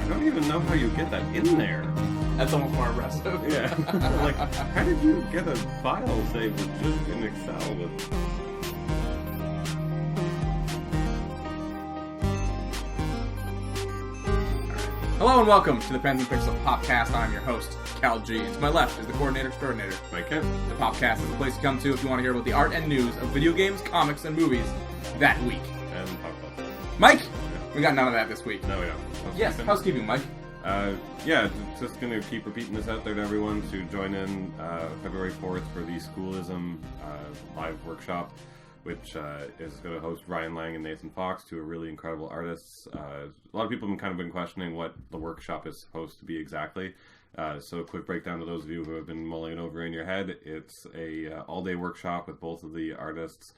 don't even know how you get that in there. That's almost more impressive. Yeah. Like, how did you get a file saved just in Excel with... Hello and welcome to the Pens&Pixels podcast. I'm your host, Cal G. And to my left is the coordinator extraordinaire, Mike Kemp. The podcast is the place to come to if you want to hear about the art and news of video games, comics, and movies that week. And talk about that. Mike, we got none of that this week. No, we don't. Yes, housekeeping, Mike. Yeah, just going to keep repeating this out there to everyone to join in February 4th for the Schoolism live workshop, which is going to host Ryan Lang and Nathan Fox, two really incredible artists. A lot of people have been questioning what the workshop is supposed to be exactly. So a quick breakdown to those of you who have been mulling it over in your head. It's a all-day workshop with both of the artists.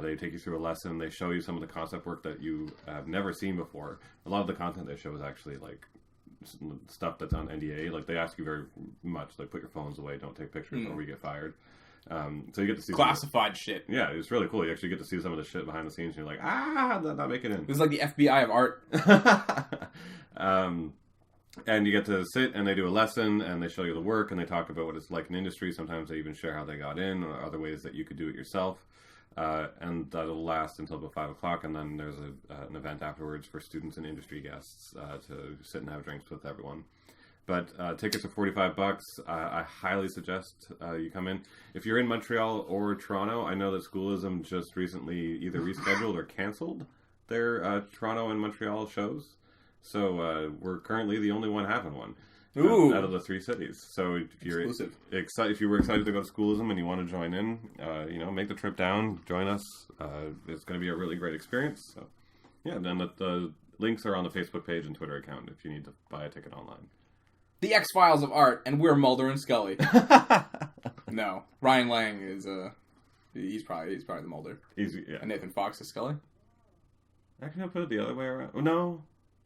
They take you through a lesson. They show you some of the concept work that you have never seen before. A lot of the content they show is actually like stuff that's on NDA. Like they ask you very much, like put your phones away, don't take pictures, or we get fired. So you get to see classified shit. Yeah, it's really cool. You actually get to see some of the shit behind the scenes, and you're like, not make it in. This is like the FBI of art. And you get to sit, and they do a lesson, and they show you the work, and they talk about what it's like in industry. Sometimes they even share how they got in, or other ways that you could do it yourself. And that'll last until about 5 o'clock, and then there's an event afterwards for students and industry guests to sit and have drinks with everyone. But tickets are $45. I highly suggest you come in. If you're in Montreal or Toronto, I know that Schoolism just recently either rescheduled or canceled their Toronto and Montreal shows. So we're currently the only one having one. Ooh. Out of the three cities. So if you're exclusive. If you were excited to go to Schoolism and you want to join in, make the trip down, join us. It's going to be a really great experience. So, yeah, then the links are on the Facebook page and Twitter account if you need to buy a ticket online. The X-Files of art, and we're Mulder and Scully. No, Ryan Lang is he's probably the Mulder. Yeah. And Nathan Fox is Scully. Actually, I'll put it the other way around.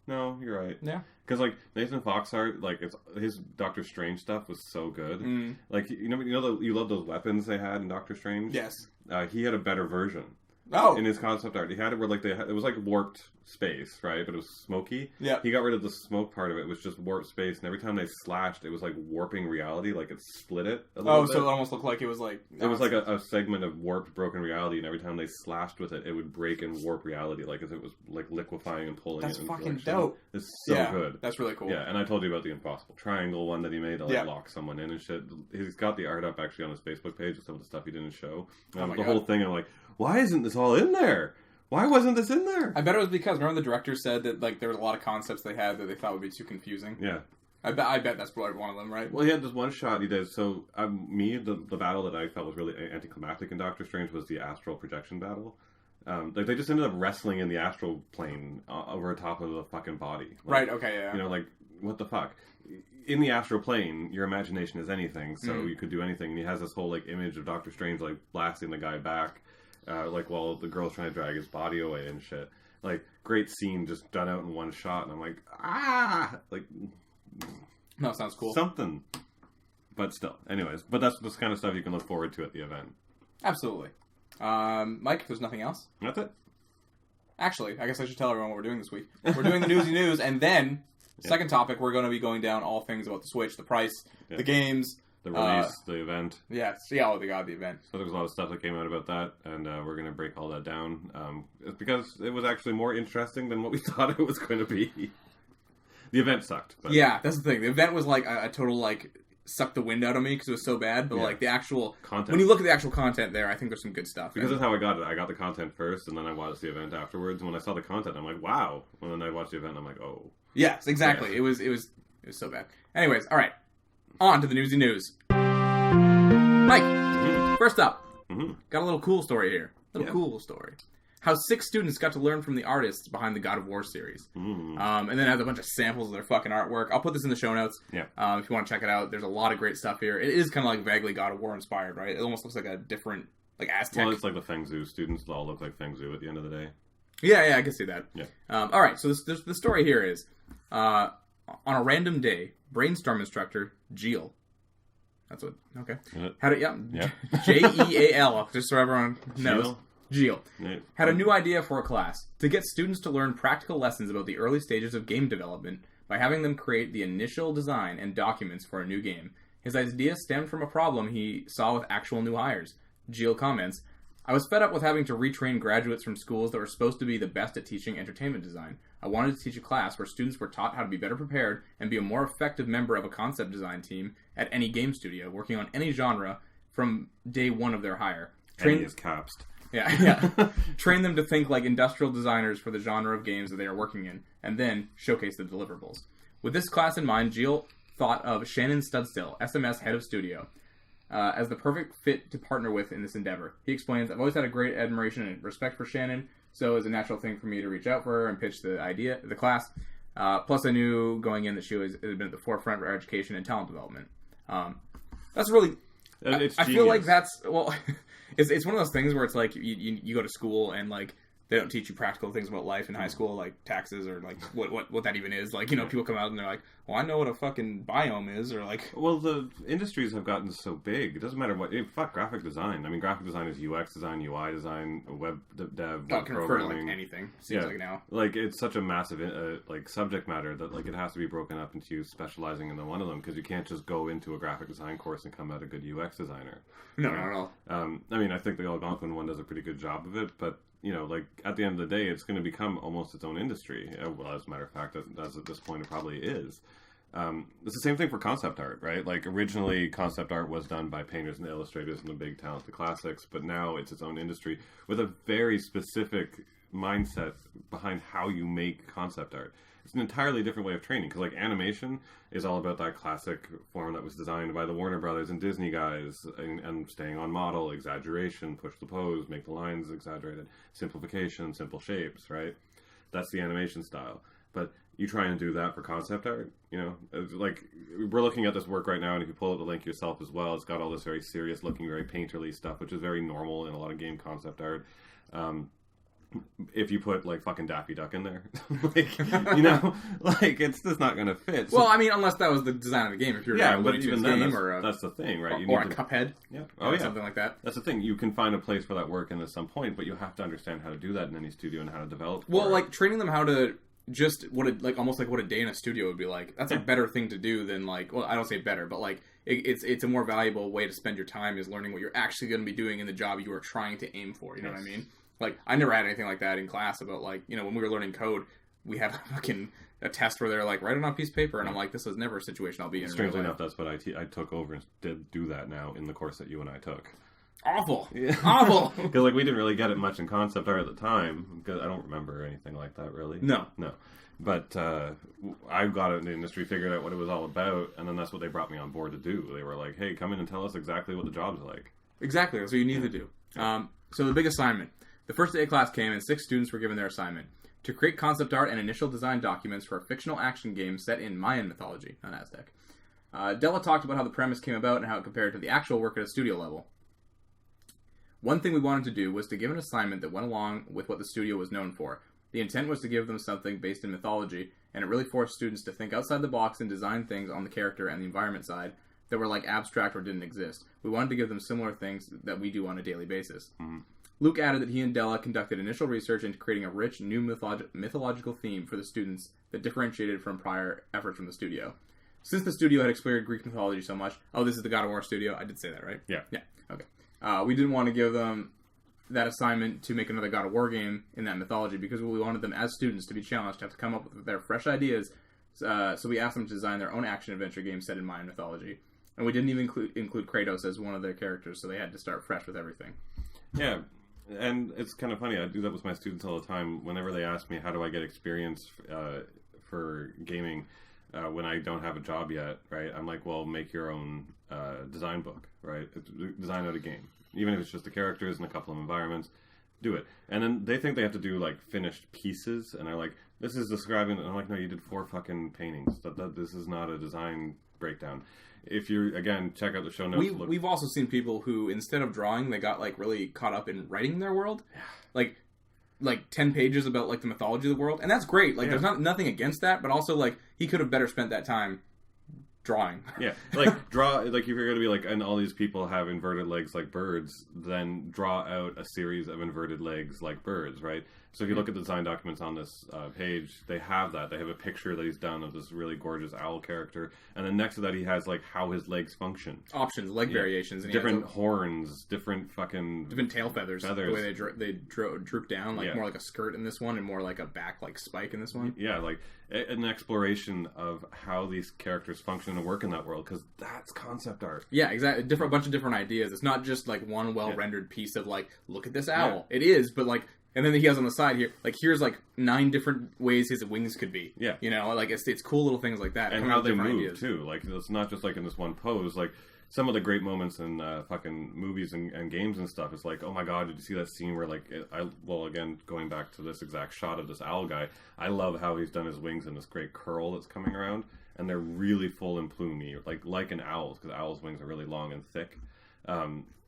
No, you're right. Yeah. Because like Nathan Fox art, like his Doctor Strange stuff was so good. Mm. Like you love those weapons they had in Doctor Strange. Yes. He had a better version. Oh. In his concept art, he had it where it was like warped space, right? But it was smoky. Yeah. He got rid of the smoke part of it. It was just warped space, and every time they slashed, it was like warping reality, like it split it a little bit. So it almost looked like it was like... It was like a segment of warped, broken reality, and every time they slashed with it, it would break and warp reality, like as it was like liquefying and pulling That's it. That's fucking dope. It's so good. That's really cool. Yeah, and I told you about the Impossible Triangle one that he made to lock someone in and shit. He's got the art up actually on his Facebook page with some of the stuff he didn't show. The whole thing, I'm like, why isn't this all in there? Why wasn't this in there? I bet it was because, remember the director said that like there were a lot of concepts they had that they thought would be too confusing? Yeah. I bet that's probably one of them, right? Well, he had this one shot he did. So, the battle that I felt was really anticlimactic in Doctor Strange was the astral projection battle. They just ended up wrestling in the astral plane over top of the fucking body. Right, okay, yeah. Like, what the fuck? In the astral plane, your imagination is anything, so you could do anything. And he has this whole, like, image of Doctor Strange, like, blasting the guy back, while the girl's trying to drag his body away and shit. Like, great scene just done out in one shot, and I'm like, like... No, sounds cool. Something. But still. Anyways, but that's the kind of stuff you can look forward to at the event. Absolutely. Mike, if there's nothing else? That's it. Actually, I guess I should tell everyone what we're doing this week. We're doing the newsy news, and then, second topic, we're going to be going down all things about the Switch, the price, the games... The release, the event. Yeah, the event. So there was a lot of stuff that came out about that, and we're going to break all that down. It's because it was actually more interesting than what we thought it was going to be. The event sucked. But... Yeah, that's the thing. The event was like a total, like, sucked the wind out of me because it was so bad, but like the actual... content. When you look at the actual content there, I think there's some good stuff. Because that's how I got it. I got the content first, and then I watched the event afterwards. And when I saw the content, I'm like, wow. And then I watched the event, and I'm like, oh. Yes, exactly. Yeah. It was so bad. Anyways, all right. On to the newsy news. Mike, first up, got a little cool story here. Cool story. How 6 students got to learn from the artists behind the God of War series. And then has a bunch of samples of their fucking artwork. I'll put this in the show notes. Yeah. If you want to check it out, there's a lot of great stuff here. It is kind of like vaguely God of War inspired, right? It almost looks like a different, like Aztec. Well, it's like the Feng Zhu students all look like Feng Zhu at the end of the day. Yeah, I can see that. Yeah. All right, so the story here is, on a random day, brainstorm instructor Jill. That's what. Okay. Had it. Yeah. Jeal. Just so everyone knows. Jill had a new idea for a class to get students to learn practical lessons about the early stages of game development by having them create the initial design and documents for a new game. His idea stemmed from a problem he saw with actual new hires. Gilles comments, I was fed up with having to retrain graduates from schools that were supposed to be the best at teaching entertainment design. I wanted to teach a class where students were taught how to be better prepared and be a more effective member of a concept design team at any game studio, working on any genre from day one of their hire. Any is capsed. Yeah. Train them to think like industrial designers for the genre of games that they are working in, and then showcase the deliverables. With this class in mind, Gilles thought of Shannon Studstill, SMS head of studio, as the perfect fit to partner with in this endeavor. He explains, I've always had a great admiration and respect for Shannon, so it's a natural thing for me to reach out for her and pitch the class. Plus, I knew going in that she had been at the forefront for education and talent development. That's really... I feel like that's... Well... It's one of those things where it's like you go to school and like they don't teach you practical things about life in high school, like taxes or like what that even is. Like, you know, people come out and they're like, well, I know what a fucking biome is, or like... Well, the industries have gotten so big. It doesn't matter what... fuck graphic design. I mean, graphic design is UX design, UI design, web dev, web programming. Like anything, seems like now. Like, it's such a massive like subject matter that like it has to be broken up into you specializing in one of them, because you can't just go into a graphic design course and come out a good UX designer. No, not at all. I mean, I think the Algonquin one does a pretty good job of it, but... You know, like, at the end of the day, it's going to become almost its own industry. Well, as a matter of fact, as at this point, it probably is. It's the same thing for concept art, right? Like, originally, concept art was done by painters and illustrators and the big talented classics, but now it's its own industry with a very specific mindset behind how you make concept art. It's an entirely different way of training, because, like, animation is all about that classic form that was designed by the Warner Brothers and Disney guys, and staying on model, exaggeration, push the pose, make the lines exaggerated, simplification, simple shapes, right? That's the animation style. But you try and do that for concept art, you know? Like, we're looking at this work right now, and if you pull up the link yourself as well, it's got all this very serious-looking, very painterly stuff, which is very normal in a lot of game concept art. If you put, like, fucking Daffy Duck in there. Like, you know? Like, it's just not going to fit. So, well, I mean, unless that was the design of the game. If you're but even then, that's the thing, right? Or a Cuphead. Yeah. Something like that. That's the thing. You can find a place for that work in at some point, but you have to understand how to do that in any studio and how to develop like, training them how to just, almost like what a day in a studio would be like. That's a better thing to do than, like, well, I don't say better, but, like, it's a more valuable way to spend your time is learning what you're actually going to be doing in the job you are trying to aim for. You know what I mean? Like, I never had anything like that in class about, like, you know, when we were learning code, we had a test where they're like, write it on a piece of paper, and I'm like, this is never a situation I'll be in. Strangely enough, that's what I took over and did do that now in the course that you and I took. Awful. Yeah. Awful. Because, like, we didn't really get it much in concept art at the time, because I don't remember anything like that, really. No. But I got it in the industry, figured out what it was all about, and then that's what they brought me on board to do. They were like, hey, come in and tell us exactly what the job's like. Exactly. That's what you need to do. So the big assignment. The first day of class came, and 6 students were given their assignment. To create concept art and initial design documents for a fictional action game set in Mayan mythology, not Aztec. Della talked about how the premise came about and how it compared to the actual work at a studio level. One thing we wanted to do was to give an assignment that went along with what the studio was known for. The intent was to give them something based in mythology, and it really forced students to think outside the box and design things on the character and the environment side that were like abstract or didn't exist. We wanted to give them similar things that we do on a daily basis. Mm-hmm. Luke added that he and Della conducted initial research into creating a rich, new mythological theme for the students that differentiated from prior efforts from the studio. Since the studio had explored Greek mythology so much... Oh, this is the God of War studio? I did say that, right? Yeah. Yeah, okay. We didn't want to give them that assignment to make another God of War game in that mythology because we wanted them as students to be challenged to have to come up with their fresh ideas, so we asked them to design their own action-adventure game set in Mayan mythology. And we didn't even include Kratos as one of their characters, so they had to start fresh with everything. Yeah. And it's kind of funny, I do that with my students all the time. Whenever they ask me, how do I get experience for gaming when I don't have a job yet, right? I'm like, well, make your own design book, right? Design out a game. Even if it's just the characters and a couple of environments, do it. And then they think they have to do, like, finished pieces, and they're like, this is describing... And I'm like, no, you did 4 fucking paintings. This is not a design breakdown. If you, again, check out the show notes. We've also seen people who, instead of drawing, they got, like, really caught up in writing their world. Like 10 pages about, like, the mythology of the world. And that's great. Like, there's nothing against that, but also, like, he could have better spent that time drawing. Yeah. Like, if you're going to be, like, and all these people have inverted legs like birds, then draw out a series of inverted legs like birds, right? So if you look at the design documents on this page, they have that. They have a picture that he's done of this really gorgeous owl character, and then next to that he has like how his legs function, options, leg variations, and different horns, different tail feathers. The way they droop down, like more like a skirt in this one, and more like a back like spike in this one. Yeah, like an exploration of how these characters function and work in that world, because that's concept art. Yeah, exactly. A bunch of different ideas. It's not just like one well-rendered piece of like, look at this owl. It is, but like. And then he has on the side here, like, here's, like, 9 different ways his wings could be. Yeah. You know, like, it's cool little things like that. And how they move, too. Like, it's not just, like, in this one pose. Like, some of the great moments in fucking movies and games and stuff is like, oh my god, did you see that scene where, like, again, going back to this exact shot of this owl guy, I love how he's done his wings in this great curl that's coming around, and they're really full and plumey, like an owl's, because owl's wings are really long and thick.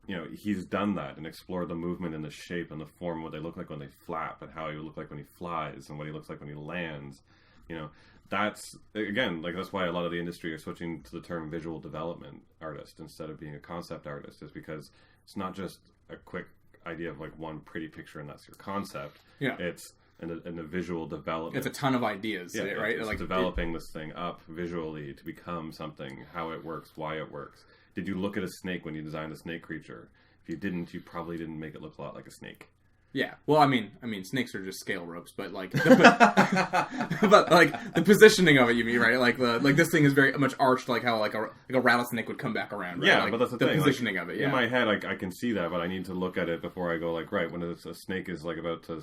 You know, he's done that and explored the movement and the shape and the form, what they look like when they flap, and how he would look like when he flies, and what he looks like when he lands. You know, that's, again, like, that's why a lot of the industry are switching to the term visual development artist instead of being a concept artist, is because it's not just a quick idea of, like, one pretty picture and that's your concept. Yeah. It's in a visual development. It's a ton of ideas, right? It's like developing this thing up visually to become something, how it works, why it works. Did you look at a snake when you designed a snake creature? If you didn't, you probably didn't make it look a lot like a snake. Yeah. Well, I mean, snakes are just scale ropes, but like, but like the positioning of it, you mean, right? Like this thing is very much arched, like how like a rattlesnake would come back around. Right? Yeah, like, but that's the thing. Positioning like, of it. Yeah. In my head, I can see that, but I need to look at it before I go. Like, right, when a snake is like about to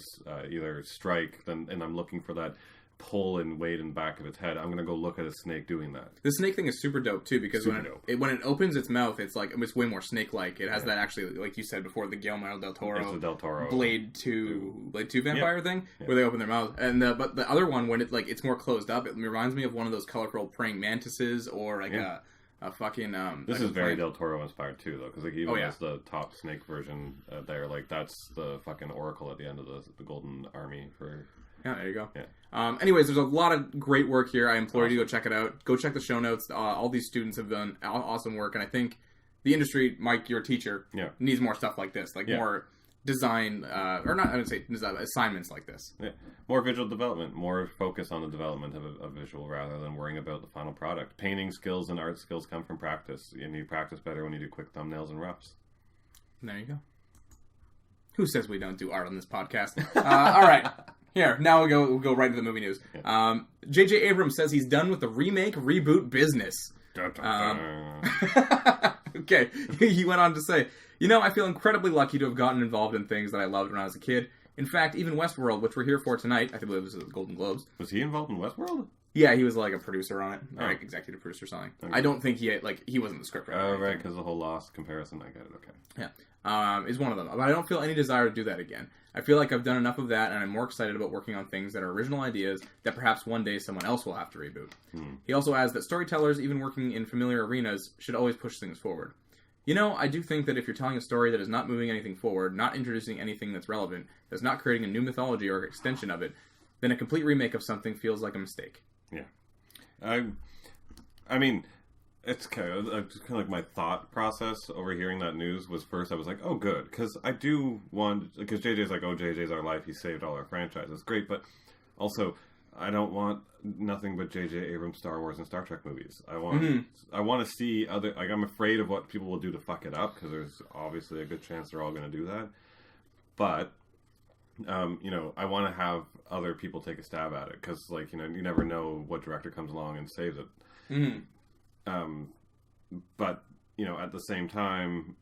either strike, and I'm looking for that pull and weight in the back of its head, I'm gonna go look at a snake doing that. The snake thing is super dope too, because when it opens its mouth, it's like it's way more snake-like. It has that actually, like you said before, the Guillermo del Toro. It's the Del Toro Blade 2 vampire thing, where they open their mouth, and but the other one, when it's more closed up, it reminds me of one of those colorful praying mantises, or like a fucking. This is very Del Toro inspired too, though, because like even as the top snake version there, like that's the fucking oracle at the end of the Golden Army for. Yeah, there you go. Yeah. Anyways, there's a lot of great work here. I implore you to go check it out. Go check the show notes. All these students have done awesome work, and I think the industry, Mike, your teacher, needs more stuff like this, like more design, or not, I would say design, assignments like this. Yeah. More visual development, more focus on the development of a visual rather than worrying about the final product. Painting skills and art skills come from practice, and you practice better when you do quick thumbnails and roughs. And there you go. Who says we don't do art on this podcast? All right. Here, now we'll go right to the movie news. J.J. Abrams says he's done with the remake reboot business. Okay, he went on to say, I feel incredibly lucky to have gotten involved in things that I loved when I was a kid. In fact, even Westworld, which we're here for tonight, I believe this is the Golden Globes. Was he involved in Westworld? Yeah, he was like a producer on it, or like executive producer or something. Okay. I don't think he wasn't the scriptwriter. Oh, right, because the whole Lost comparison, I get it, okay. Yeah, is one of them. But I don't feel any desire to do that again. I feel like I've done enough of that, and I'm more excited about working on things that are original ideas that perhaps one day someone else will have to reboot. He also adds that storytellers, even working in familiar arenas, should always push things forward. I do think that if you're telling a story that is not moving anything forward, not introducing anything that's relevant, that's not creating a new mythology or extension of it, then a complete remake of something feels like a mistake. Yeah. I mean, it's kind of like my thought process over hearing that news was, first I was like, oh, good, because I do want, because JJ's like, oh, JJ's our life, he saved all our franchises, great, but also I don't want nothing but J.J. Abrams Star Wars and Star Trek movies. I want to see other, like, I'm afraid of what people will do to fuck it up, because there's obviously a good chance they're all going to do that, but I want to have other people take a stab at it, because, like, you never know what director comes along and saves it. But, at the same time,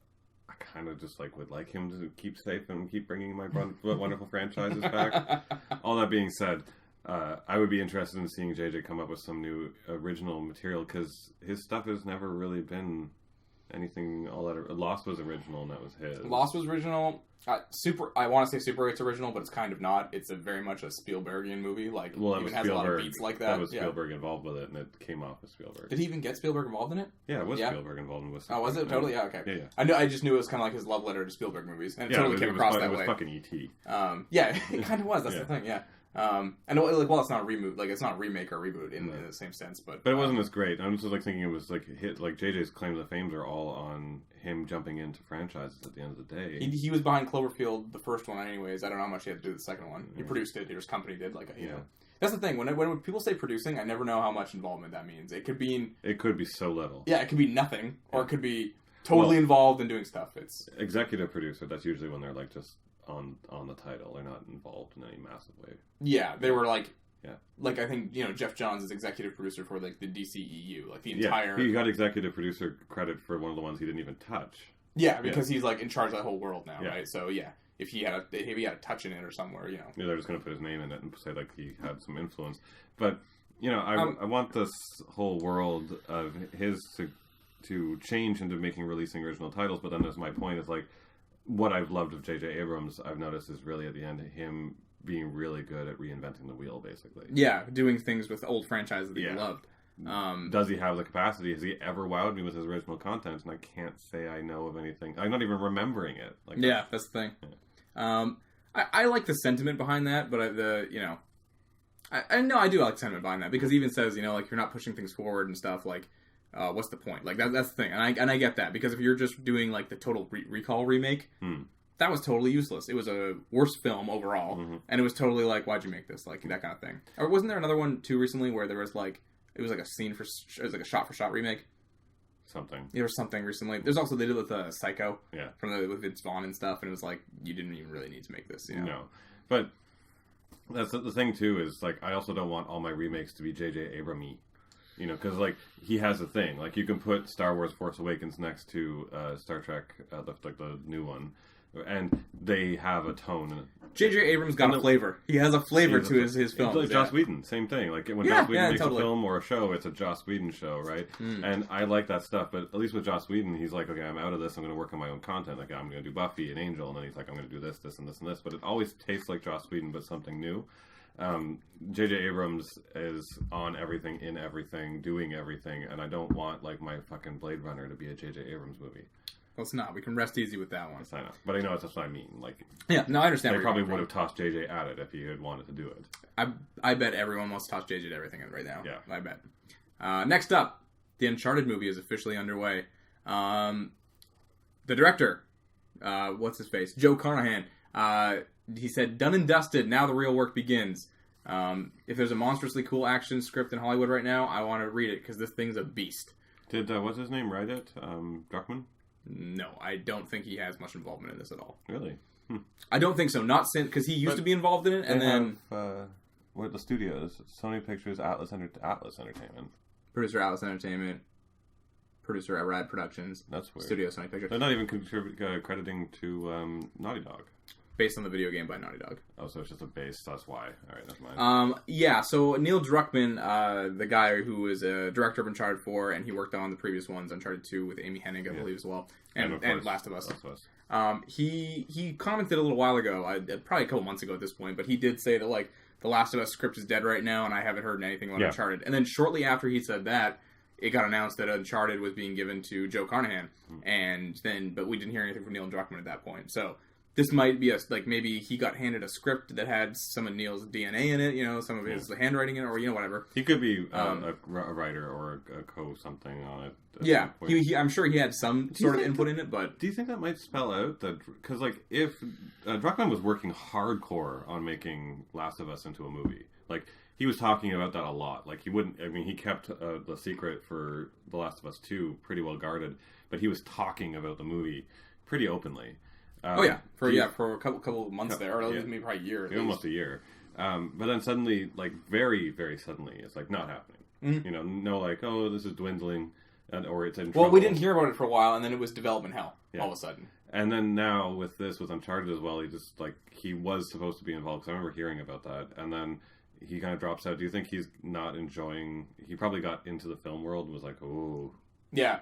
I kind of just, like, would like him to keep safe and keep bringing my wonderful franchises back. All that being said, I would be interested in seeing JJ come up with some new original material, because his stuff has never really been anything all that. Lost was original, and that was his. Lost was original. I want to say Super 8's original, but it's kind of not. It's very much a Spielbergian movie. Like, well, even has a lot of beats like that. That was Spielberg involved with it, and it came off with Spielberg. Did he even get Spielberg involved in it? Yeah, it was Spielberg involved in it. Oh, was it? Totally? Yeah, okay. Yeah. I just knew it was kind of like his love letter to Spielberg movies, and it totally came across that way. It was fucking E.T. Yeah, it kind of was. That's the thing, yeah. And it's not a remake, like it's not a remake or reboot in the same sense, but it wasn't as great. I'm just like thinking it was like JJ's claim to fame are all on him jumping into franchises at the end of the day. He was behind Cloverfield, the first one anyways. I don't know how much he had to do the second one. He produced it. His company did. That's the thing. When people say producing, I never know how much involvement that means. It could be so little. Yeah, it could be nothing, or it could be totally involved in doing stuff. It's executive producer. That's usually when they're like just on the title. They're not involved in any massive way. Yeah, they were like. Yeah, like I think Jeff Johns is executive producer for like the DCEU, like the entire. Yeah, he got executive producer credit for one of the ones he didn't even touch. Yeah, because he's like in charge of that whole world now, right? So yeah, if he had a touch in it or somewhere, Yeah, they're just going to put his name in it and say like he had some influence. But I want this whole world of his to change into releasing original titles. But then, as my point is like, what I've loved of J.J. Abrams, I've noticed is really at the end him being really good at reinventing the wheel, basically. Yeah, doing things with old franchises that you loved. Does he have the capacity? Has he ever wowed me with his original content? And I can't say I know of anything. I'm not even remembering it. That's the thing. Yeah. I like the sentiment behind that, but I do like the sentiment behind that, because he even says, like, you're not pushing things forward and stuff, like, what's the point? Like, that's the thing. And I get that, because if you're just doing, like, the Total Recall remake... That was totally useless. It was a worse film overall, and it was totally like, why'd you make this? Like, that kind of thing. Or wasn't there another one, too, recently, where there was, like, it was like a a shot-for-shot remake? Something. There was something recently. There's also, they did it with Psycho, with Vince Vaughn and stuff, and it was like, you didn't even really need to make this, No. But that's the thing, too, is, like, I also don't want all my remakes to be J.J. Abrams-y. Because, like, he has a thing. Like, you can put Star Wars Force Awakens next to Star Trek, the new one, and they have a tone. J.J. Abrams got a flavor. He has a flavor to his films. Like Joss Whedon, same thing. Like when Joss Whedon makes a film or a show, it's a Joss Whedon show, right? And I like that stuff. But at least with Joss Whedon, he's like, okay, I'm out of this. I'm going to work on my own content. Like I'm going to do Buffy and Angel, and then he's like, I'm going to do this, this, and this, and this. But it always tastes like Joss Whedon, but something new. J.J. Abrams is on everything, in everything, doing everything, and I don't want like my fucking Blade Runner to be a J.J. Abrams movie. Well, it's not. We can rest easy with that one. Yes, I know. But I know that's what I mean. Like, yeah, no, I understand. They probably would have tossed JJ at it if he had wanted to do it. I bet everyone wants to toss JJ at everything right now. Yeah. I bet. Next up, the Uncharted movie is officially underway. The director, what's his face? Joe Carnahan. He said, done and dusted, now the real work begins. If there's a monstrously cool action script in Hollywood right now, I want to read it, because this thing's a beast. Did, what's his name write it? Druckmann? No, I don't think he has much involvement in this at all. Really? I don't think so. Not since, because he used to be involved in it, and then... what are the studios? Sony Pictures, Atlas Entertainment. Producer Atlas Entertainment. Producer at Rad Productions. That's weird. Studio Sony Pictures. They're not even crediting to Naughty Dog. Based on the video game by Naughty Dog. Oh, so it's just a base. That's why. All right, that's mine. Yeah. So Neil Druckmann, the guy who was a director of Uncharted 4, and he worked on the previous ones, Uncharted 2 with Amy Hennig, I believe, as well, and Last of Us. He commented a little while ago, probably a couple months ago at this point, but he did say that like the Last of Us script is dead right now, and I haven't heard anything about Uncharted. And then shortly after he said that, it got announced that Uncharted was being given to Joe Carnahan, but we didn't hear anything from Neil Druckmann at that point. So. This might be maybe he got handed a script that had some of Neil's DNA in it, some of his handwriting in it, or, whatever. He could be a writer or a co-something on it. Yeah, I'm sure he had some sort of input in it, but... Do you think that might spell out that... Because, like, if... Druckmann was working hardcore on making Last of Us into a movie. Like, he was talking about that a lot. Like, he wouldn't... I mean, he kept the secret for The Last of Us 2 pretty well guarded, but he was talking about the movie pretty openly. For a couple of months there, or maybe probably a year. Almost a year. But then suddenly, like very, very suddenly, it's like not happening. Mm-hmm. No, like, oh, this is dwindling, or it's in trouble. Well, we didn't hear about it for a while, and then it was development hell all of a sudden. And then now with Uncharted as well, he was supposed to be involved. Because I remember hearing about that, and then he kind of drops out. Do you think he's not enjoying? He probably got into the film world and was like, oh, yeah.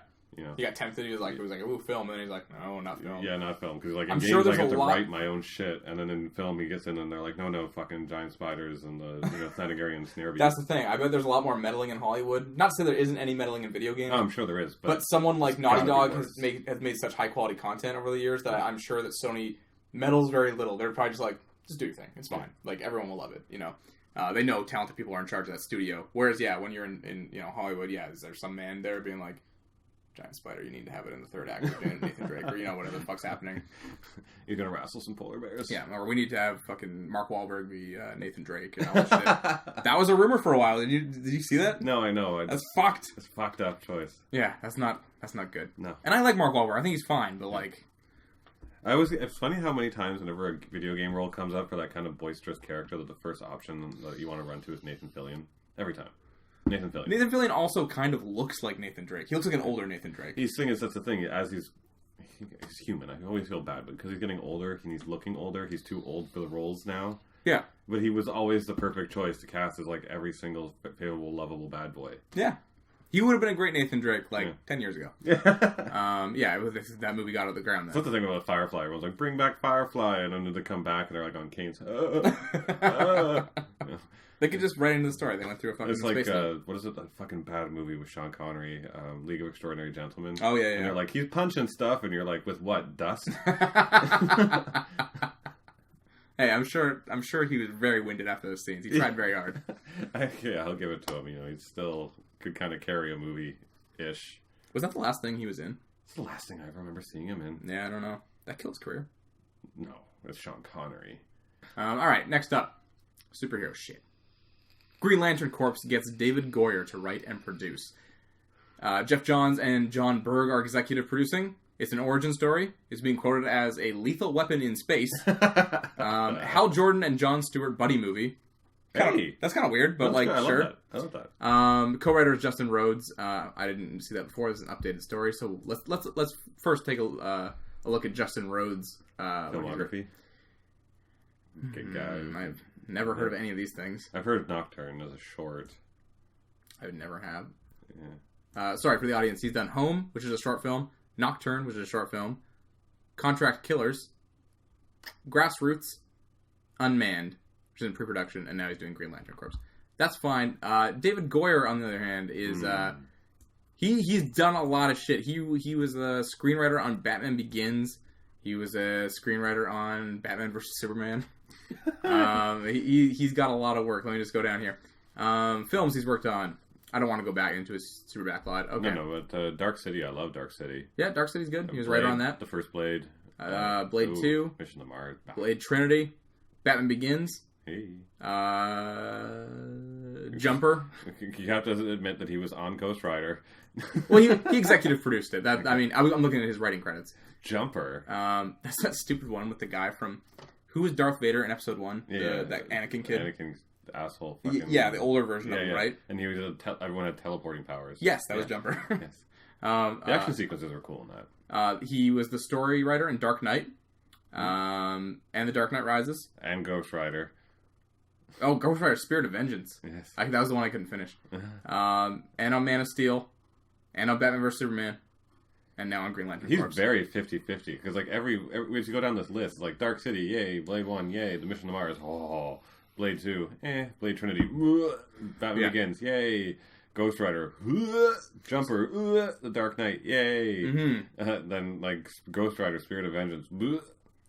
He got tempted. He was like, ooh, film. And then he's like, no, not film. Yeah, not film. Because, like, in I'm games, sure I get to write my own shit. And then in film, he gets in and they're like, no, fucking giant spiders and the Thanagarian snare beast. That's the thing. I bet there's a lot more meddling in Hollywood. Not to say there isn't any meddling in video games. Oh, I'm sure there is. But someone like Naughty Dog has made such high-quality content over the years that I'm sure that Sony meddles very little. They're probably just like, just do your thing. It's fine. Like, everyone will love it, They know talented people are in charge of that studio. Whereas, when you're in Hollywood, there's some man there being like, giant spider. You need to have it in the third act of Nathan Drake, or whatever the fuck's happening. You're gonna wrestle some polar bears. Yeah, or we need to have fucking Mark Wahlberg be Nathan Drake and all that shit. That was a rumor for a while. Did you see that? No, I know. That's fucked. It's a fucked up choice. Yeah, that's not good. No. And I like Mark Wahlberg. I think he's fine, but like. It's funny how many times whenever a video game role comes up for that kind of boisterous character that the first option that you want to run to is Nathan Fillion. Every time. Nathan Fillion. Nathan Fillion also kind of looks like Nathan Drake. He looks like an older Nathan Drake. That's the thing. As he's human, I always feel bad, but because he's getting older, he's looking older, he's too old for the roles now. Yeah. But he was always the perfect choice to cast as like every single favorable, lovable bad boy. Yeah. He would have been a great Nathan Drake 10 years ago. Yeah. That movie got out of the ground then. That's the thing about Firefly. Everyone's like, bring back Firefly, and then they come back and they're like on canes. They could just write into the story. They went through a fucking space. It's like, what is it? That fucking bad movie with Sean Connery, League of Extraordinary Gentlemen. Oh, yeah. And they're like, he's punching stuff, and you're like, with what? Dust? Hey, I'm sure he was very winded after those scenes. He tried very hard. Yeah, I'll give it to him. He still could kind of carry a movie-ish. Was that the last thing he was in? It's the last thing I remember seeing him in. Yeah, I don't know. That killed his career. No, it's Sean Connery. All right, next up. Superhero shit. Green Lantern Corps gets David Goyer to write and produce. Jeff Johns and John Berg are executive producing. It's an origin story. It's being quoted as a lethal weapon in space. Hal Jordan and Jon Stewart buddy movie. That's kind of weird, but sure. I love that. Co-writer is Justin Rhodes. I didn't see that before. This is an updated story. So let's first take a look at Justin Rhodes' filmography. Good guy. I've never heard of any of these things. I've heard of Nocturne as a short. I would never have. Yeah. Sorry for the audience. He's done Home, which is a short film. Nocturne, which is a short film. Contract Killers. Grassroots. Unmanned, which is in pre-production, and now he's doing Green Lantern Corps. That's fine. David Goyer, on the other hand, is he's done a lot of shit. He was a screenwriter on Batman Begins. He was a screenwriter on Batman vs. Superman. He's got a lot of work. Let me just go down here. Films he's worked on. I don't want to go back into his super backlot. Okay. No, but Dark City, I love Dark City. Yeah, Dark City's good. He was right on that. The first Blade. Blade 2. Mission to Mars. Blade Trinity. Batman Begins. Hey. Jumper. You have to admit that he was on Ghost Rider. Well, he executive produced it. I'm looking at his writing credits. Jumper. That's that stupid one with the guy from... Who was Darth Vader in Episode 1? Yeah. That Anakin kid. Anakin's asshole. Fucking, the older version of him, right? And he was everyone had teleporting powers. Yes, that was Jumper. Yes. The action sequences are cool in that. He was the story writer in Dark Knight. And The Dark Knight Rises. And Ghost Rider. Oh, Ghost Rider Spirit of Vengeance. Yes. That was the one I couldn't finish. And on Man of Steel. And on Batman vs. Superman. And now on Green Lantern Corps. He's very 50-50. Because every as you go down this list, like Dark City, yay. Blade 1, yay. The Mission to Mars, oh. Blade 2, Blade Trinity, Batman Begins, yay. Ghost Rider, Jumper, The Dark Knight, yay. Mm-hmm. Then, Ghost Rider, Spirit of Vengeance.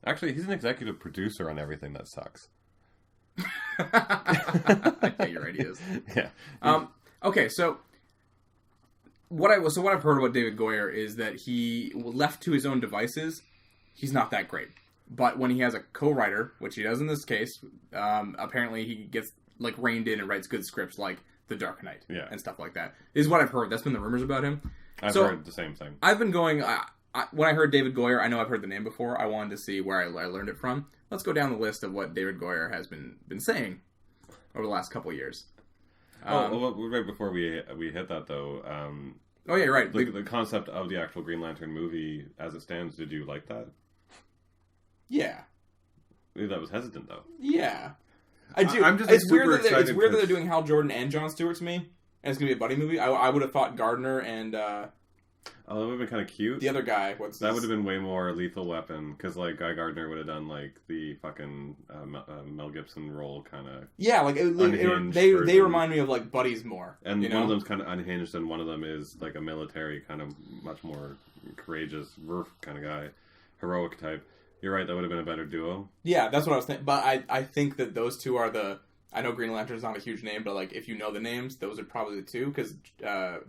Actually, he's an executive producer on everything that sucks. Yeah, you're right, he is. Yeah. Okay, so what I've heard about David Goyer is that he, left to his own devices, he's not that great. But when he has a co-writer, which he does in this case, apparently he gets reined in and writes good scripts like The Dark Knight and stuff like that. Is what I've heard. That's been the rumors about him. I've heard the same thing. I've been going... when I heard David Goyer, I know I've heard the name before. I wanted to see where I learned it from. Let's go down the list of what David Goyer has been saying over the last couple of years. Right before we hit that, though... oh, yeah, you're right. The concept of the actual Green Lantern movie, as it stands, did you like that? Yeah. Maybe that was hesitant, though. Yeah. I do. I'm just it's weird super that excited. It's weird that they're doing Hal Jordan and Jon Stewart to me, and it's going to be a buddy movie. I would have thought Gardner and... that would have been kind of cute. The other guy, that would have been way more Lethal Weapon, because Guy Gardner would have done the fucking Mel Gibson role kind of. Yeah, they remind me of buddies more. And one of them's kind of unhinged, and one of them is a military kind of much more courageous, kind of guy, heroic type. You're right, that would have been a better duo. Yeah, that's what I was thinking. But I think that those two are the I know Green Lantern's not a huge name, but like if you know the names, those are probably the two, because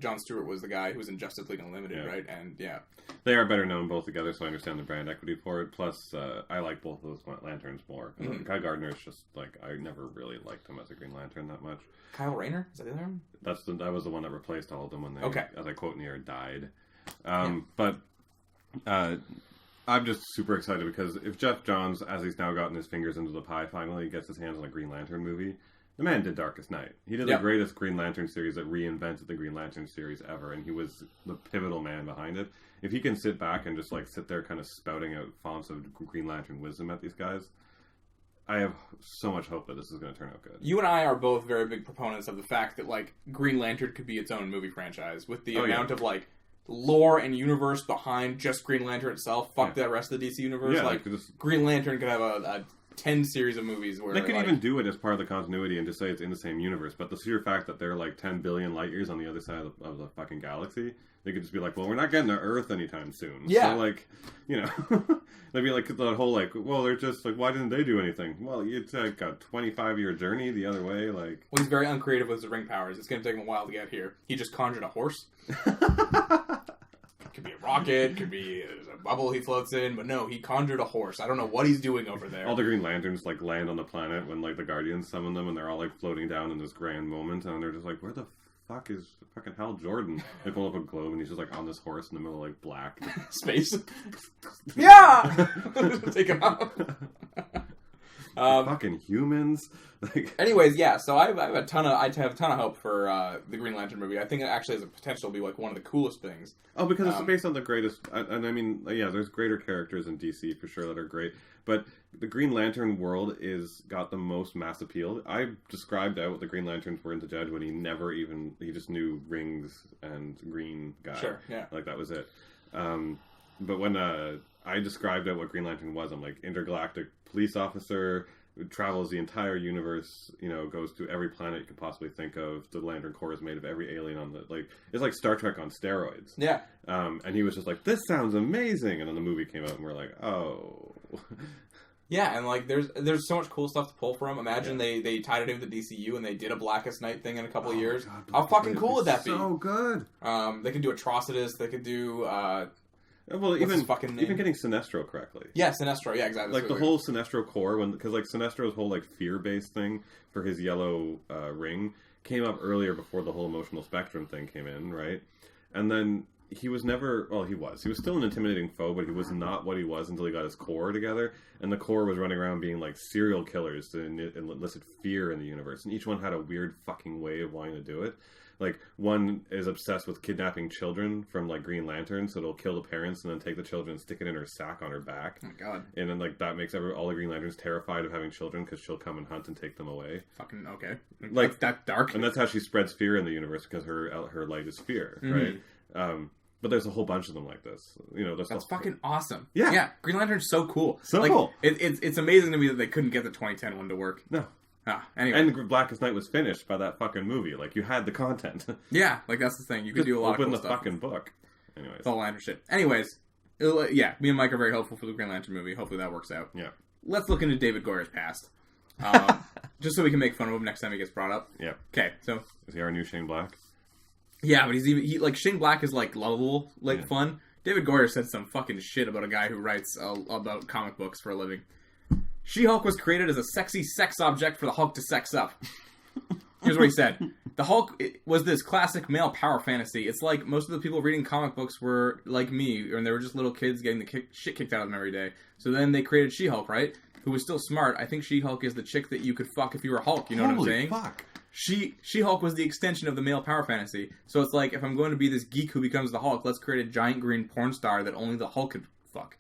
Jon Stewart was the guy who was in Justice League Unlimited, right? And they are better known both together, so I understand the brand equity for it. Plus, I like both of those Lanterns more. Guy Gardner is just like, I never really liked him as a Green Lantern that much. Kyle Rayner, is that the other one? That was the one that replaced all of them when they, as I quote in the air, died. But I'm just super excited because if Jeff Johns, as he's now gotten his fingers into the pie, finally gets his hands on a Green Lantern movie, the man did Darkest Night. He did the greatest Green Lantern series that reinvented the Green Lantern series ever, and he was the pivotal man behind it. If he can sit back and just like sit there kind of spouting out fonts of Green Lantern wisdom at these guys, I have so much hope that this is going to turn out good. You and I are both very big proponents of the fact that like Green Lantern could be its own movie franchise with the amount of like lore and universe behind just Green Lantern itself. Fuck the rest of the DC universe. Yeah, like Green Lantern could have a 10 series of movies where they could even do it as part of the continuity and just say it's in the same universe. But the sheer fact that they're like 10 billion light years on the other side of the fucking galaxy, they could just be like, well, we're not getting to Earth anytime soon. Yeah. So like, you know, they'd be like that whole like, well, they're just like, why didn't they do anything? Well, it's like a 25-year journey the other way. Like, well, he's very uncreative with his ring powers. It's going to take him a while to get here. He just conjured a horse. Could be a rocket, could be a bubble he floats in, but no, he conjured a horse. I don't know what he's doing over there. All the Green Lanterns like land on the planet when like the Guardians summon them, and they're all like floating down in this grand moment, and they're just like, where the fuck is fucking Hal Jordan? They pull up a globe, and he's just like on this horse in the middle of like black space. Yeah, take him out. Fucking humans. Like, anyways, yeah. So I have a ton of hope for the Green Lantern movie. I think it actually has a potential to be like one of the coolest things. Oh, because it's based on the greatest, and I mean, yeah, there's greater characters in DC for sure that are great, but the Green Lantern world is got the most mass appeal. I described out what the Green Lanterns were into Judge when he just knew rings and green guy. Sure, yeah. Like that was it. But when I described out what Green Lantern was, I'm like intergalactic police officer, who travels the entire universe, you know, goes to every planet you could possibly think of. The Lantern Corps is made of every alien on the, like, it's like Star Trek on steroids. Yeah. And he was just like, this sounds amazing. And then the movie came out and we're like, oh. Yeah, and like there's so much cool stuff to pull from. Imagine they tied it in with the DCU and they did a Blackest Night thing in a couple of years. God, how fucking cool would that be? So good. They could do Atrocitus. They could do well, even getting Sinestro correctly. Yeah, Sinestro. Yeah, exactly. Like the whole Sinestro core, because like Sinestro's whole like fear-based thing for his yellow ring came up earlier before the whole emotional spectrum thing came in, right? And then he was never. Well, he was still an intimidating foe, but he was not what he was until he got his core together. And the core was running around being like serial killers to elicit fear in the universe, and each one had a weird fucking way of wanting to do it. Like, one is obsessed with kidnapping children from, like, Green Lantern, so it'll kill the parents and then take the children and stick it in her sack on her back. Oh, my God. And then, like, that makes all the Green Lanterns terrified of having children because she'll come and hunt and take them away. Fucking, okay. Like, that's dark. And that's how she spreads fear in the universe, because her light is fear, right? But there's a whole bunch of them like this. You know, that's fucking awesome. Yeah. Yeah, Green Lantern's so cool. So cool. It's amazing to me that they couldn't get the 2010 one to work. No. Anyway. And Blackest Night was finished by that fucking movie. Like, you had the content. Yeah, like, that's the thing. You could do a lot of cool stuff. Open the fucking book. Anyways. It's all Lantern shit. Anyways, yeah, me and Mike are very hopeful for the Green Lantern movie. Hopefully that works out. Yeah. Let's look into David Goyer's past. Just so we can make fun of him next time he gets brought up. Yeah. Okay, so... Is he our new Shane Black? Yeah, but he like, Shane Black is, like, lovable, like, fun. David Goyer said some fucking shit about a guy who writes about comic books for a living. She-Hulk was created as a sexy sex object for the Hulk to sex up. Here's what he said. The Hulk was this classic male power fantasy. It's like most of the people reading comic books were like me, and they were just little kids getting the shit kicked out of them every day. So then they created She-Hulk, right? Who was still smart. I think She-Hulk is the chick that you could fuck if you were Hulk. You know what I'm saying? Holy fuck. She-Hulk was the extension of the male power fantasy. So it's like, if I'm going to be this geek who becomes the Hulk, let's create a giant green porn star that only the Hulk could fuck.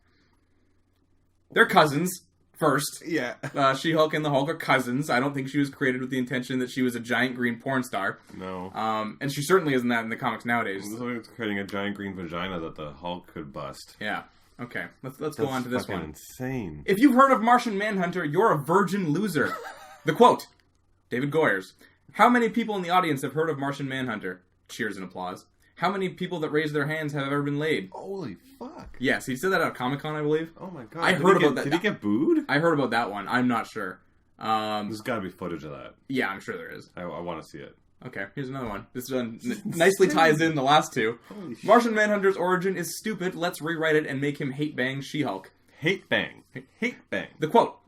They're cousins. First. Yeah. She-Hulk and the Hulk are cousins. I don't think she was created with the intention that she was a giant green porn star. No. And she certainly isn't that in the comics nowadays. It's creating a giant green vagina that the Hulk could bust. Yeah. Okay. Let's go on to this one. Insane. If you've heard of Martian Manhunter, you're a virgin loser. The quote. David Goyers. How many people in the audience have heard of Martian Manhunter? Cheers and applause. How many people that raised their hands have ever been laid? Holy fuck. Yes, he said that at Comic-Con, I believe. Oh my god. I heard about that. Did he get booed? I heard about that one. I'm not sure. There's got to be footage of that. Yeah, I'm sure there is. I want to see it. Okay, here's another one. This nicely ties in the last two. Martian Manhunter's origin is stupid. Let's rewrite it and make him hate bang She-Hulk. Hate bang. Hate bang. The quote.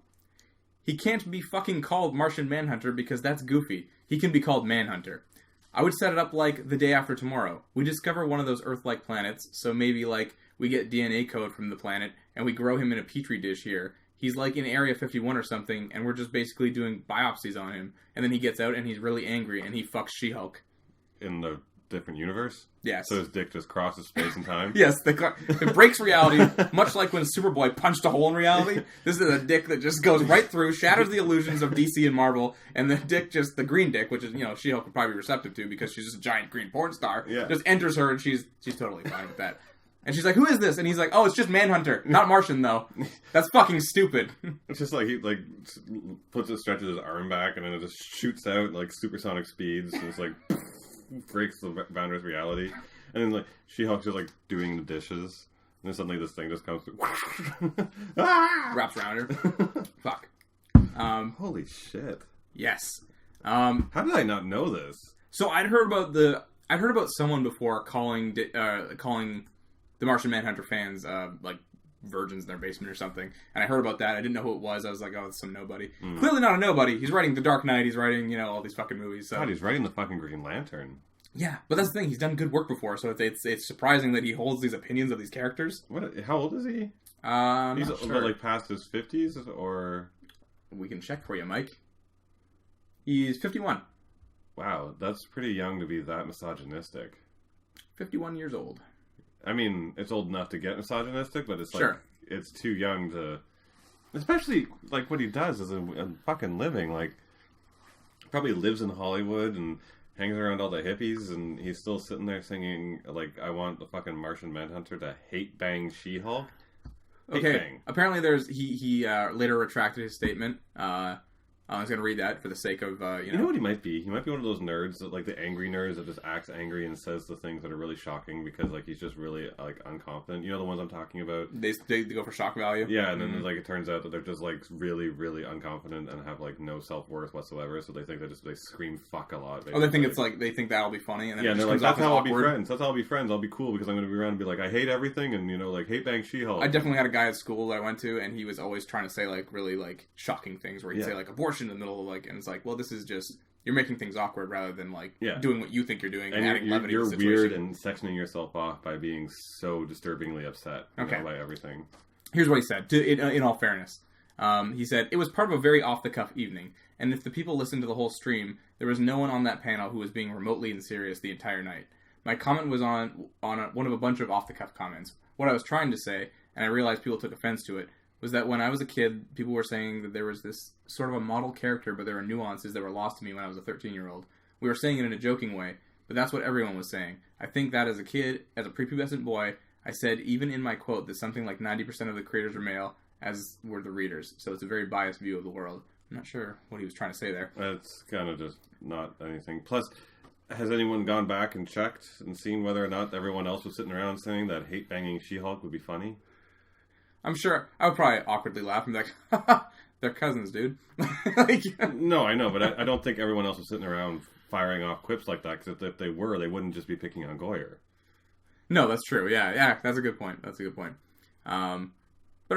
He can't be fucking called Martian Manhunter because that's goofy. He can be called Manhunter. I would set it up like The Day After Tomorrow. We discover one of those Earth-like planets, so maybe like we get DNA code from the planet and we grow him in a petri dish here. He's like in Area 51 or something, and we're just basically doing biopsies on him. And then he gets out and he's really angry and he fucks She-Hulk. In the different universe? Yes. So his dick just crosses space and time? Yes, it breaks reality, much like when Superboy punched a hole in reality. This is a dick that just goes right through, shatters the illusions of DC and Marvel, and the dick the green dick, which is, She-Hulk would probably be receptive to because she's just a giant green porn star, just enters her and she's totally fine with that. And she's like, who is this? And he's like, oh, it's just Manhunter. Not Martian, though. That's fucking stupid. It's just like he stretches his arm back and then it just shoots out like supersonic speeds. And it's like breaks the boundaries of reality. And then like She-Hulk's just like doing the dishes. And then suddenly this thing just comes through. Wraps around her. Fuck. Holy shit. Yes. How did I not know this? So I'd heard about someone before calling the Martian Manhunter fans, like, virgins in their basement or something. And I heard about that. I didn't know who it was. I was like, oh, it's some nobody. Clearly not a nobody. He's writing The Dark Knight. He's writing, all these fucking movies. So. God, he's writing the fucking Green Lantern. Yeah, but that's the thing. He's done good work before, so it's surprising that he holds these opinions of these characters. How old is he? He's not sure. Like, past his 50s, or... We can check for you, Mike. He's 51. Wow, that's pretty young to be that misogynistic. 51 years old. I mean, it's old enough to get misogynistic, but it's like, sure. It's too young to... Especially, like, what he does is a fucking living. Like, probably lives in Hollywood and hangs around all the hippies, and he's still sitting there singing, like, I want the fucking Martian Manhunter to hate bang She-Hulk. Okay, bang. Apparently he later retracted his statement. I was going to read that for the sake of, You know what he might be? He might be one of those nerds, that, like the angry nerds that just acts angry and says the things that are really shocking because, like, he's just really, like, unconfident. You know the ones I'm talking about? They go for shock value? Yeah, and then, like, it turns out that they're just, like, really, really unconfident and have, like, no self-worth whatsoever, so they think they scream fuck a lot. Basically. Oh, they think it's, like, they think that'll be funny, and then and they're like, that's how I'll be friends. That's how I'll be friends. I'll be cool because I'm going to be around and be like, I hate everything, and, like, hate bang She-Hulk. I definitely had a guy at school that I went to, and he was always trying to say, like, really, like, shocking things, where he'd say, like, abortion in the middle of, like, and it's like, well, this is just, you're making things awkward rather than, like, doing what you think you're doing and adding levity to the situation. You're weird and sectioning yourself off by being so disturbingly upset by everything. Here's what he said, in all fairness. He said, it was part of a very off-the-cuff evening, and if the people listened to the whole stream, there was no one on that panel who was being remotely unserious the entire night. My comment was on one of a bunch of off-the-cuff comments. What I was trying to say, and I realized people took offense to it, was that when I was a kid, people were saying that there was this sort of a model character, but there were nuances that were lost to me when I was a 13-year-old. We were saying it in a joking way, but that's what everyone was saying. I think that as a kid, as a prepubescent boy, I said even in my quote that something like 90% of the creators were male, as were the readers. So it's a very biased view of the world. I'm not sure what he was trying to say there. It's kind of just not anything. Plus, has anyone gone back and checked and seen whether or not everyone else was sitting around saying that hate-banging She-Hulk would be funny? I'm sure I would probably awkwardly laugh and be like, haha, they're cousins, dude. No, I know, but I don't think everyone else was sitting around firing off quips like that, because if they were, they wouldn't just be picking on Goyer. No, that's true. Yeah, that's a good point. But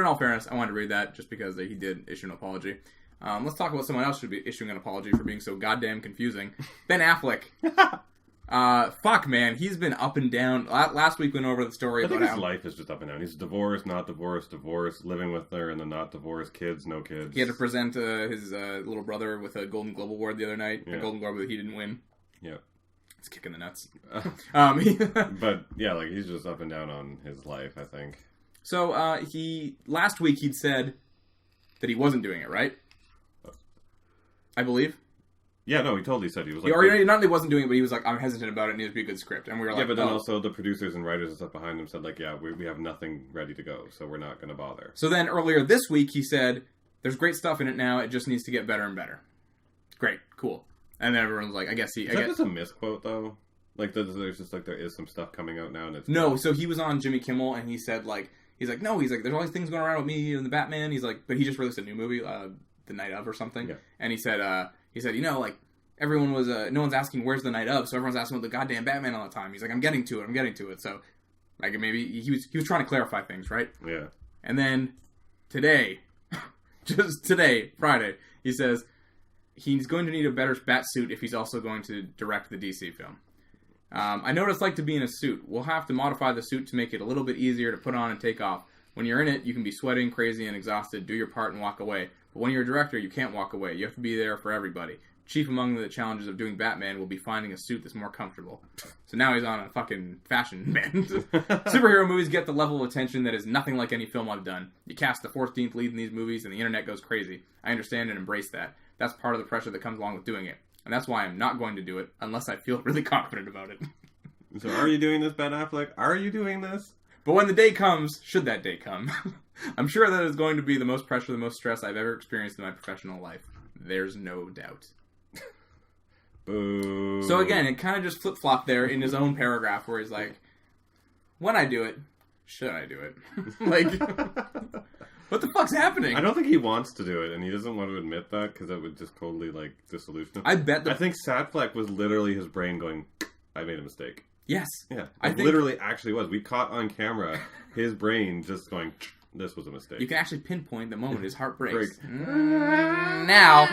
in all fairness, I wanted to read that just because he did issue an apology. Let's talk about someone else who should be issuing an apology for being so goddamn confusing. Ben Affleck. Fuck, man. He's been up and down. Last week we went over the story about his life is just up and down. He's divorced, not divorced, divorced, living with her, and then not divorced, kids, no kids. He had to present his little brother with a Golden Globe Award the other night. Yeah. A Golden Globe that he didn't win. Yeah. It's kicking the nuts. But, yeah, like, he's just up and down on his life, I think. So, last week he'd said that he wasn't doing it, right? I believe. Yeah, no, he totally said he was like... Not that he wasn't doing it, but he was like, I'm hesitant about it, and it needs to be a good script. And we were like... Yeah, but then also the producers and writers and stuff behind him said, like, yeah, we have nothing ready to go, so we're not going to bother. So then earlier this week, he said, there's great stuff in it now, it just needs to get better and better. Great, cool. And then everyone's like, I guess he... Is that just a misquote, though? Like, there's just, like, there is some stuff coming out now, and it's... No, so he was on Jimmy Kimmel, and he said, like... He's like, there's all these things going around with me and the Batman. He's like... But he just released a new movie, the night of or something. Yeah. And he said, you know, like, everyone was, no one's asking where's the night of, so everyone's asking about the goddamn Batman all the time. He's like, I'm getting to it. So, like, maybe he was trying to clarify things, right? Yeah. And then today, just today, Friday, he says he's going to need a better bat suit if he's also going to direct the DC film. I know what it's like to be in a suit. We'll have to modify the suit to make it a little bit easier to put on and take off. When you're in it, you can be sweating, crazy, and exhausted, do your part, and walk away. But when you're a director, you can't walk away. You have to be there for everybody. Chief among the challenges of doing Batman will be finding a suit that's more comfortable. So now he's on a fucking fashion bend. Superhero movies get the level of attention that is nothing like any film I've done. You cast the 14th lead in these movies and the internet goes crazy. I understand and embrace that. That's part of the pressure that comes along with doing it. And that's why I'm not going to do it unless I feel really confident about it. So are you doing this, Ben Affleck? Are you doing this? But when the day comes, should that day come, I'm sure that is going to be the most pressure, the most stress I've ever experienced in my professional life. There's no doubt. Boo. So again, it kind of just flip-flopped there in his own paragraph where he's like, when I do it, should I do it? Like, what the fuck's happening? I don't think he wants to do it, and he doesn't want to admit that because that would just totally, like, disillusion him. I think Sadfleck was literally his brain going, I made a mistake. Yes. Yeah. I think literally actually was. We caught on camera his brain just going, this was a mistake. You can actually pinpoint the moment his heart breaks. Now.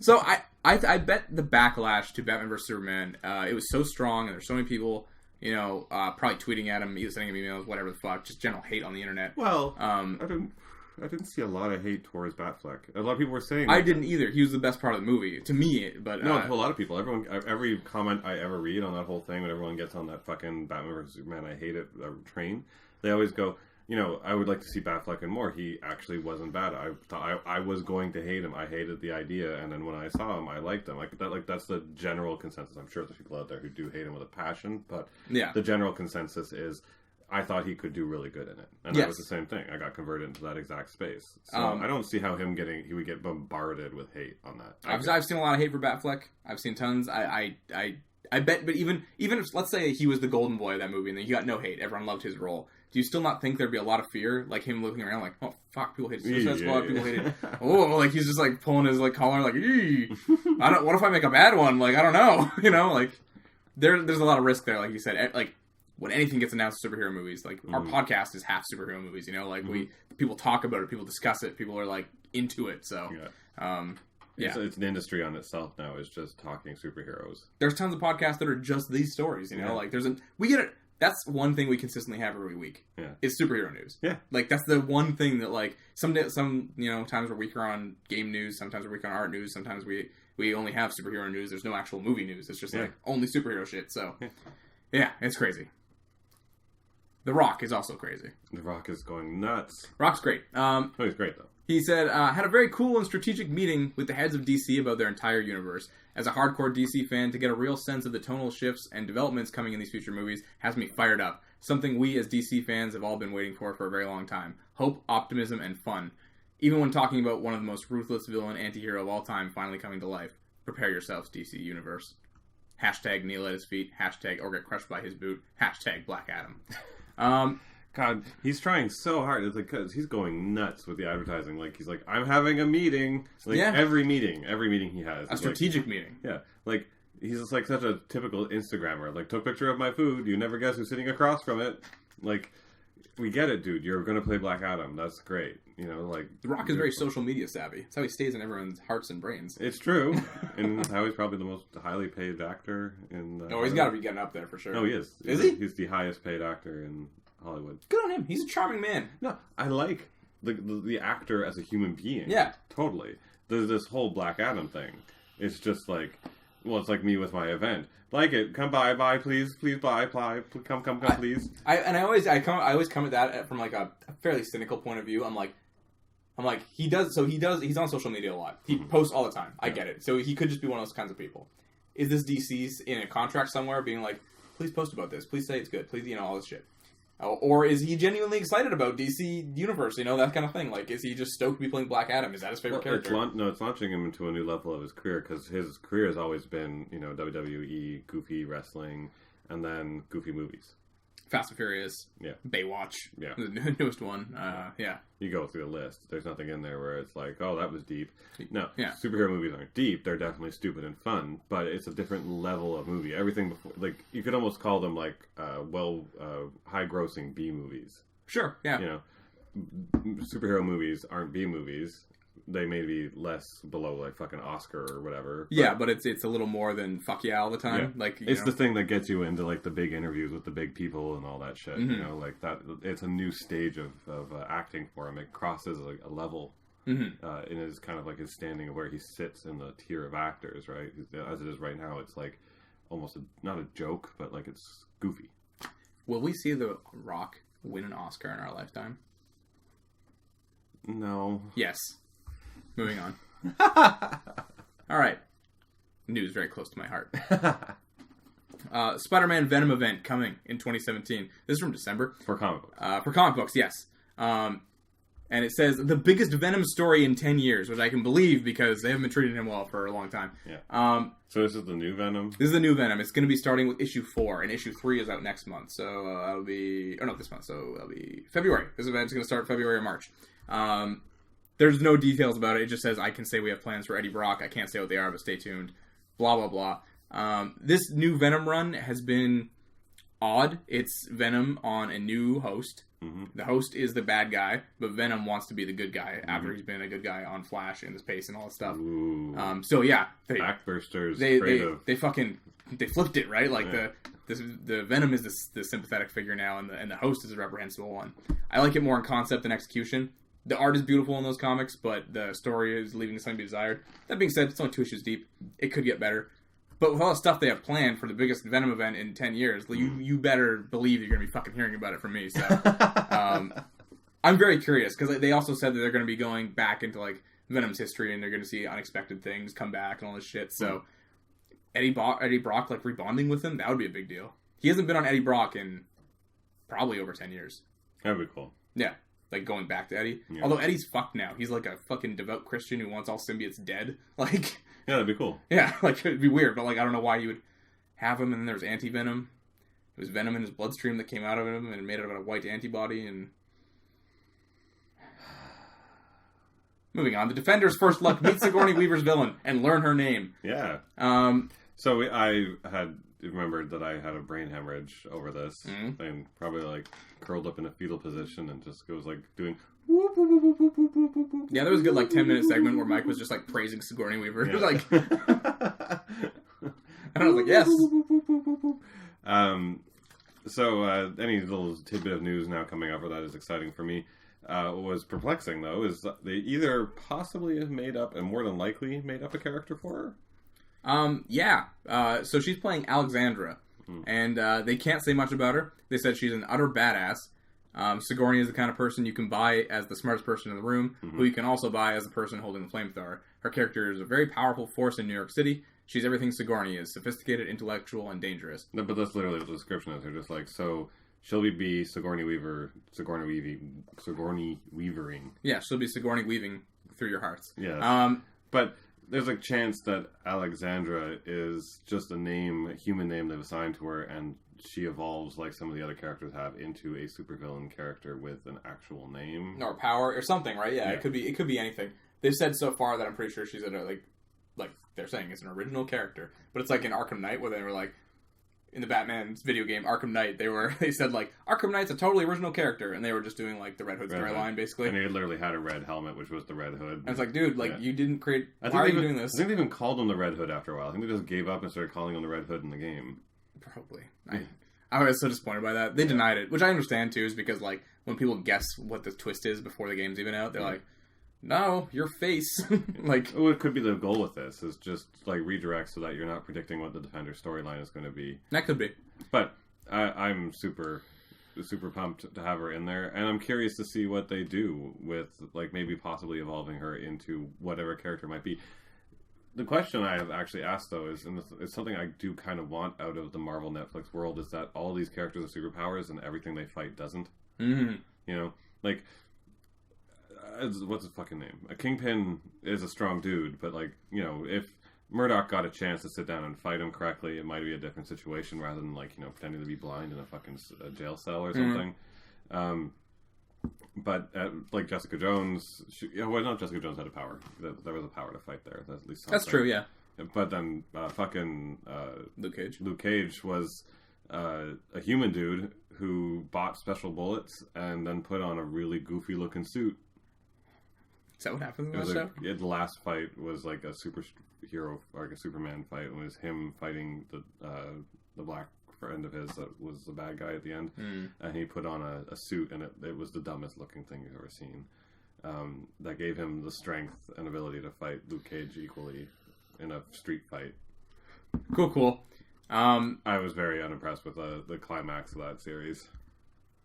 So I bet the backlash to Batman vs. Superman, it was so strong, and there's so many people, you know, probably tweeting at him, either sending him emails, whatever the fuck, just general hate on the internet. Well, I didn't see a lot of hate towards Batfleck. A lot of people were saying I didn't either. He was the best part of the movie to me, but no, to a lot of people. Every comment I ever read on that whole thing, when everyone gets on that fucking Batman vs. Superman, I hate it train, they always go, you know, I would like to see Batfleck and more. He actually wasn't bad. I thought I was going to hate him. I hated the idea, and then when I saw him, I liked him. That's the general consensus. I'm sure there's people out there who do hate him with a passion, but yeah, the general consensus is I thought he could do really good in it, and that was the same thing. I got converted into that exact space, so I don't see how he would get bombarded with hate on that. I've seen a lot of hate for Batfleck. I've seen tons. I bet, but even if, let's say he was the golden boy of that movie and then he got no hate, everyone loved his role. Do you still not think there'd be a lot of fear, like him looking around, like, oh fuck, people hate Suicide Squad, people hate it. Oh, like he's just like pulling his like collar, like, what if I make a bad one? Like, I don't know, you know, like there's a lot of risk there, like you said, like. When anything gets announced in superhero movies, like our podcast is half superhero movies, you know, like people talk about it, people discuss it, people are like into it. So, it's an industry on itself now. It's just talking superheroes. There's tons of podcasts that are just these stories, you know, like we get it. That's one thing we consistently have every week. Yeah, is superhero news. Yeah, like that's the one thing that like some you know times we're weaker on game news, sometimes we're weaker on art news, sometimes we only have superhero news. There's no actual movie news. It's just like only superhero shit. So, yeah, it's crazy. The Rock is also crazy. The Rock is going nuts. Rock's great. He's great, though. He said, had a very cool and strategic meeting with the heads of DC about their entire universe. As a hardcore DC fan, to get a real sense of the tonal shifts and developments coming in these future movies has me fired up. Something we as DC fans have all been waiting for a very long time. Hope, optimism, and fun. Even when talking about one of the most ruthless villain anti-hero of all time finally coming to life. Prepare yourselves, DC Universe. Hashtag kneel at his feet. Hashtag or get crushed by his boot. Hashtag Black Adam. God, he's trying so hard. It's like, cause he's going nuts with the advertising. Like, he's like, I'm having a meeting. Like, every meeting he has. A strategic meeting. Yeah. Like, he's just like such a typical Instagrammer. Like, took a picture of my food. You never guess who's sitting across from it. Like, we get it, dude. You're going to play Black Adam. That's great. You know, like... The Rock is very social media savvy. That's how he stays in everyone's hearts and brains. It's true. And how he's probably the most highly paid actor in... he's got to be getting up there for sure. No, he is. Is he? He's the highest paid actor in Hollywood. Good on him. He's a charming man. No, I like the actor as a human being. Yeah. Totally. There's this whole Black Adam thing. It's just like... Well, it's like me with my event. Like it. Come by, please, buy, come, please. I always come at that from like a fairly cynical point of view. I'm like, he's on social media a lot. He posts all the time. I get it. So he could just be one of those kinds of people. Is this DC's in a contract somewhere being like, please post about this, please say it's good, please, you know, all this shit? Or is he genuinely excited about DC Universe, you know, that kind of thing? Like, is he just stoked to be playing Black Adam? Is that his favorite character? It's launching him into a new level of his career, because his career has always been, you know, WWE, goofy wrestling, and then goofy movies. Fast and Furious. Yeah. Baywatch. Yeah. The newest one. Yeah. You go through the list. There's nothing in there where it's like, oh, that was deep. No. Yeah. Superhero movies aren't deep. They're definitely stupid and fun, but it's a different level of movie. Everything before, like, you could almost call them like, high-grossing B movies. Sure. Yeah. You know, superhero movies aren't B movies. They may be less below like fucking Oscar or whatever. Yeah, but it's a little more than fuck yeah all the time. Yeah. Like it's the thing that gets you into like the big interviews with the big people and all that shit. Mm-hmm. You know, like that. It's a new stage of acting for him. It crosses like a level, and is kind of like his standing of where he sits in the tier of actors. Right, as it is right now, it's like almost not a joke, but like it's goofy. Will we see The Rock win an Oscar in our lifetime? No. Yes. Moving on. All right. News very close to my heart. Spider-Man Venom event coming in 2017. This is from December. For comic books. For comic books, yes. And it says, the biggest Venom story in 10 years, which I can believe because they haven't been treating him well for a long time. Yeah. So this is the new Venom? This is the new Venom. It's going to be starting with issue 4, and issue 3 is out next month. So that'll be... Or not this month, so that'll be February. This event's going to start February or March. There's no details about it. It just says, I can say we have plans for Eddie Brock. I can't say what they are, but stay tuned. Blah, blah, blah. This new Venom run has been odd. It's Venom on a new host. Mm-hmm. The host is the bad guy, but Venom wants to be the good guy after he's been a good guy on Flash and the space and all that stuff. So yeah. Backbursters. They flipped it, right? Like the Venom is the sympathetic figure now, and the host is a reprehensible one. I like it more in concept than execution. The art is beautiful in those comics, but the story is leaving something to be desired. That being said, it's only 2 issues deep. It could get better. But with all the stuff they have planned for the biggest Venom event in 10 years, you better believe you're going to be fucking hearing about it from me. So I'm very curious, because they also said that they're going to be going back into like Venom's history, and they're going to see unexpected things come back and all this shit. So Eddie Brock like rebonding with him, that would be a big deal. He hasn't been on Eddie Brock in probably over 10 years. That'd be cool. Yeah. Like, going back to Eddie. Yeah. Although Eddie's fucked now. He's, like, a fucking devout Christian who wants all symbiotes dead. Like... Yeah, that'd be cool. Yeah, like, it'd be weird. But, like, I don't know why you would have him. And then there's Anti-Venom. It was Venom in his bloodstream that came out of him and made it out of a white antibody. And... Moving on. The Defenders first look. Meet Sigourney Weaver's villain and learn her name. Yeah. So I had... remembered that I had a brain hemorrhage over this, and probably like curled up in a fetal position and just was like doing whoop, whoop, whoop, whoop, whoop, whoop, whoop, whoop. Yeah, there was a good like 10-minute segment where Mike was just like praising Sigourney Weaver. It was like and I was like, yes. So any little tidbit of news now coming up that is exciting for me. What was perplexing though is that they either possibly have made up, and more than likely made up, a character for her. So she's playing Alexandra, and they can't say much about her. They said she's an utter badass. Sigourney is the kind of person you can buy as the smartest person in the room, who you can also buy as the person holding the flamethrower. Her character is a very powerful force in New York City. She's everything Sigourney is: sophisticated, intellectual, and dangerous. No, but that's literally what the description is. They're just like, so she'll be Sigourney Weavering. Yeah, she'll be Sigourney weaving through your hearts. Yeah. But there's a chance that Alexandra is just a human name they've assigned to her, and she evolves like some of the other characters have into a supervillain character with an actual name or power or something, right? Yeah. It could be anything. They've said so far that I'm pretty sure she's like they're saying it's an original character, but it's like in Arkham Knight where they were like, in the Batman's video game Arkham Knight, they said like Arkham Knight's a totally original character, and they were just doing like the Red Hood storyline basically. And they literally had a red helmet, which was the Red Hood. And it's like, dude, like you didn't create. Why are you doing this? I think they even called him the Red Hood after a while. I think they just gave up and started calling him the Red Hood in the game. Probably. I was so disappointed by that. They denied it, which I understand too, is because like when people guess what the twist is before the game's even out, they're like, no, your face. Like, what could be the goal with this is just like redirect so that you're not predicting what the Defender storyline is going to be. That could be. But I'm super pumped to have her in there, and I'm curious to see what they do with like maybe possibly evolving her into whatever character might be. The question I have actually asked though is, and it's something I do kind of want out of the Marvel Netflix world, is that all these characters have superpowers and everything they fight doesn't. Mm-hmm. You know, like what's his fucking name? A Kingpin is a strong dude, but like, you know, if Murdoch got a chance to sit down and fight him correctly, it might be a different situation rather than, like, pretending to be blind in a fucking jail cell or something. But, like, Jessica Jones... not Jessica Jones had a power. There was a power to fight there. At least that's true, yeah. But then Luke Cage was a human dude who bought special bullets and then put on a really goofy-looking suit. Is that what happened in the show? The last fight was like a superhero, like a Superman fight. It was him fighting the black friend of his that was the bad guy at the end. And he put on a suit, and it was the dumbest looking thing you've ever seen. That gave him the strength and ability to fight Luke Cage equally in a street fight. Cool. I was very unimpressed with the climax of that series.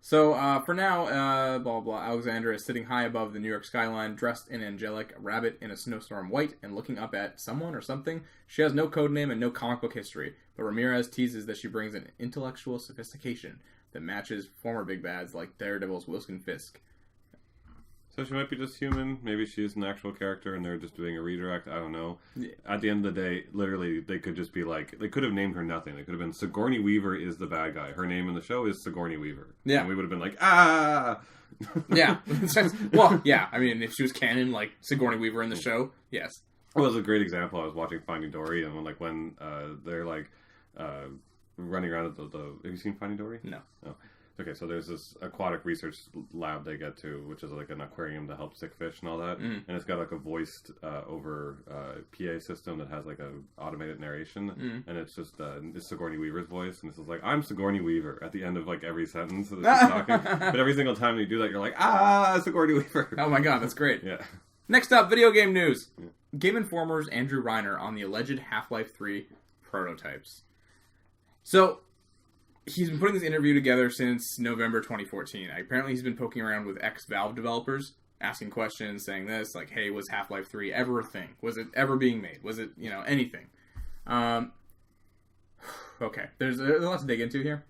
So, for now, blah, blah, Alexandra is sitting high above the New York skyline, dressed in angelic, a rabbit in a snowstorm white, and looking up at someone or something. She has no code name and no comic book history, but Ramirez teases that she brings an intellectual sophistication that matches former big bads like Daredevil's Wilson Fisk. So she might be just human. Maybe she's an actual character and they're just doing a redirect. I don't know. Yeah. At the end of the day, literally, they could just be like... They could have named her nothing. They could have been Sigourney Weaver is the bad guy. Her name in the show is Sigourney Weaver. Yeah. And we would have been like, ah! Yeah. Well, yeah. I mean, if she was canon, like Sigourney Weaver in the show, yes. Well, it was a great example. I was watching Finding Dory, and when they're running around at the... Have you seen Finding Dory? No. Oh. Okay, so there's this aquatic research lab they get to, which is like an aquarium to help sick fish and all that. And it's got like a voiced over PA system that has like a automated narration. And it's just it's Sigourney Weaver's voice. And it's just like, I'm Sigourney Weaver at the end of like every sentence that she's talking. But every single time you do that, you're like, Sigourney Weaver. Oh my god, that's great. Yeah. Next up, video game news. Yeah. Game Informer's Andrew Reiner on the alleged Half-Life 3 prototypes. So... He's been putting this interview together since November 2014. Apparently, he's been poking around with ex-Valve developers, asking questions, saying this, like, hey, was Half-Life 3 ever a thing? Was it ever being made? Was it, anything? Okay, there's a lot to dig into here.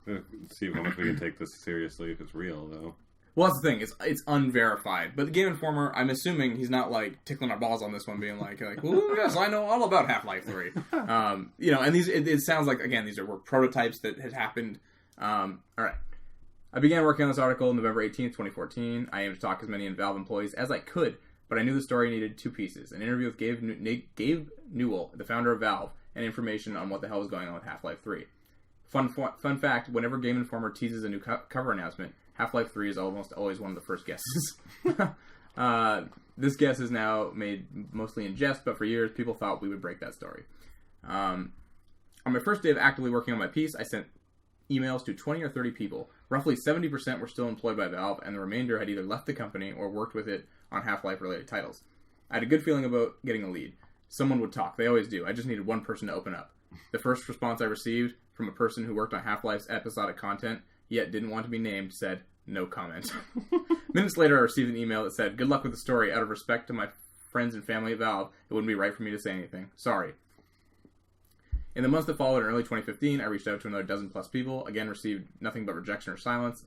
Let's see how much we can take this seriously if it's real, though. Well, that's the thing. It's unverified. But the Game Informer, I'm assuming he's not, like, tickling our balls on this one, being like, well, yes, I know all about Half-Life 3. And these, it sounds like, again, these were prototypes that had happened. All right. I began working on this article November 18th, 2014. I aimed to talk as many Valve employees as I could, but I knew the story needed two pieces. An interview with Gabe Newell, the founder of Valve, and information on what the hell was going on with Half-Life 3. Fun fact, whenever Game Informer teases a new cover announcement, Half-Life 3 is almost always one of the first guesses. This guess is now made mostly in jest, but for years people thought we would break that story. On my first day of actively working on my piece, I sent emails to 20 or 30 people. Roughly 70% were still employed by Valve, and the remainder had either left the company or worked with it on Half-Life related titles. I had a good feeling about getting a lead. Someone would talk. They always do. I just needed one person to open up. The first response I received from a person who worked on Half-Life's episodic content yet didn't want to be named, said, no comment. Minutes later, I received an email that said, good luck with the story. Out of respect to my friends and family at Valve, it wouldn't be right for me to say anything. Sorry. In the months that followed in early 2015, I reached out to another dozen plus people. Again, received nothing but rejection or silence.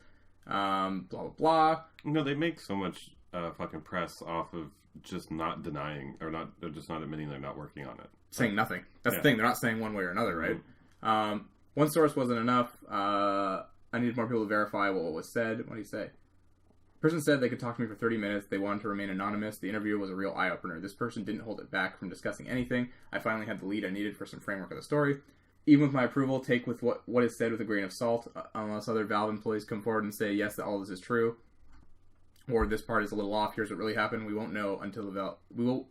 Blah, blah, blah. They make so much fucking press off of just not denying, or they're just not admitting they're not working on it. Saying nothing. That's the thing. They're not saying one way or another, right? Mm-hmm. One source wasn't enough. I needed more people to verify what was said. What did he say? The person said they could talk to me for 30 minutes. They wanted to remain anonymous. The interview was a real eye-opener. This person didn't hold it back from discussing anything. I finally had the lead I needed for some framework of the story. Even with my approval, take with what is said with a grain of salt, unless other Valve employees come forward and say, yes, that all this is true, or this part is a little off, here's what really happened. We won't know until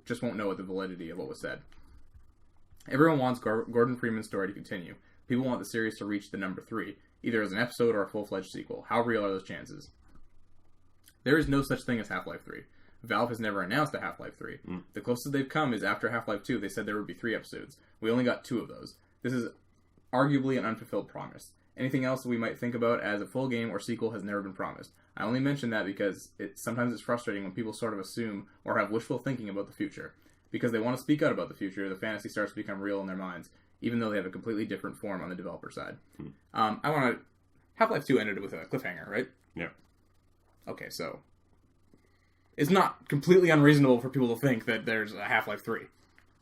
just won't know the validity of what was said. Everyone wants Gordon Freeman's story to continue. People want the series to reach the number 3, either as an episode or a full-fledged sequel. How real are those chances? There is no such thing as Half-Life 3. Valve has never announced a Half-Life 3. The closest they've come is after Half-Life 2, they said there would be 3 episodes. We only got 2 of those. This is arguably an unfulfilled promise. Anything else we might think about as a full game or sequel has never been promised. I only mention that because sometimes it's frustrating when people sort of assume or have wishful thinking about the future. Because they want to speak out about the future, the fantasy starts to become real in their minds, even though they have a completely different form on the developer side. Half-Life 2 ended with a cliffhanger, right? Yeah. Okay, so it's not completely unreasonable for people to think that there's a Half-Life 3.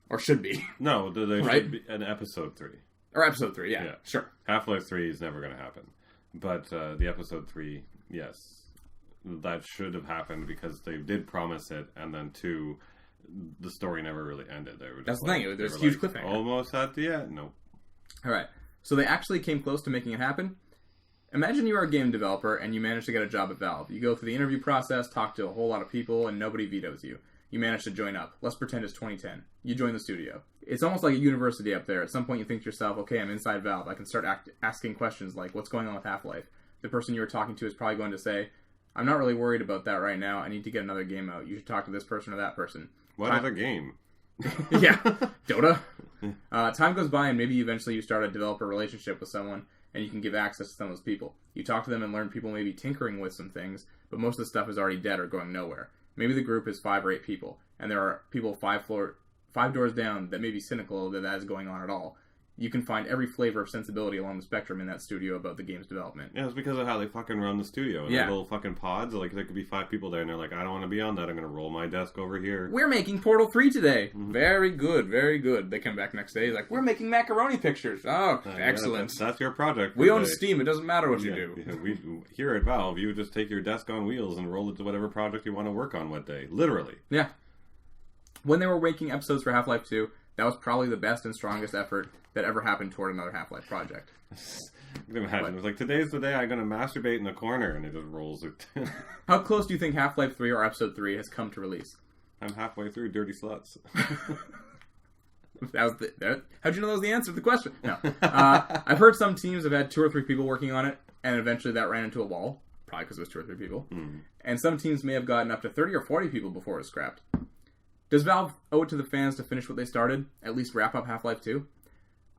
Or should be. No, there Right? should be an episode 3. Or episode 3, yeah. Sure. Half-Life 3 is never going to happen. But the episode 3, yes. That should have happened because they did promise it, and then 2, the story never really ended. They were just That's the thing. There's a huge cliffhanger. Almost at the end. Nope. Alright. So they actually came close to making it happen. Imagine you are a game developer and you manage to get a job at Valve. You go through the interview process, talk to a whole lot of people, and nobody vetoes you. You manage to join up. Let's pretend it's 2010. You join the studio. It's almost like a university up there. At some point you think to yourself, okay, I'm inside Valve. I can start asking questions like, what's going on with Half-Life? The person you were talking to is probably going to say, I'm not really worried about that right now. I need to get another game out. You should talk to this person or that person. What other game? Yeah. Dota. Time goes by and maybe eventually you start a developer relationship with someone and you can give access to some of those people. You talk to them and learn people may be tinkering with some things, but most of the stuff is already dead or going nowhere. Maybe the group is 5 or 8 people, and there are people 5 doors down that may be cynical that is going on at all. You can find every flavor of sensibility along the spectrum in that studio about the game's development. Yeah, it's because of how they fucking run the studio. And their little fucking pods, like there could be 5 people there, and they're like, I don't want to be on that. I'm going to roll my desk over here. We're making Portal 3 today. Mm-hmm. Very good, very good. They come back next day, like, we're making macaroni pictures. Oh, excellent. That's your project. We own Steam. It doesn't matter what you do. Yeah, we here at Valve, you just take your desk on wheels and roll it to whatever project you want to work on what day. Literally. Yeah. When they were making episodes for Half-Life 2, that was probably the best and strongest effort that ever happened toward another Half-Life project. You can imagine. It was like, today's the day I'm going to masturbate in the corner, and it just rolls it. How close do you think Half-Life 3 or Episode 3 has come to release? I'm halfway through Dirty Sluts. How'd you know that was the answer to the question? No. I've heard some teams have had 2 or 3 people working on it, and eventually that ran into a wall. Probably because it was 2 or 3 people. Mm. And some teams may have gotten up to 30 or 40 people before it was scrapped. Does Valve owe it to the fans to finish what they started? At least wrap up Half-Life 2?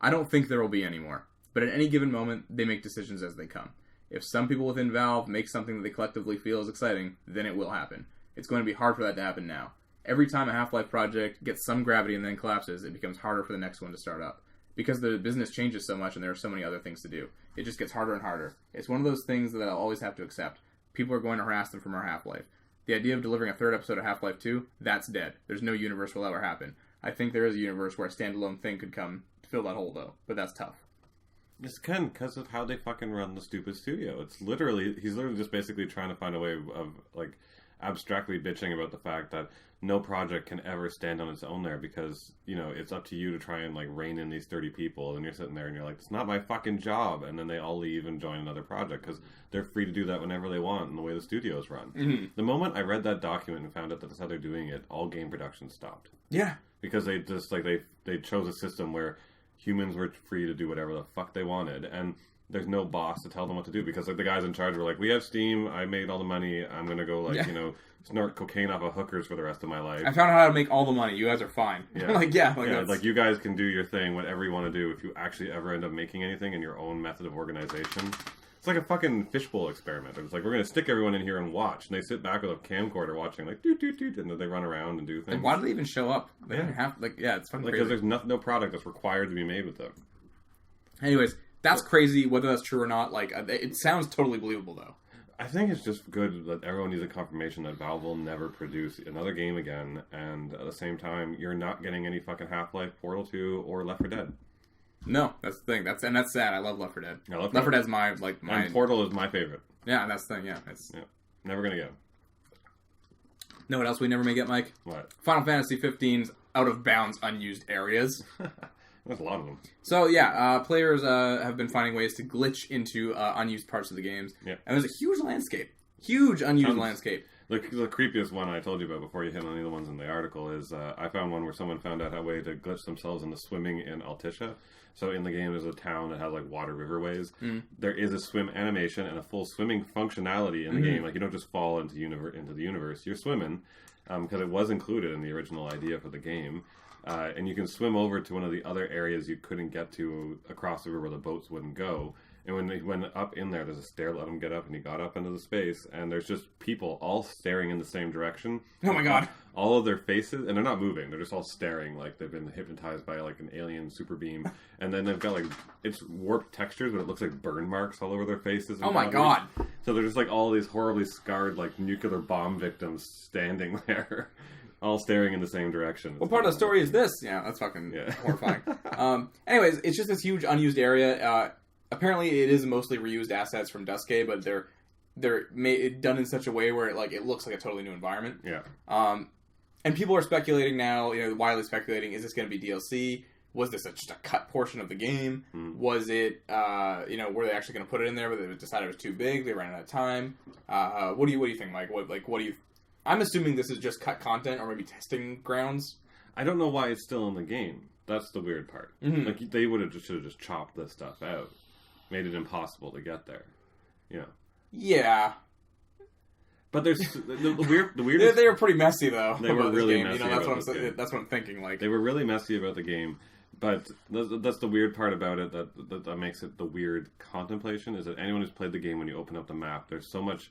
I don't think there will be any more. But at any given moment, they make decisions as they come. If some people within Valve make something that they collectively feel is exciting, then it will happen. It's going to be hard for that to happen now. Every time a Half-Life project gets some gravity and then collapses, it becomes harder for the next one to start up. Because the business changes so much and there are so many other things to do. It just gets harder and harder. It's one of those things that I'll always have to accept. People are going to harass them for more Half-Life. The idea of delivering a 3rd episode of Half-Life 2, that's dead. There's no universe will ever happen. I think there is a universe where a standalone thing could come to fill that hole, though. But that's tough. It's because of how they fucking run the stupid studio. He's literally just basically trying to find a way of like, abstractly bitching about the fact that no project can ever stand on its own there because, you know, it's up to you to try and, like, rein in these 30 people, and you're sitting there and you're like, it's not my fucking job, and then they all leave and join another project because they're free to do that whenever they want in the way the studios run. Mm-hmm. The moment I read that document and found out that that's how they're doing it, all game production stopped. Yeah. Because they just, like, they chose a system where humans were free to do whatever the fuck they wanted, and there's no boss to tell them what to do because, like, the guys in charge were like, we have Steam, I made all the money, I'm gonna go, like, you know, snort cocaine off of hookers for the rest of my life. I found out how to make all the money. You guys are fine. Yeah. Like you guys can do your thing, whatever you want to do. If you actually ever end up making anything in your own method of organization, it's like a fucking fishbowl experiment. It's like, we're gonna stick everyone in here and watch, and they sit back with a camcorder watching, like, doot doot doot, and then they run around and do things. Like, why do they even show up? They don't have, it's fucking crazy. Because there's no product that's required to be made with them. Anyways, that's crazy. Whether that's true or not, like, it sounds totally believable, though. I think it's just good that everyone needs a confirmation that Valve will never produce another game again, and at the same time, you're not getting any fucking Half-Life, Portal 2, or Left 4 Dead. No, that's the thing. That's sad. I love Left 4 Dead. Yeah, Left 4 Dead's my... And Portal is my favorite. Yeah, that's the thing, yeah. Never gonna get. Know what else we never may get, Mike? What? Final Fantasy 15's out-of-bounds unused areas. There's a lot of them. So, yeah, players have been finding ways to glitch into unused parts of the games. Yeah. And there's a huge landscape. Huge unused landscape. The creepiest one I told you about before you hit on any of the ones in the article is I found one where someone found out a way to glitch themselves into swimming in Altissia. So in the game, there's a town that has, like, water riverways. Mm. There is a swim animation and a full swimming functionality in the game. Like, you don't just fall into the universe. You're swimming, because it was included in the original idea for the game. And you can swim over to one of the other areas you couldn't get to across the river where the boats wouldn't go. And when they went up in there, there's a stair to let him get up, and he got up into the space, and there's just people all staring in the same direction. Oh my god. All of their faces, and they're not moving, they're just all staring like they've been hypnotized by, like, an alien super beam. And then they've got, like, it's warped textures, but it looks like burn marks all over their faces. Oh my god. So they're just, like, all these horribly scarred, like, nuclear bomb victims standing there. all staring in the same direction. What part of the story is this? Yeah, that's fucking horrifying. Anyways, it's just this huge unused area. Apparently, it is mostly reused assets from Duscae, but they're done in such a way where it looks like a totally new environment. Yeah. And people are speculating now, widely speculating, is this going to be DLC? Was this just a cut portion of the game? Was it, were they actually going to put it in there, but they decided it was too big, they ran out of time? What do you think, Mike? What do you... I'm assuming this is just cut content, or maybe testing grounds. I don't know why it's still in the game. That's the weird part. Mm-hmm. Like, they should have just chopped this stuff out. Made it impossible to get there. Yeah. But there's the weird. They were pretty messy though. They were really messy. That's what I'm thinking. Like, they were really messy about the game, but that's the weird part about it. That makes it the weird contemplation is that anyone who's played the game, when you open up the map, there's so much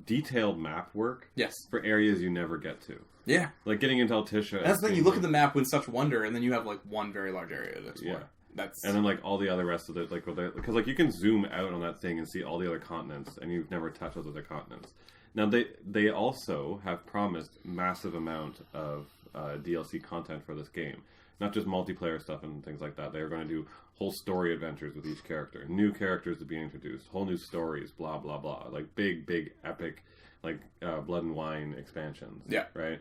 detailed map work. Yes. For areas you never get to. Yeah. Like getting into Altissia. That's the thing. You look at the map with such wonder, and then you have one very large area to explore. Yeah. And then all the other rest of it, because you can zoom out on that thing and see all the other continents, and you've never touched those other continents. Now they also have promised massive amount of DLC content for this game, not just multiplayer stuff and things like that. They are going to do whole story adventures with each character, new characters to be introduced, whole new stories, blah blah blah, like big epic, Blood and Wine expansions. Yeah. Right.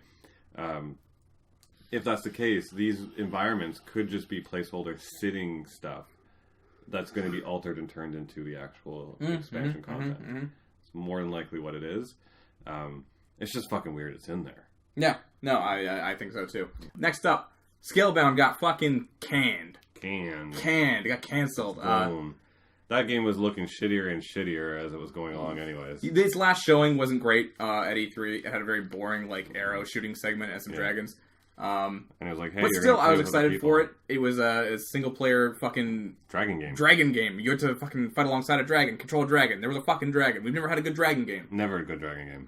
If that's the case, these environments could just be placeholder sitting stuff that's going to be altered and turned into the actual expansion content. Mm-hmm. It's more than likely what it is. It's just fucking weird it's in there. Yeah. No, I think so too. Next up, Scalebound got fucking canned. It got cancelled. That game was looking shittier and shittier as it was going along anyways. This last showing wasn't great at E3. It had a very boring arrow shooting segment and some dragons. And it was hey, but still, I was excited for it. It was a single-player fucking dragon game. You had to fucking fight alongside a dragon, control a dragon. There was a fucking dragon. We've never had a good dragon game. Never a good dragon game.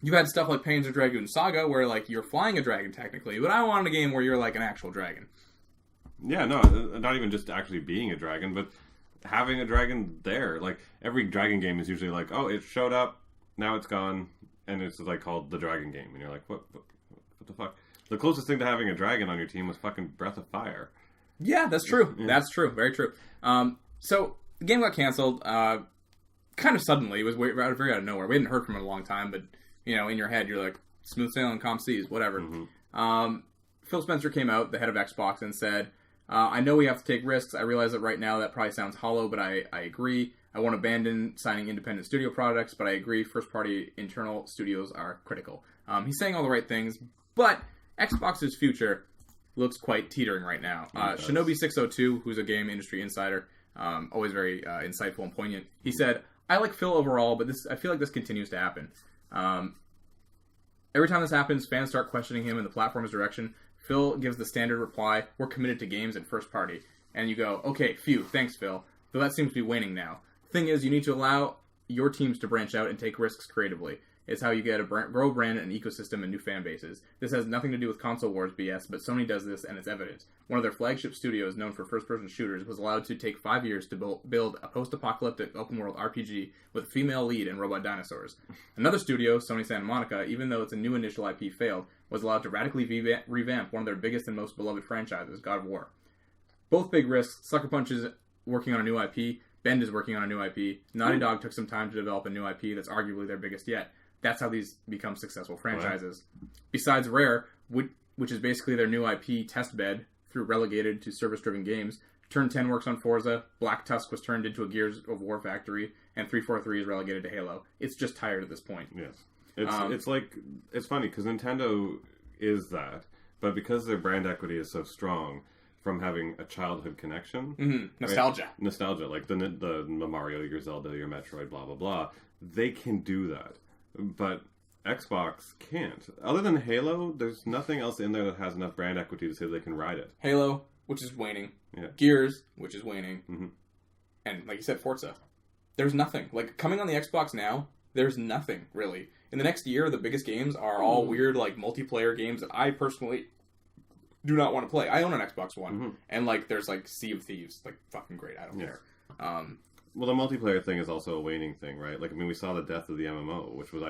You had stuff like Panzer Dragoon Saga, where you're flying a dragon technically, but I wanted a game where you're an actual dragon. Yeah, no, not even just actually being a dragon, but having a dragon there. Every dragon game is usually oh, it showed up, now it's gone, and it's called the dragon game, and you're what the fuck? The closest thing to having a dragon on your team was fucking Breath of Fire. Yeah, that's true. Yeah. That's true. Very true. So the game got canceled kind of suddenly. It was very out of nowhere. We hadn't heard from it in a long time, but in your head you're smooth sailing, calm seas, whatever. Mm-hmm. Phil Spencer came out, the head of Xbox, and said, I know we have to take risks. I realize that right now that probably sounds hollow, but I agree. I won't abandon signing independent studio products, but I agree first-party internal studios are critical. He's saying all the right things, but Xbox's future looks quite teetering right now. Shinobi 602, who's a game industry insider, always very insightful and poignant, he said, I like Phil overall, but I feel like this continues to happen. Every time this happens, fans start questioning him in the platform's direction. Phil gives the standard reply, we're committed to games and first party. And you go, okay, phew, thanks Phil. Though that seems to be waning now. Thing is, you need to allow your teams to branch out and take risks creatively. It's how you get a grow brand and ecosystem and new fan bases. This has nothing to do with console wars BS, but Sony does this and it's evident. One of their flagship studios, known for first-person shooters, was allowed to take 5 years to build a post-apocalyptic open-world RPG with a female lead and robot dinosaurs. Another studio, Sony Santa Monica, even though its new initial IP failed, was allowed to radically revamp one of their biggest and most beloved franchises, God of War. Both big risks. Sucker Punch is working on a new IP. Bend is working on a new IP. Naughty Dog took some time to develop a new IP that's arguably their biggest yet. That's how these become successful franchises. Right. Besides Rare, which is basically their new IP testbed through relegated to service-driven games, Turn 10 works on Forza, Black Tusk was turned into a Gears of War factory, and 343 is relegated to Halo. It's just tired at this point. Yes. It's funny, because Nintendo is that, but because their brand equity is so strong from having a childhood connection. Mm-hmm. Nostalgia. Right? Nostalgia, like the Mario, your Zelda, your Metroid, blah, blah, blah. They can do that. But Xbox can't. Other than Halo, there's nothing else in there that has enough brand equity to say they can ride it. Halo, which is waning. Yeah. Gears, which is waning. Mm-hmm. And, like you said, Forza. There's nothing. Coming on the Xbox now, there's nothing, really. In the next year, the biggest games are all weird, multiplayer games that I personally do not want to play. I own an Xbox One. Mm-hmm. And, there's, Sea of Thieves. Fucking great. I don't care. Well, the multiplayer thing is also a waning thing, right? Like, I mean, we saw the death of the MMO, which was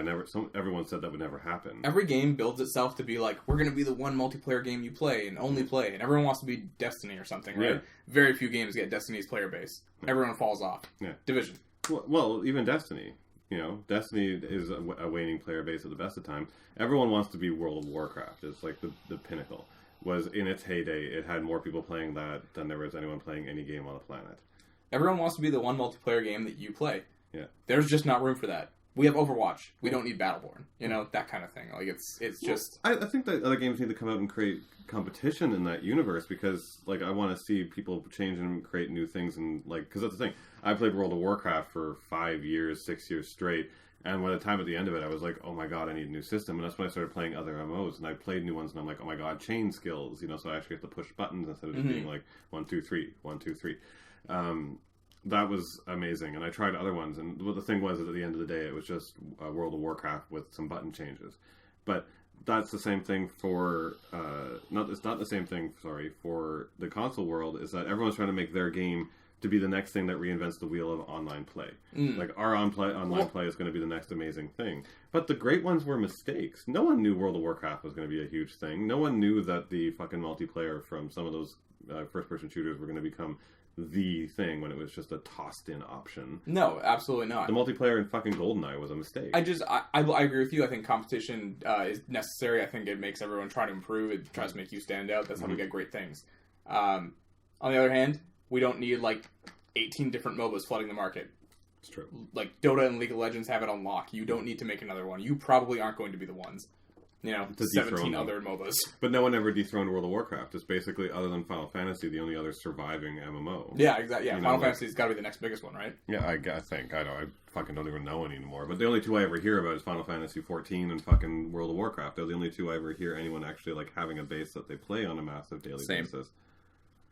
everyone said that would never happen. Every game builds itself to be like, we're going to be the one multiplayer game you play and only play, and everyone wants to be Destiny or something, right? Yeah. Very few games get Destiny's player base. Everyone falls off. Yeah. Division. Well, even Destiny. You know, Destiny is a waning player base at the best of times. Everyone wants to be World of Warcraft. It's like the pinnacle. Was in its heyday, it had more people playing that than there was anyone playing any game on the planet. Everyone wants to be the one multiplayer game that you play. Yeah. There's just not room for that. We have Overwatch. We don't need Battleborn. You know, that kind of thing. Like, it's just... I think that other games need to come out and create competition in that universe because, like, I want to see people change and create new things and, like... Because that's the thing. I played World of Warcraft for 5 years, 6 years straight, and by the time at the end of it, I was like, oh my god, I need a new system. And that's when I started playing other MMOs, and I played new ones, and I'm like, oh my god, chain skills, you know, so I actually have to push buttons instead of just being like, 1, 2, 3, 1, 2, 3. That was amazing, and I tried other ones, and the thing was, at the end of the day, it was just World of Warcraft with some button changes. But that's the same thing for, it's not the same thing, for the console world, is that everyone's trying to make their game to be the next thing that reinvents the wheel of online play. Like, our online play is going to be the next amazing thing. But the great ones were mistakes. No one knew World of Warcraft was going to be a huge thing. No one knew that the fucking multiplayer from some of those first-person shooters were going to become the thing when it was just a tossed-in option. No, absolutely not. The multiplayer in fucking GoldenEye was a mistake. I agree with you. I think competition is necessary. I think it makes everyone try to improve. It tries to make you stand out. That's how we get great things. On the other hand, we don't need, like, 18 different MOBAs flooding the market. It's true. Like, Dota and League of Legends have it on lock. You don't need to make another one. You probably aren't going to be the ones. You know, 17 other MOBAs. But no one ever dethroned World of Warcraft. It's basically, other than Final Fantasy, the only other surviving MMO. Yeah, exactly. Yeah, Final Fantasy's got to be the next biggest one, right? Yeah, I think. I fucking don't even know anymore. But the only two I ever hear about is Final Fantasy 14 and fucking World of Warcraft. They're the only two I ever hear anyone actually, like, having a base that they play on a massive daily basis.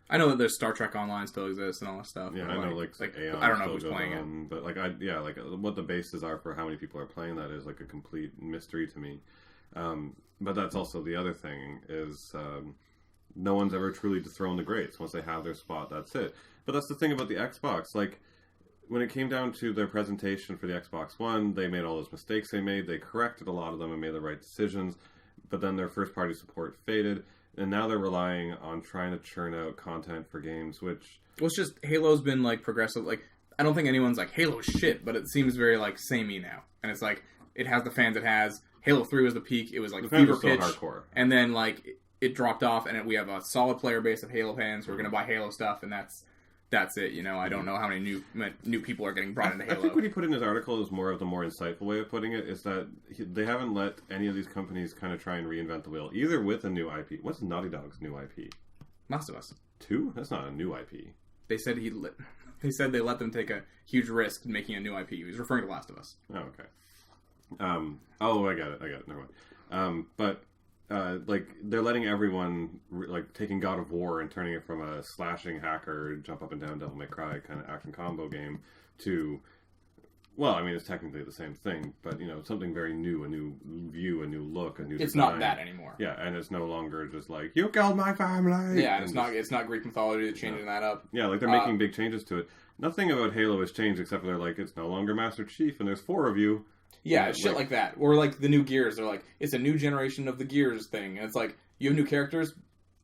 I know that there's Star Trek Online still exists and all that stuff. Yeah, I know, like Aeon I don't know who's playing it. But, like, what the bases are for how many people are playing that is, like, a complete mystery to me. But that's also the other thing, is no one's ever truly dethroned the greats. Once they have their spot, that's it. But that's the thing about the Xbox. Like, when it came down to their presentation for the Xbox One, they made all those mistakes they made. They corrected a lot of them and made the right decisions. But then their first-party support faded. And now they're relying on trying to churn out content for games, which... Well, it's just, Halo's been, like, progressive. Like, I don't think anyone's like, Halo's shit, but it seems very, like, samey now. And it's like, it has the fans it has. Halo 3 was the peak. It was like fever pitch. Hardcore. And then, like, it dropped off, and we have a solid player base of Halo fans who are going to buy Halo stuff, and that's it. You know, I don't know how many new people are getting brought into Halo. I think what he put in his article is more of the more insightful way of putting it, is that they haven't let any of these companies kind of try and reinvent the wheel, either with a new IP. What's Naughty Dog's new IP? Last of Us. 2? That's not a new IP. They said they let them take a huge risk in making a new IP. He was referring to Last of Us. Oh, okay. I got it. Never mind. Like, they're letting everyone, like, taking God of War and turning it from a slashing hacker, jump up and down, Devil May Cry kind of action combo game to, well, I mean, it's technically the same thing, but, you know, something very new, a new view, a new look, a new design. It's not that anymore. Yeah, and it's no longer just like, you killed my family! Yeah, and it's not Greek mythology, they're changing that up. Yeah, like, they're making big changes to it. Nothing about Halo has changed except for they're like, it's no longer Master Chief, and there's 4 of you. Yeah, shit like that. Or like the new Gears. They're like, it's a new generation of the Gears thing. And it's like, you have new characters.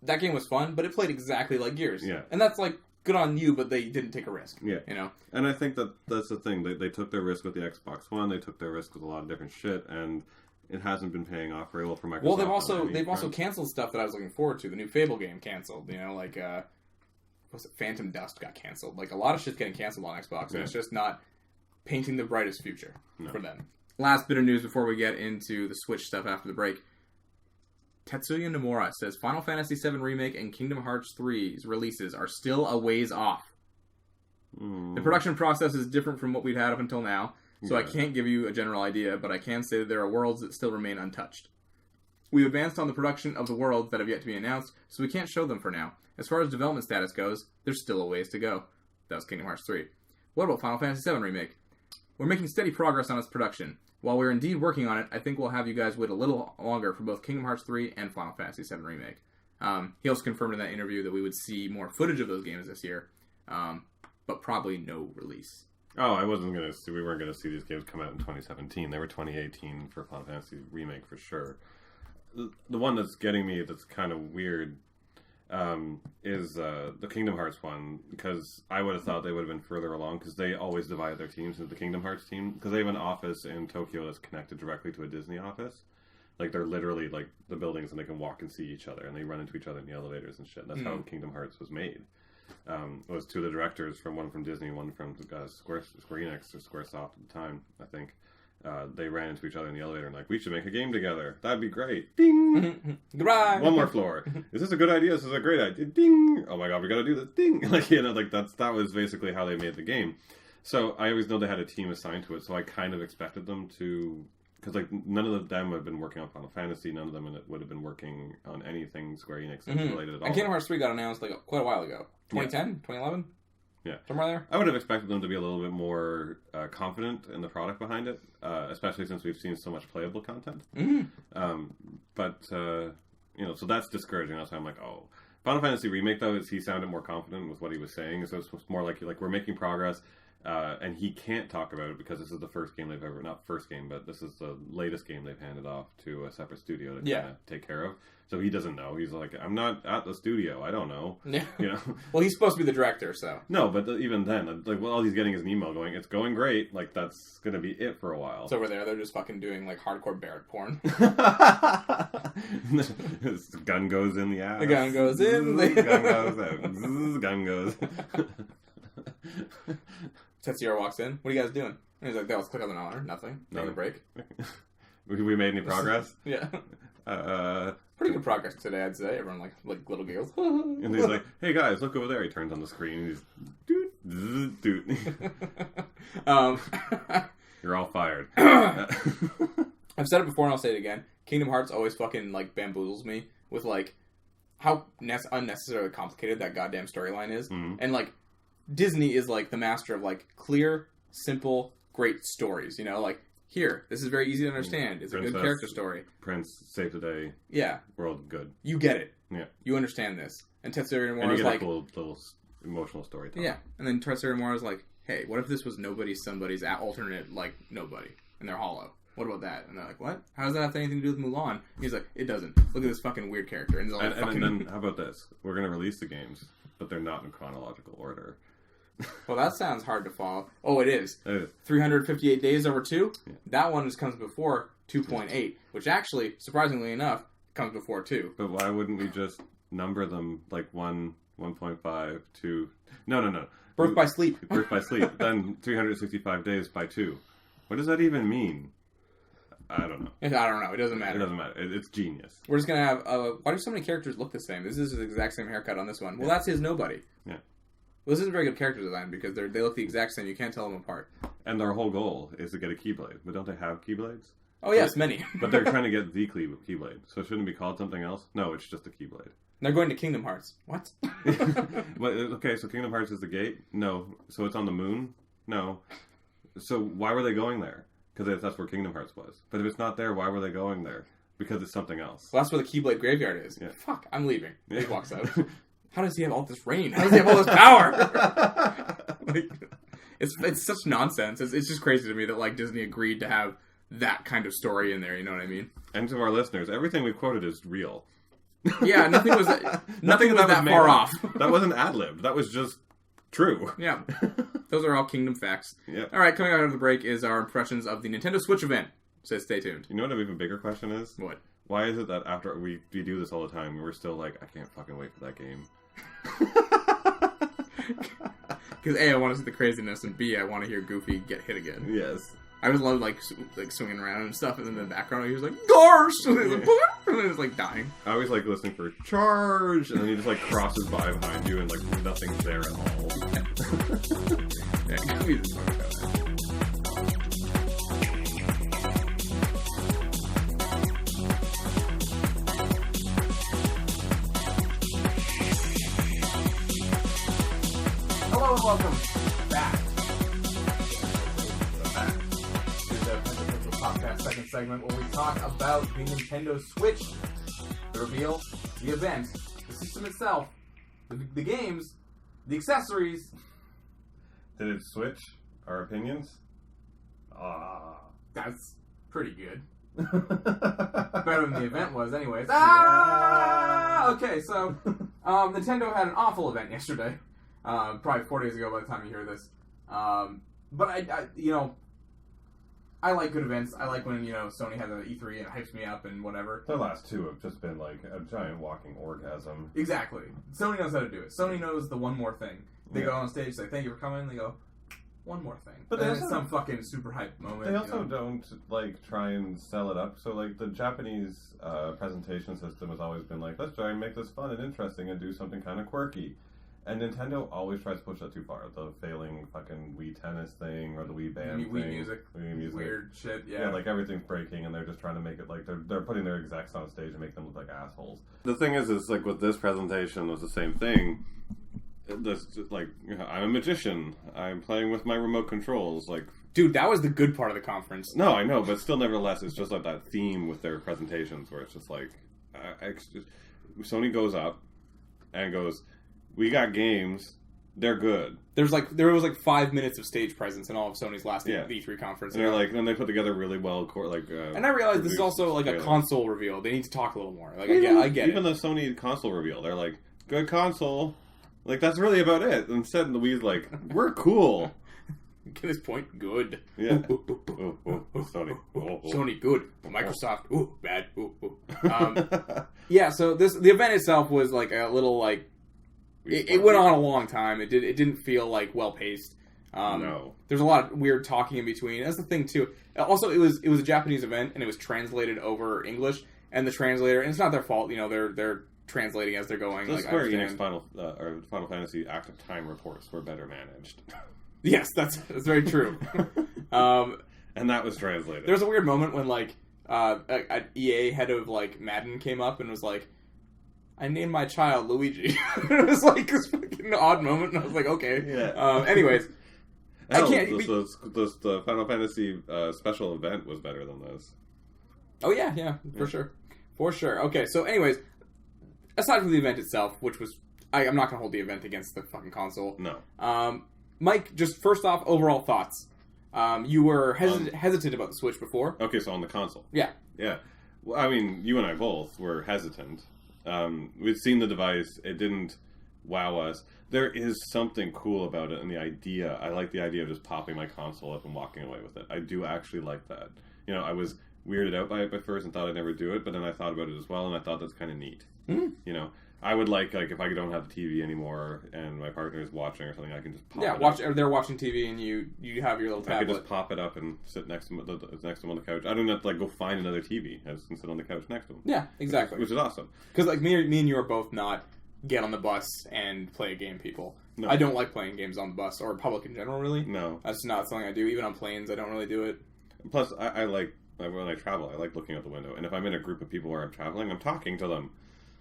That game was fun, but it played exactly like Gears. Yeah. And that's like, good on you, but they didn't take a risk. Yeah. You know? And I think that's the thing. They took their risk with the Xbox One. They took their risk with a lot of different shit. And it hasn't been paying off very well for Microsoft. Well, they've also canceled stuff that I was looking forward to. The new Fable game canceled. You know, like, was it Phantom Dust got canceled. Like, a lot of shit's getting canceled on Xbox. And it's just not painting the brightest future for them. Last bit of news before we get into the Switch stuff after the break. Tetsuya Nomura says Final Fantasy VII Remake and Kingdom Hearts 3's releases are still a ways off. The production process is different from what we've had up until now, so I can't give you a general idea, but I can say that there are worlds that still remain untouched. We've advanced on the production of the worlds that have yet to be announced, so we can't show them for now. As far as development status goes, there's still a ways to go. That was Kingdom Hearts 3. What about Final Fantasy VII Remake? We're making steady progress on its production. While we're indeed working on it, I think we'll have you guys wait a little longer for both Kingdom Hearts 3 and Final Fantasy VII Remake. He also confirmed in that interview that we would see more footage of those games this year, but probably no release. Oh, we weren't gonna see these games come out in 2017. They were 2018 for Final Fantasy Remake for sure. The one that's getting me, that's kind of weird, is the Kingdom Hearts one, because I would have thought they would have been further along, because they always divide their teams into the Kingdom Hearts team, because they have an office in Tokyo that's connected directly to a Disney office. Like, they're literally, like, the buildings, and they can walk and see each other, and they run into each other in the elevators and shit. That's how Kingdom Hearts was made. It was two of the directors, one from Disney, one from Square-Enix, or Squaresoft at the time, I think. They ran into each other in the elevator and like, we should make a game together. That'd be great. Ding! Goodbye! One more floor. Is this a good idea? This is a great idea. Ding! Oh my god, we gotta do this. Ding! Like, like that was basically how they made the game. So I always know they had a team assigned to it, so I kind of expected them to... Because, like, none of them have been working on Final Fantasy. None of them would have been working on anything Square-Enix related at all. And Kingdom Hearts 3 got announced, like, quite a while ago. 2010? 2011? Yeah. Somewhere there? I would have expected them to be a little bit more confident in the product behind it, especially since we've seen so much playable content. But so that's discouraging. That's why I'm like, oh. Final Fantasy Remake, though, he sounded more confident with what he was saying. So it's more like we're making progress. And he can't talk about it because this is the first game they've ever... Not first game, but this is the latest game they've handed off to a separate studio to kind of take care of. So he doesn't know. He's like, I'm not at the studio. I don't know. Yeah. Well, he's supposed to be the director, so... No, but even then, like, all he's getting is an email going, it's going great. Like, that's going to be it for a while. It's over there. They're just fucking doing, like, hardcore Barrett porn. The gun goes in the ass. The gun goes in. The gun goes out. The gun goes... Tetsuya walks in. What are you guys doing? And he's like, let's click on the honor. Nothing. Take a break. We made any progress? Yeah. Pretty good progress today, I'd say. Everyone, like little giggles. And he's like, hey guys, look over there. He turns on the screen and he's... Doot. You're all fired. I've said it before and I'll say it again. Kingdom Hearts always fucking, like, bamboozles me with, like, how unnecessarily complicated that goddamn storyline is. And, like, Disney is, like, the master of, like, clear, simple, great stories, like, here, this is very easy to understand. It's Princess, a good character story. Prince, save the day. Yeah. World, good. You get it. Yeah. You understand this. And Tetsuya Nomura is like... And you get a little emotional storytelling. Yeah. And then Tetsuya Nomura is like, hey, what if this was somebody's alternate, like, nobody, and they're hollow? What about that? And they're like, what? How does that have anything to do with Mulan? And he's like, it doesn't. Look at this fucking weird character. And then, how about this? We're going to release the games, but they're not in chronological order. Well, that sounds hard to follow. Oh, it is. It is. 358 days over 2? Yeah. That one just comes before 2.8, which actually, surprisingly enough, comes before 2. But why wouldn't we just number them like 1, 1.5, 2... No. Birth by sleep. Birth by sleep. Then 365 days by 2. What does that even mean? I don't know. I don't know. It doesn't matter. It doesn't matter. It's genius. We're just going to have... why do so many characters look the same? This is the exact same haircut on this one. Well, that's his nobody. Yeah. Well, this isn't very good character design because they look the exact same. You can't tell them apart. And their whole goal is to get a Keyblade. But don't they have Keyblades? Oh, yes, many. But they're trying to get the Keyblade. So it shouldn't be called something else? No, it's just a Keyblade. They're going to Kingdom Hearts. What? Okay, so Kingdom Hearts is the gate? No. So it's on the moon? No. So why were they going there? Because that's where Kingdom Hearts was. But if it's not there, why were they going there? Because it's something else. Well, that's where the Keyblade graveyard is. Yeah. Fuck, I'm leaving. He walks out. How does he have all this rain? How does he have all this power? It's such nonsense. It's just crazy to me that, like, Disney agreed to have that kind of story in there. You know what I mean? And to our listeners, everything we've quoted is real. Yeah, nothing was that far off. That wasn't ad-libbed. That was just true. Yeah. Those are all Kingdom facts. Yeah. All right, coming out of the break is our impressions of the Nintendo Switch event. So stay tuned. You know what an even bigger question is? What? Why is it that after we do this all the time, we're still like, I can't fucking wait for that game? Because A, I want to see the craziness, and B, I want to hear Goofy get hit again. Yes. I just love like swinging around and stuff, and then in the background he was like, "Garsh!" And then it's like dying. I always like listening for "charge," and then he just like crosses by behind you, and like nothing's there at all. Yeah, we just talk about that. Hello and welcome back. Podcast second segment where we talk about the Nintendo Switch, the reveal, the event, the system itself, the games, the accessories. Did it switch our opinions. That's pretty good. Better than the event was, anyways. Okay, so Nintendo had an awful event yesterday. Probably 4 days ago by the time you hear this. But I like good events. I like when Sony has an E3 and it hypes me up and whatever. The last two have just been like a giant walking orgasm. Exactly. Sony knows how to do it. Sony knows the one more thing. They go on stage, say thank you for coming. They go, one more thing. But then it's some fucking super hype moment. They also don't try and sell it up. So the Japanese presentation system has always been like, let's try and make this fun and interesting and do something kind of quirky. And Nintendo always tries to push that too far. The failing fucking Wii Tennis thing or the Wii Band thing. Wii Music. Weird shit, yeah. Yeah, everything's breaking and they're just trying to make it they're putting their execs on stage and make them look like assholes. The thing is with this presentation, it was the same thing. I'm a magician. I'm playing with my remote controls. Dude, that was the good part of the conference. No, I know, but still, nevertheless, it's just that theme with their presentations where it's just Sony goes up and goes, "We got games. They're good." There was 5 minutes of stage presence in all of Sony's last E3 conference. And then they put together really well, and I realized this is also a console reveal. They need to talk a little more. I get even the Sony console reveal. They're like, "Good console." That's really about it. Instead, the Wii's we're cool. Get his point? Good. Yeah. Sony. Sony, good. Microsoft, bad. Yeah, so the event itself was a little it went on a long time. It didn't feel well paced. No. There's a lot of weird talking in between. That's the thing too. Also, it was a Japanese event and it was translated over English. And the translator, and it's not their fault. They're translating as they're going. The Square-Enix Final Fantasy Active Time reports were better managed. Yes, that's very true. And that was translated. There was a weird moment when an EA head of Madden came up and was like, "I named my child Luigi." It was this fucking odd moment, and I was like, "Okay." Yeah. Anyways, the Final Fantasy special event was better than this. Oh yeah, for sure. Okay, so anyways, aside from the event itself, which was I'm not gonna hold the event against the fucking console. No. Mike, just first off, overall thoughts. You were hesitant about the Switch before. Okay, so on the console. Yeah. Yeah. Well, I mean, you and I both were hesitant. We'd seen the device. It didn't wow us. There is something cool about it, and the idea. I like the idea of just popping my console up and walking away with it. I do actually like that. I was weirded out by it at first and thought I'd never do it, but then I thought about it as well, and I thought that's kind of neat. Mm-hmm. I would like if I don't have the TV anymore and my partner is watching or something, I can just pop it up. Or they're watching TV and you have your little tablet. I could just pop it up and sit next to them on the couch. I don't have to go find another TV. I just can sit on the couch next to them. Yeah, exactly. Which is awesome. Because me and you are both not get on the bus and play a game people. No. I don't like playing games on the bus or public in general, really. No. That's not something I do. Even on planes, I don't really do it. Plus, I like... when I travel, I like looking out the window, and if I'm in a group of people where I'm traveling, I'm talking to them.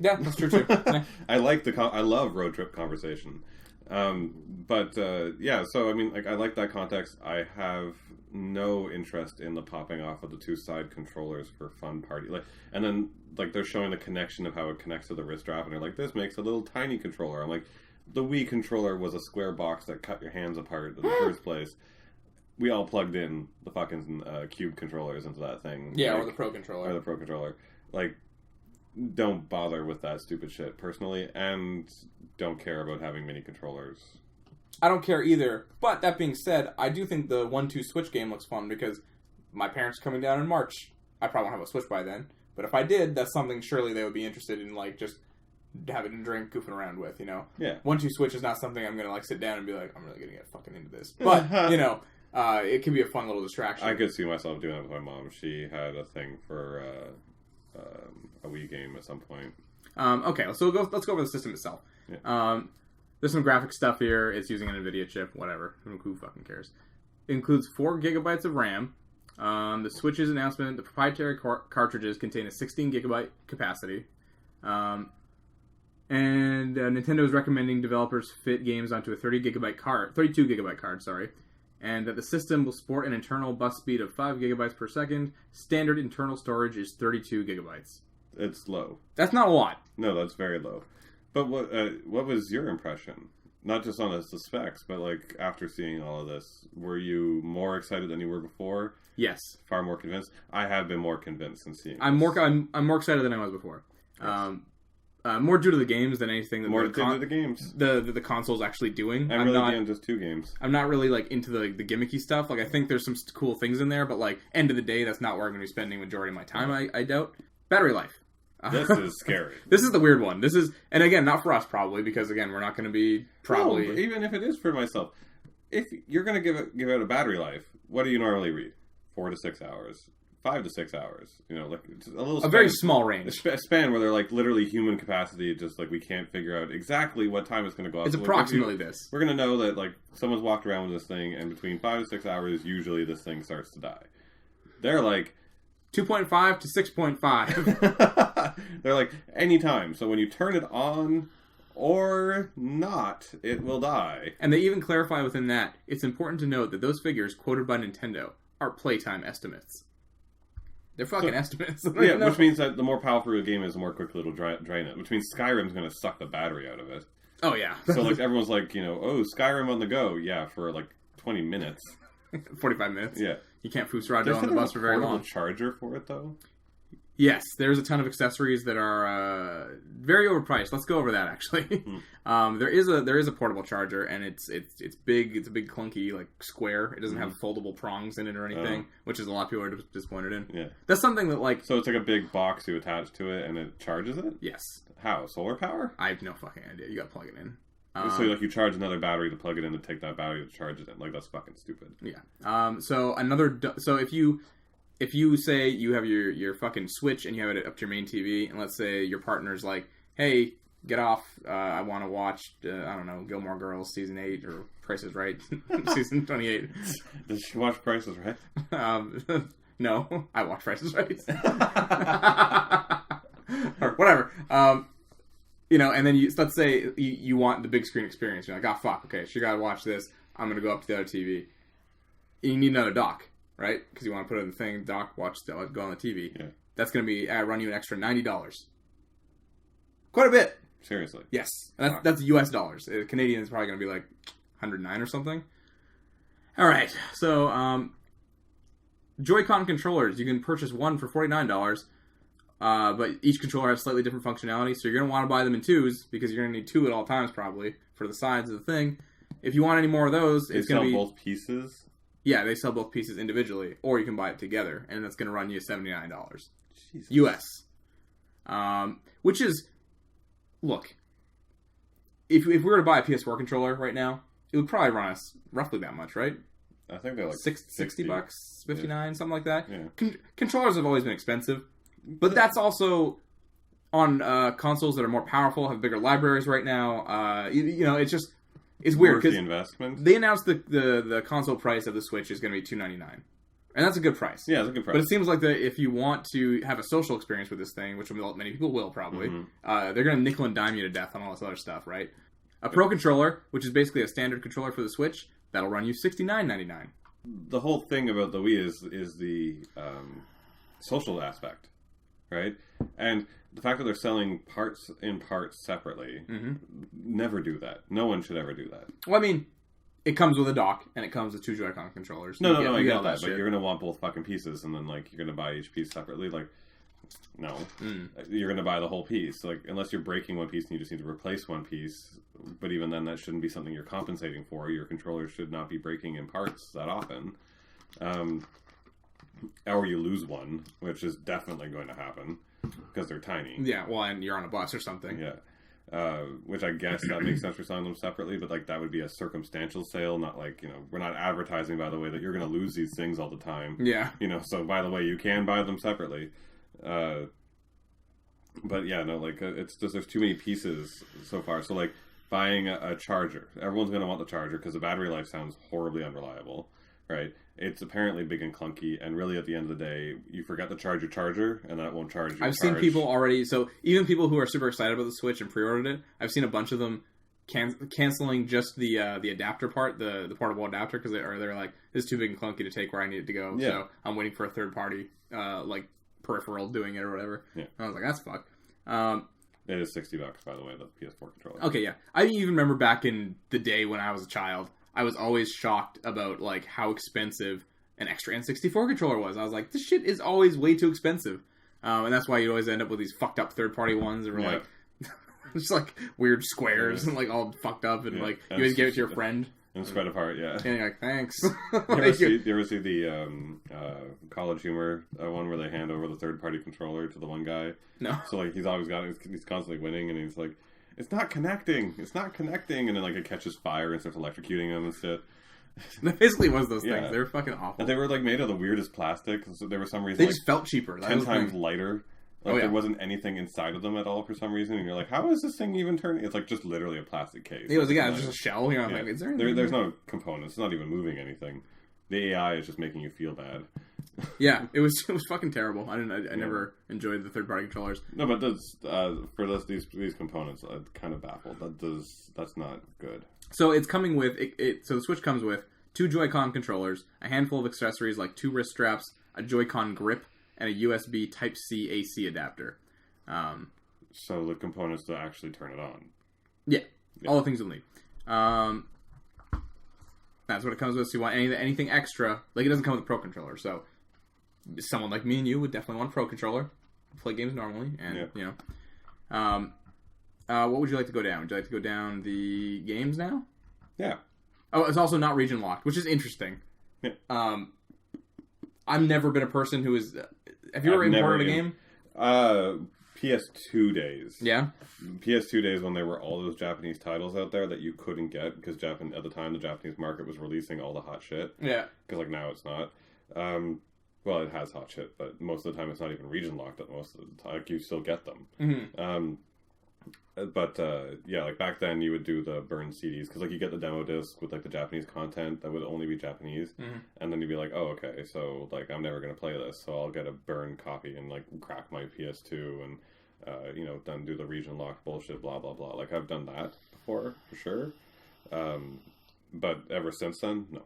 Yeah, that's true too. Yeah. I love road trip conversation, So I mean, I like that context. I have no interest in the popping off of the two side controllers for fun party. And then they're showing the connection of how it connects to the wrist strap, and they're like, this makes a little tiny controller. I'm like, the Wii controller was a square box that cut your hands apart in the first place. We all plugged in the fucking Cube controllers into that thing. Yeah, or the Pro controller. Don't bother with that stupid shit, personally, and don't care about having mini controllers. I don't care either, but that being said, I do think the 1-2 Switch game looks fun, because my parents are coming down in March. I probably won't have a Switch by then, but if I did, that's something surely they would be interested in, just having a drink, goofing around with, Yeah. 1-2 Switch is not something I'm gonna, sit down and be like, I'm really gonna get fucking into this. But, it can be a fun little distraction. I could see myself doing it with my mom. She had a thing for a Wii game at some point. Okay, so let's go over the system itself. Yeah. There's some graphic stuff here. It's using an NVIDIA chip, whatever. Who fucking cares? It includes 4 gigabytes of RAM. The Switch's announcement, the proprietary cartridges contain a 16 gigabyte capacity. And Nintendo is recommending developers fit games onto a 32 gigabyte card, and that the system will support an internal bus speed of 5 gigabytes per second. Standard internal storage is 32 gigabytes. It's low. That's not a lot. No, that's very low. But what was your impression? not just on the specs, but like after seeing all of this, were you more excited than you were before? Yes. Far more convinced? I have been more convinced in seeing I'm more excited than I was before. Yes. More due to the games than anything that more due to the games. The console's actually doing. I'm really not just 2 games. I'm not really like into the gimmicky stuff. Like I think there's some cool things in there, but like end of the day, that's not where I'm going to be spending majority of my time. I doubt. Battery life. This is scary. This is the weird one. This is, and again, not for us probably, because again, we're not going to be probably. No, even if it is for myself, if you're going to give it a battery life, what do you normally read? 4 to 6 hours, 5 to 6 hours. You know, like it's a very small range. A span where they're like literally human capacity. Just like we can't figure out exactly what time it's going to go out. It's approximately this. We're going to know that like someone's walked around with this thing, and between 5 to 6 hours, usually this thing starts to die. They're like 2.5 to 6.5. They're like, anytime. So when you turn it on or not, it will die. And they even clarify within that, it's important to note that those figures quoted by Nintendo are playtime estimates. They're fucking estimates. Yeah, which means that the more powerful a game is, the more quickly it'll drain it. Which means Skyrim's going to suck the battery out of it. Oh, yeah. So like everyone's like, oh, Skyrim on the go. Yeah, for like 20 minutes. 45 minutes. Yeah. You can't Fusrado on the bus for very long. There's a charger for it, though? Yes, there's a ton of accessories that are very overpriced. Let's go over that, actually. There is a portable charger, and it's big. It's a big clunky like square. It doesn't have foldable prongs in it or anything, which is a lot of people are disappointed in. Yeah, that's something that like. So it's like a big box you attach to it, and it charges it. Yes. How? Solar power? I have no fucking idea. You got to plug it in. So like you charge another battery to plug it in to take that battery to charge it in. Like that's fucking stupid. Yeah. So if you say you have your fucking Switch and you have it up to your main TV, and let's say your partner's like, hey, get off, I want to watch, I don't know, Gilmore Girls Season 8 or Price is Right Season 28. Does she watch Price is Right? No, I watch Price is Right. Or whatever. And then let's say you want the big screen experience. You're like, oh, fuck, okay, she gotta watch this. I'm gonna go up to the other TV. You need another dock. Right? Because you want to put it in the thing, dock, go on the TV. Yeah. That's going to be run you an extra $90. Quite a bit. Seriously. Yes. And that's US dollars. Canadian is probably going to be like 109 or something. All right. So, Joy-Con controllers. You can purchase one for $49. But each controller has slightly different functionality. So you're going to want to buy them in twos because you're going to need 2 at all times probably for the sides of the thing. If you want any more of those, it's going to be... They sell both pieces? Yeah, they sell both pieces individually, or you can buy it together, and that's going to run you $79. Jesus. US. Which is, look, if we were to buy a PS4 controller right now, it would probably run us roughly that much, right? I think they're like 60 bucks, 59, something like that. Yeah. Controllers have always been expensive, but that's also on consoles that are more powerful, have bigger libraries right now. It's just... It's weird because they announced the console price of the Switch is going to be $299, and that's a good price. Yeah, it's a good price. But it seems like if you want to have a social experience with this thing, which many people will probably, they're going to nickel and dime you to death on all this other stuff, right? A Pro controller, which is basically a standard controller for the Switch, that'll run you $69.99. The whole thing about the Wii is the social aspect, right? And the fact that they're selling parts separately, never do that. No one should ever do that. Well, I mean, it comes with a dock, and it comes with 2 Joy-Con controllers. No, I get that, but you're going to want both fucking pieces, and then, like, you're going to buy each piece separately. Like, no. You're going to buy the whole piece. Like, unless you're breaking one piece and you just need to replace one piece, but even then, that shouldn't be something you're compensating for. Your controller should not be breaking in parts that often. Or you lose one, which is definitely going to happen. Because they're tiny. Yeah, well, and you're on a bus or something. Yeah. Which I guess that makes sense for selling them separately, but like that would be a circumstantial sale, not like, we're not advertising, by the way, that you're going to lose these things all the time. Yeah. So by the way, you can buy them separately. But yeah, no, like it's just, there's too many pieces so far. So like buying a charger. Everyone's going to want the charger because the battery life sounds horribly unreliable, right? It's apparently big and clunky, and really at the end of the day, you forget to charge your charger, and that won't charge your I've seen people already, so even people who are super excited about the Switch and pre-ordered it, I've seen a bunch of them canceling just the adapter part, the portable adapter, because they're like, this is too big and clunky to take where I need it to go, so I'm waiting for a third party, like peripheral doing it or whatever. Yeah. And I was like, that's fucked. It is $60, by the way, the PS4 controller. Okay, yeah. I even remember back in the day when I was a child, I was always shocked about, like, how expensive an extra N64 controller was. I was like, this shit is always way too expensive. And that's why you always end up with these fucked up third-party ones that were, like, just, like, weird squares and, like, all fucked up. And, like, you always give it to your friend. And spread apart, yeah. And you're like, thanks. You ever see the College Humor one where they hand over the third-party controller to the one guy? No. So, like, he's always got it. He's constantly winning, and he's like, it's not connecting. It's not connecting. And then, like, it catches fire and starts electrocuting him and shit. That basically was those things. They were fucking awful. And they were, like, made of the weirdest plastic. So there was some reason, they just felt cheaper. 10 times lighter. Like, there wasn't anything inside of them at all for some reason. And you're like, how is this thing even turning? It's, like, just literally a plastic case. It was just a shell. You know, like, is there there's no components. It's not even moving anything. The AI is just making you feel bad. Yeah, it was fucking terrible. I never enjoyed the third-party controllers. No, but these components, I'm kind of baffled. That's not good. So it's coming with so the Switch comes with 2 Joy-Con controllers, a handful of accessories like 2 wrist straps, a Joy-Con grip, and a USB Type-C AC adapter. So the components to actually turn it on. Yeah, all the things you'll need. That's what it comes with. So you want anything extra, like it doesn't come with a Pro Controller. So someone like me and you would definitely want a Pro Controller, play games normally, and you know. What would you like to go down? Would you like to go down the games now? Yeah. Oh, it's also not region locked, which is interesting. Yeah. I've never been a person who is. Have you ever imported a game? PS2 days. Yeah. PS2 days when there were all those Japanese titles out there that you couldn't get because at the time the Japanese market was releasing all the hot shit. Yeah. Because like now it's not. Well, it has hot shit, but most of the time it's not even region locked. At most of the time, like, you still get them. Mm-hmm. But like back then you would do the burn CDs because like you get the demo disc with like the Japanese content that would only be Japanese, and then you'd be like, oh okay, so like I'm never gonna play this, so I'll get a burn copy and like crack my PS2 and then do the region lock bullshit, blah blah blah. Like I've done that before for sure, but ever since then, no.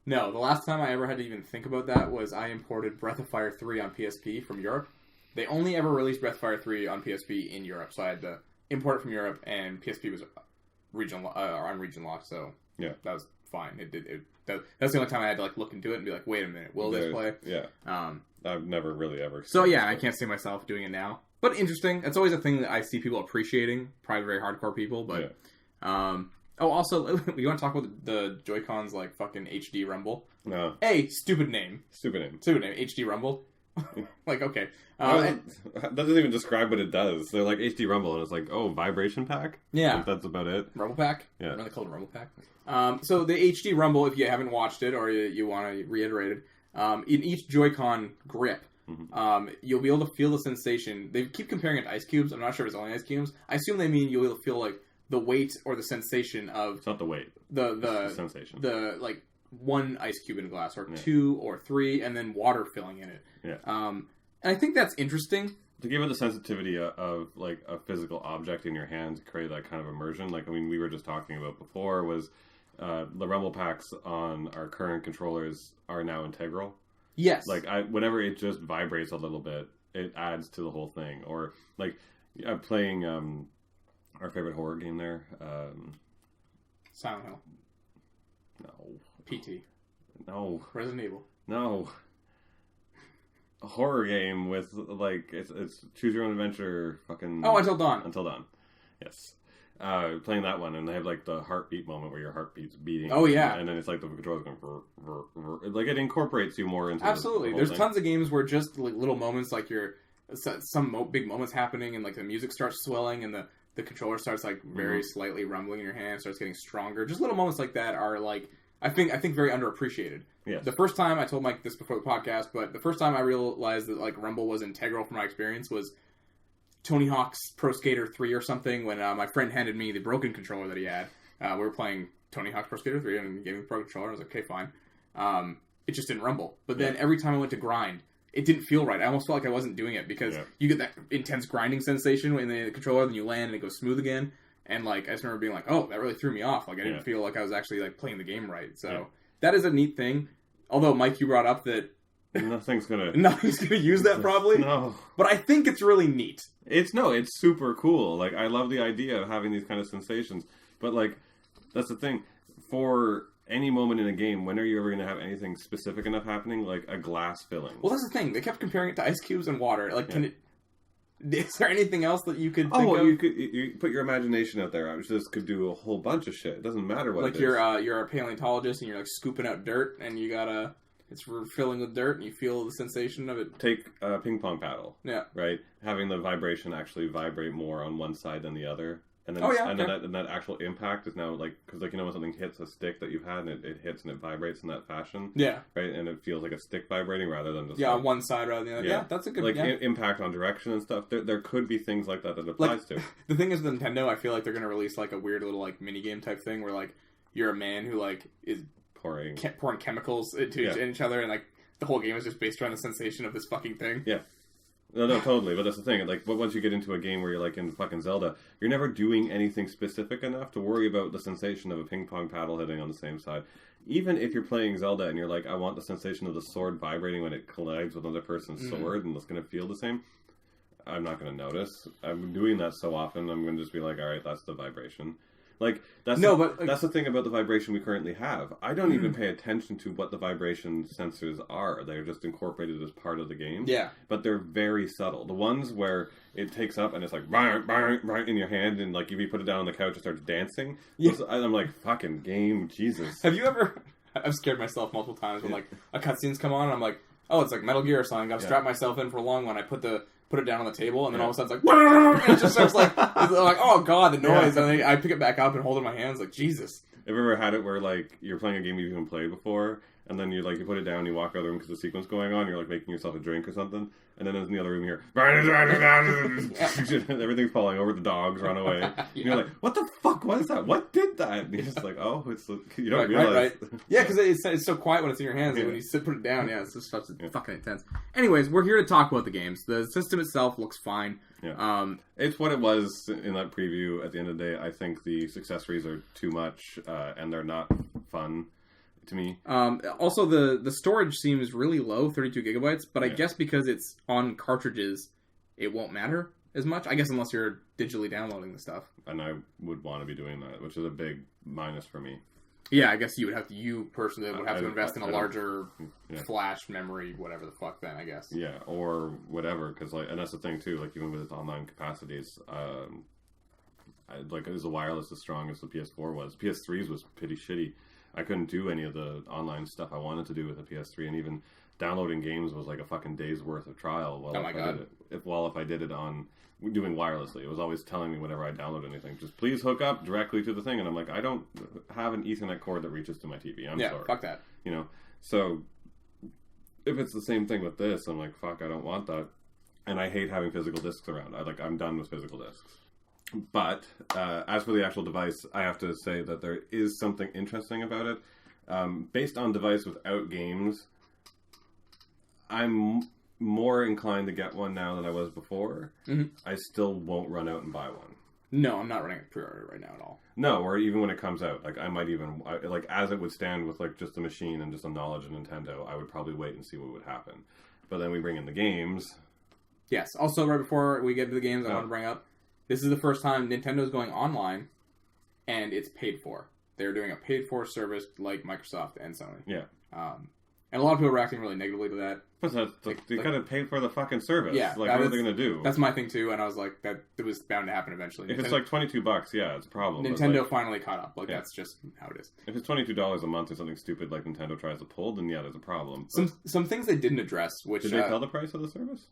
No, the last time I ever had to even think about that was I imported Breath of Fire 3 on PSP from Europe. They only ever released Breath of Fire 3 on PSP in Europe, so I had to import it from Europe, and PSP was on region lock, so yeah, that was fine. That's the only time I had to like look into it and be like, wait a minute, will this play? Yeah. I've never really ever. So yeah, I can't see myself doing it now, but interesting. It's always a thing that I see people appreciating, probably very hardcore people, but also, you want to talk about the Joy-Cons like fucking HD Rumble? No. Stupid name, HD Rumble. Like, okay. That doesn't even describe what it does. They're like HD Rumble, and it's like, oh, vibration pack? Yeah. Like, that's about it. Rumble pack? Yeah. Really called it Rumble pack. So the HD Rumble, if you haven't watched it or you want to reiterate it, in each Joy-Con grip, you'll be able to feel the sensation. They keep comparing it to ice cubes. I'm not sure if it's only ice cubes. I assume they mean you'll be able to feel like the weight or the sensation of... It's not the weight. The sensation. The, like, 1 ice cube in a glass, or 2 or 3, and then water filling in it. Yeah. And I think that's interesting. To give it the sensitivity of like a physical object in your hand to create that kind of immersion. Like, I mean, we were just talking about before was the Rumble packs on our current controllers are now integral. Yes. Like, whenever it just vibrates a little bit, it adds to the whole thing. Or, like, I'm playing our favorite horror game there. Silent Hill. No. PT. No. Resident Evil. No. A horror game with, like, it's choose your own adventure fucking... Oh, Until Dawn. Until Dawn. Yes. Playing that one, and they have, like, the heartbeat moment where your heart's beating. Oh, yeah. And then it's like the controller's going... Like, it incorporates you more into Absolutely. the There's thing. tons of games where just, like, little moments, like, big moments happening, and, like, the music starts swelling, and the controller starts, like, very slightly rumbling in your hand, starts getting stronger. Just little moments like that are, like... I think very underappreciated. Yes. The first time, I told Mike this before the podcast, but the first time I realized that like Rumble was integral for my experience was Tony Hawk's Pro Skater 3 or something, when my friend handed me the broken controller that he had. We were playing Tony Hawk's Pro Skater 3 and he gave me the pro controller. I was like, okay, fine. It just didn't rumble. But then every time I went to grind, it didn't feel right. I almost felt like I wasn't doing it because you get that intense grinding sensation in the controller, then you land and it goes smooth again. And, like, I just remember being like, oh, that really threw me off. Like, I didn't feel like I was actually, like, playing the game right. So, that is a neat thing. Although, Mike, you brought up that Nothing's gonna use that probably. No. But I think it's really neat. It's super cool. Like, I love the idea of having these kind of sensations. But, like, that's the thing. For any moment in a game, when are you ever going to have anything specific enough happening, like a glass filling? Well, that's the thing. They kept comparing it to ice cubes and water. Like, is there anything else that you could think of? You put your imagination out there. This could do a whole bunch of shit. It doesn't matter what it is. Like, you're a paleontologist, and you're, like, scooping out dirt, and you gotta... It's filling with dirt, and you feel the sensation of it. Take a ping pong paddle. Yeah. Right? Having the vibration actually vibrate more on one side than the other. And then, and that actual impact is now, like, because, like, you know, when something hits a stick that you've had, and it hits and it vibrates in that fashion. Yeah. Right? And it feels like a stick vibrating rather than just... Yeah, on one side rather than the other. Yeah, that's a good... Like, impact on direction and stuff. There could be things like that applies to. The thing is, with Nintendo, I feel like they're going to release, like, a weird little, like, minigame type thing where, like, you're a man who, like, is... Pouring chemicals into each other, and, like, the whole game is just based around the sensation of this fucking thing. Yeah. No, totally. But that's the thing. Like, but once you get into a game where you're like in fucking Zelda, you're never doing anything specific enough to worry about the sensation of a ping pong paddle hitting on the same side. Even if you're playing Zelda and you're like, I want the sensation of the sword vibrating when it collides with another person's sword, and it's going to feel the same. I'm not going to notice. I'm doing that so often. I'm going to just be like, all right, that's the vibration. Like, that's the thing about the vibration we currently have. I don't even pay attention to what the vibration sensors are. They're just incorporated as part of the game. Yeah. But they're very subtle. The ones where it takes up and it's like, right in your hand, and like if you put it down on the couch, it starts dancing. Yeah. I'm like, fucking game, Jesus. Have you ever... I've scared myself multiple times when like a cutscene's come on and I'm like, oh, it's like Metal Gear or something. I've strapped myself in for a long one. I put it down on the table, and then all of a sudden it's like, and it just starts like oh god, the noise, and then I pick it back up and hold it in my hands, like, Jesus. Have you ever had it where, like, you're playing a game you've even played before, and then you put it down, you walk out of the room because the sequence going on, you're like making yourself a drink or something, and then in the other room you hear everything's falling over, the dogs run away. And you're like, what the fuck was that? What did that? And you're just like, oh, it's you don't realize. Right. Yeah, because it's so quiet when it's in your hands, and when you put it down, it's just fucking intense. Anyways, we're here to talk about the games. The system itself looks fine. Yeah. It's what it was in that preview. At the end of the day, I think the accessories are too much, and they're not fun to me. Also, the storage seems really low, 32 gigabytes, but I guess because it's on cartridges, it won't matter as much. I guess unless you're digitally downloading the stuff. And I would want to be doing that, which is a big minus for me. Yeah, I guess you personally would have to invest in a larger flash memory, whatever the fuck then, I guess. Yeah, or whatever, because, like, and that's the thing, too, like, even with its online capacities, is the wireless as strong as the PS4 was? PS3's was pretty shitty. I couldn't do any of the online stuff I wanted to do with the PS3, and even downloading games was like a fucking day's worth of trial. If I did it on doing wirelessly, it was always telling me whenever I download anything, just please hook up directly to the thing, and I'm like, I don't have an Ethernet cord that reaches to my TV. I'm sorry. Fuck that. You know, so if it's the same thing with this, I'm like, fuck, I don't want that, and I hate having physical discs around. I'm done with physical discs. But as for the actual device, I have to say that there is something interesting about it. Based on device without games, I'm more inclined to get one now than I was before. Mm-hmm. I still won't run out and buy one. No, I'm not running a pre-order right now at all. No, or even when it comes out. Like, I might even... as it would stand with, like, just the machine and just the knowledge of Nintendo, I would probably wait and see what would happen. But then we bring in the games. Yes. Also, right before we get to the games, I want to bring up, this is the first time Nintendo's going online, and it's paid for. They're doing a paid-for service like Microsoft and Sony. Yeah. And a lot of people are reacting really negatively to that. But you gotta pay for the fucking service. Yeah. Like, what are they gonna do? That's my thing, too, and I was like, that it was bound to happen eventually. If it's like $22, yeah, it's a problem. Nintendo finally caught up. That's just how it is. If it's $22 a month or something stupid like Nintendo tries to pull, then yeah, there's a problem. Some things they didn't address, which... Did they tell the price of the service?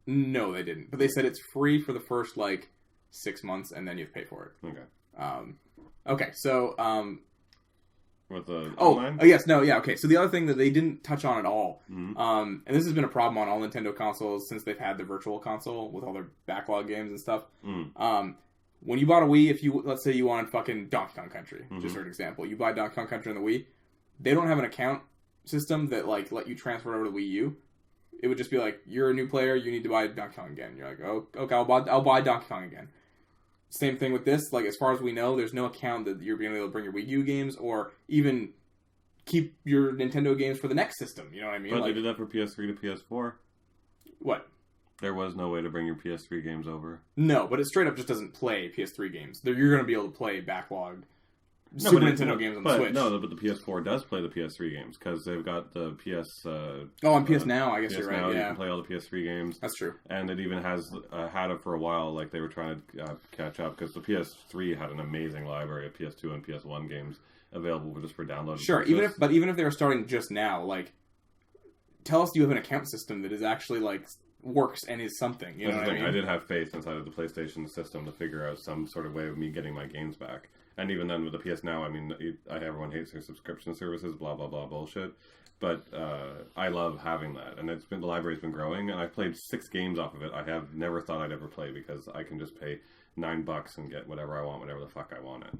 No, they didn't. But they said it's free for the first, 6 months, and then you have to pay for it. Okay. Okay, so... With the online? Oh, yes, no, yeah, okay. So the other thing that they didn't touch on at all, and this has been a problem on all Nintendo consoles since they've had the Virtual Console with all their backlog games and stuff. When you bought a Wii, let's say you wanted fucking Donkey Kong Country, just for an example. You buy Donkey Kong Country on the Wii, they don't have an account system that, let you transfer it over to the Wii U. It would just be like, you're a new player, you need to buy Donkey Kong again. You're like, oh, okay, I'll buy Donkey Kong again. Same thing with this. As far as we know, there's no account that you're being able to bring your Wii U games or even keep your Nintendo games for the next system. You know what I mean? But they did that for PS3 to PS4. What? There was no way to bring your PS3 games over. No, but it straight up just doesn't play PS3 games. You're going to be able to play backlogged Super Nintendo games on the Switch. No, but the PS4 does play the PS3 games because they've got the PS. On PS Now, I guess PS you're right. Now, yeah, you can play all the PS3 games. That's true. And it even has had it for a while. Like they were trying to catch up because the PS3 had an amazing library of PS2 and PS1 games available just for download. Sure, even if they were starting just now, like, tell us you have an account system that is actually like works and is something. You know what I mean? I did have faith inside of the PlayStation system to figure out some sort of way of me getting my games back. And even then, with the PS Now, I mean, everyone hates their subscription services, blah blah blah bullshit. But I love having that, and the library's been growing, and I've played 6 games off of it. I have never thought I'd ever play because I can just pay $9 and get whatever I want, whenever the fuck I want it.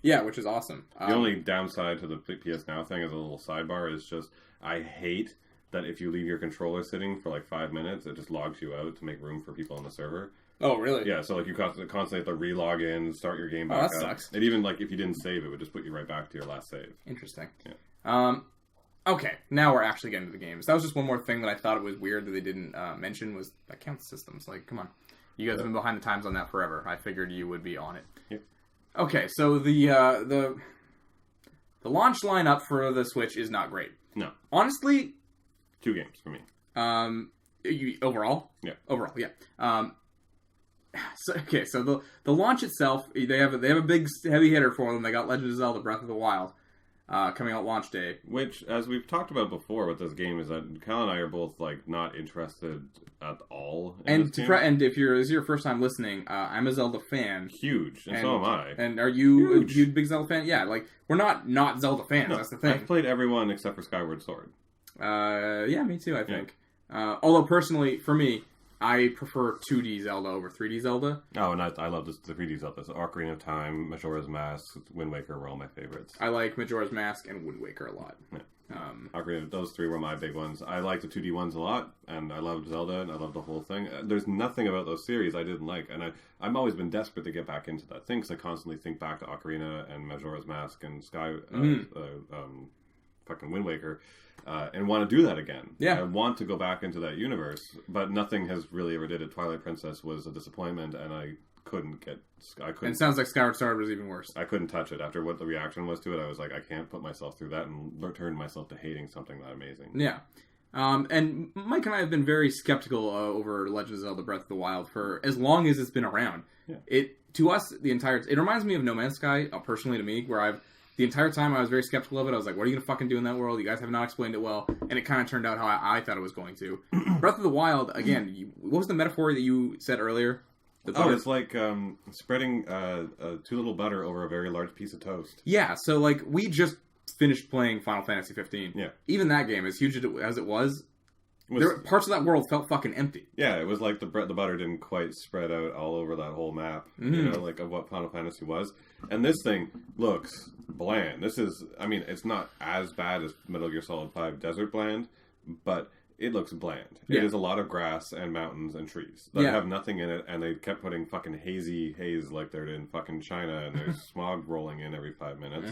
Yeah, which is awesome. The only downside to the PS Now thing as a little sidebar is just I hate that if you leave your controller sitting for like 5 minutes, it just logs you out to make room for people on the server. Oh, really? Yeah, so like you constantly have to re-log in, start your game back up. That sucks. And even like if you didn't save, it would just put you right back to your last save. Interesting. Yeah. Okay, now we're actually getting to the games. That was just one more thing that I thought it was weird that they didn't mention was account systems. Like, come on. You guys have been behind the times on that forever. I figured you would be on it. Yep. Okay, so the launch lineup for the Switch is not great. No. Honestly... 2 games for me. Overall? Yeah. Overall, yeah. So the launch itself, they have a big heavy hitter for them. They got Legend of Zelda: Breath of the Wild coming out launch day. Which, as we've talked about before with this game, is that Kyle and I are both like not interested at all. And if this is your first time listening, I'm a Zelda fan. Huge, and so am I. And are you a big Zelda fan? Yeah, like we're not Zelda fans. No, that's the thing. I've played everyone except for Skyward Sword. Yeah, me too. I think. Yeah. Although personally, for me, I prefer 2D Zelda over 3D Zelda. Oh, and I love the 3D Zelda. So Ocarina of Time, Majora's Mask, Wind Waker were all my favorites. I like Majora's Mask and Wind Waker a lot. Yeah. Ocarina, those 3 were my big ones. I like the 2D ones a lot, and I loved Zelda, and I loved the whole thing. There's nothing about those series I didn't like, and I've always been desperate to get back into that thing, because I constantly think back to Ocarina and Majora's Mask and fucking Wind Waker. And want to do that again. Yeah. I want to go back into that universe, but nothing has really ever did it. Twilight Princess was a disappointment, and I couldn't. And it sounds like Skyward Sword was even worse. I couldn't touch it. After what the reaction was to it, I was like, I can't put myself through that and turn myself to hating something that amazing. Yeah. And Mike and I have been very skeptical over Legend of Zelda: Breath of the Wild for as long as it's been around. Yeah. To us, it reminds me of No Man's Sky, personally to me, where the entire time I was very skeptical of it. I was like, what are you going to fucking do in that world? You guys have not explained it well. And it kind of turned out how I thought it was going to. Breath of the Wild, again, what was the metaphor that you said earlier? It's like spreading too little butter over a very large piece of toast. Yeah, so like we just finished playing Final Fantasy 15. Yeah. Even that game, as huge as it was, parts of that world felt fucking empty. Yeah, it was like the butter didn't quite spread out all over that whole map, you know, like of what Final Fantasy was. And this thing looks bland. It's not as bad as Metal Gear Solid 5 Desert Bland, but it looks bland. Yeah. It is a lot of grass and mountains and trees that have nothing in it, and they kept putting fucking haze like they're in fucking China, and there's smog rolling in every 5 minutes.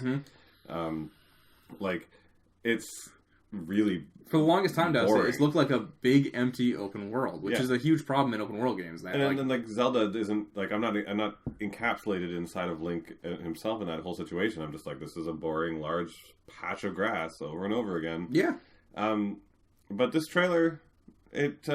Mm-hmm. It's really for the longest time boring. It's looked like a big empty open world, which is a huge problem in open world games. And then Zelda isn't like I'm not encapsulated inside of Link himself in that whole situation. I'm just like, this is a boring large patch of grass over and over again. Yeah. But this trailer, it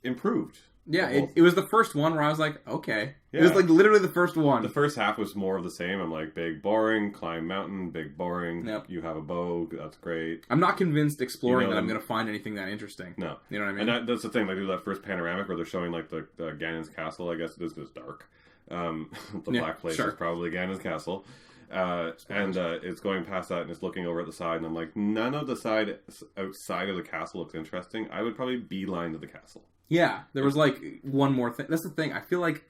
improved. Yeah, it was the first one where I was like, okay. Yeah. It was like literally the first one. The first half was more of the same. I'm like, big, boring, climb mountain, big, boring. Yep. You have a bow, that's great. I'm not convinced exploring that I'm going to find anything that interesting. No. You know what I mean? And that's the thing. They do that first panoramic where they're showing like the Ganon's castle, I guess it is just dark. The black place is probably Ganon's castle. And it's going past that and it's looking over at the side, and I'm like, none of the side outside of the castle looks interesting. I would probably beeline to the castle. Yeah, there was like one more thing. That's the thing. I feel like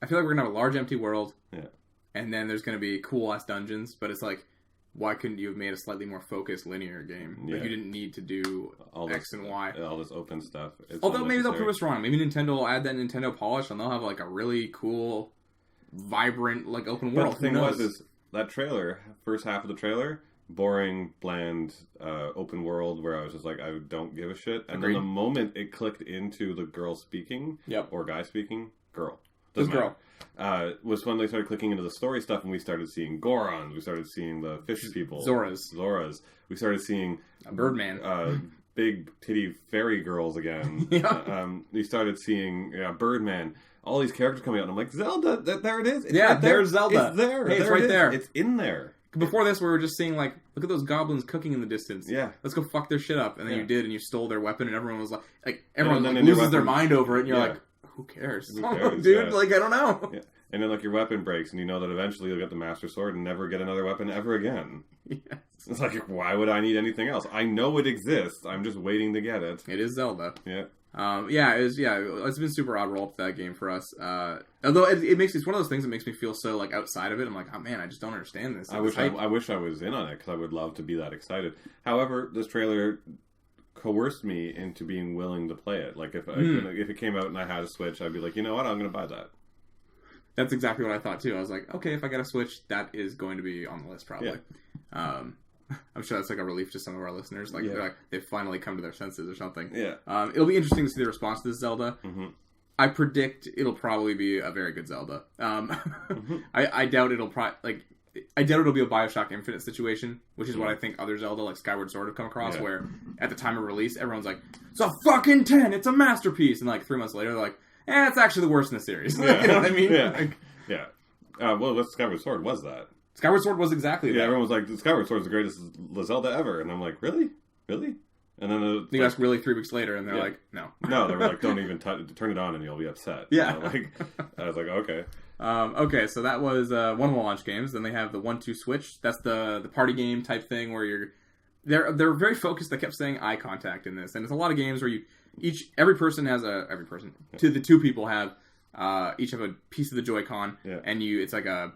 we're gonna have a large empty world. Yeah. And then there's gonna be cool ass dungeons, but it's like, why couldn't you have made a slightly more focused linear game? Yeah. Like you didn't need to do all X and Y. All this open stuff. Although maybe they'll prove us wrong. Maybe Nintendo will add that Nintendo polish, and they'll have like a really cool, vibrant like open world. But the thing was that trailer, first half of the trailer, boring, bland, open world where I was just like, I don't give a shit. And then the moment it clicked into the girl speaking, or guy speaking, girl. This girl. Was when they started clicking into the story stuff and we started seeing Gorons, we started seeing the fish people. Zoras. We started seeing... a Birdman. Big titty fairy girls again. We started seeing Birdman. All these characters coming out and I'm like, Zelda, there it is. It's right there. There's Zelda. It's there. Hey, it's right there. It's in there. Before this, we were just seeing, like, look at those goblins cooking in the distance. Yeah. Let's go fuck their shit up. And then you did, and you stole their weapon, and everyone was like everyone loses their mind over it, and you're like, who cares? Dude, like, I don't know. Yeah. And then, like, your weapon breaks, and you know that eventually you'll get the Master Sword and never get another weapon ever again. Yes. It's like, why would I need anything else? I know it exists. I'm just waiting to get it. It is Zelda. Yeah. It's been super odd roll up to that game for us. Although it's one of those things that makes me feel so like outside of it. I'm like, oh man, I just don't understand this. I wish I was in on it because I would love to be that excited. However, this trailer coerced me into being willing to play it. Like if it came out and I had a Switch, I'd be like, you know what, I'm going to buy that. That's exactly what I thought too. I was like, okay, if I get a Switch, that is going to be on the list probably. Yeah. I'm sure that's like a relief to some of our listeners. Like, they're like they've finally come to their senses or something. Yeah. It'll be interesting to see the response to this Zelda. Mm-hmm. I predict it'll probably be a very good Zelda. I doubt it'll I doubt it'll be a Bioshock Infinite situation, which is what I think other Zelda like Skyward Sword have come across, where at the time of release, everyone's like, it's a fucking 10, it's a masterpiece, and like 3 months later, they're like, it's actually the worst in the series. You know what I mean? Yeah. Well, Skyward Sword was that. Skyward Sword was exactly that. Yeah, everyone was like, Skyward Sword is the greatest Zelda ever. And I'm like, really? Really? And then you ask really 3 weeks later, and they're like, no. No, they were like, don't even turn it on and you'll be upset. Yeah. You know, like, I was like, okay. Okay, so that was one of the launch games. Then they have the 1-2 Switch. That's the party game type thing where they're very focused. They kept saying eye contact in this. And it's a lot of games where every person, to the two people have, each have a piece of the Joy-Con, and it's like a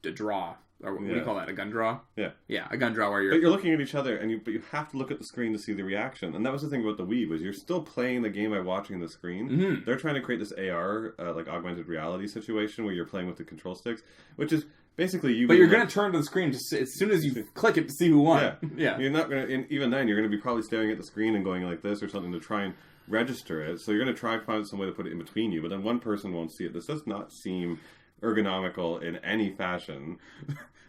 draw. Or what do you call that? A gun draw? Yeah. Yeah, a gun draw where But you're looking at each other, but you have to look at the screen to see the reaction. And that was the thing about the Wii, was you're still playing the game by watching the screen. Mm-hmm. They're trying to create this AR, like augmented reality situation where you're playing with the control sticks, which is basically you... But you're going to turn to the screen as soon as you click it to see who won. Yeah. You're not going to... Even then, you're going to be probably staring at the screen and going like this or something to try and register it. So you're going to try and find some way to put it in between you, but then one person won't see it. This does not seem ergonomical in any fashion.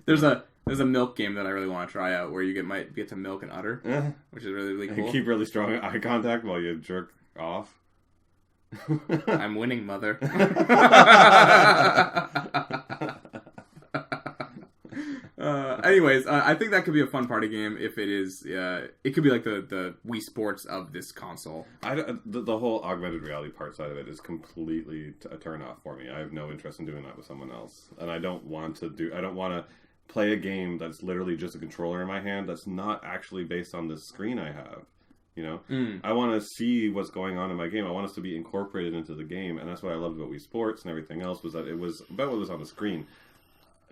There's a milk game that I really want to try out where you might get to milk an udder, which is really, really cool. And keep really strong eye contact while you jerk off. I'm winning, mother. Anyways, I think that could be a fun party game if it is. It could be like the Wii Sports of this console. The whole augmented reality part side of it is completely a turn off for me. I have no interest in doing that with someone else, and I don't want to play a game that's literally just a controller in my hand that's not actually based on the screen I have. You know, I want to see what's going on in my game. I want us to be incorporated into the game, and that's what I loved about Wii Sports and everything else, was that it was about what was on the screen.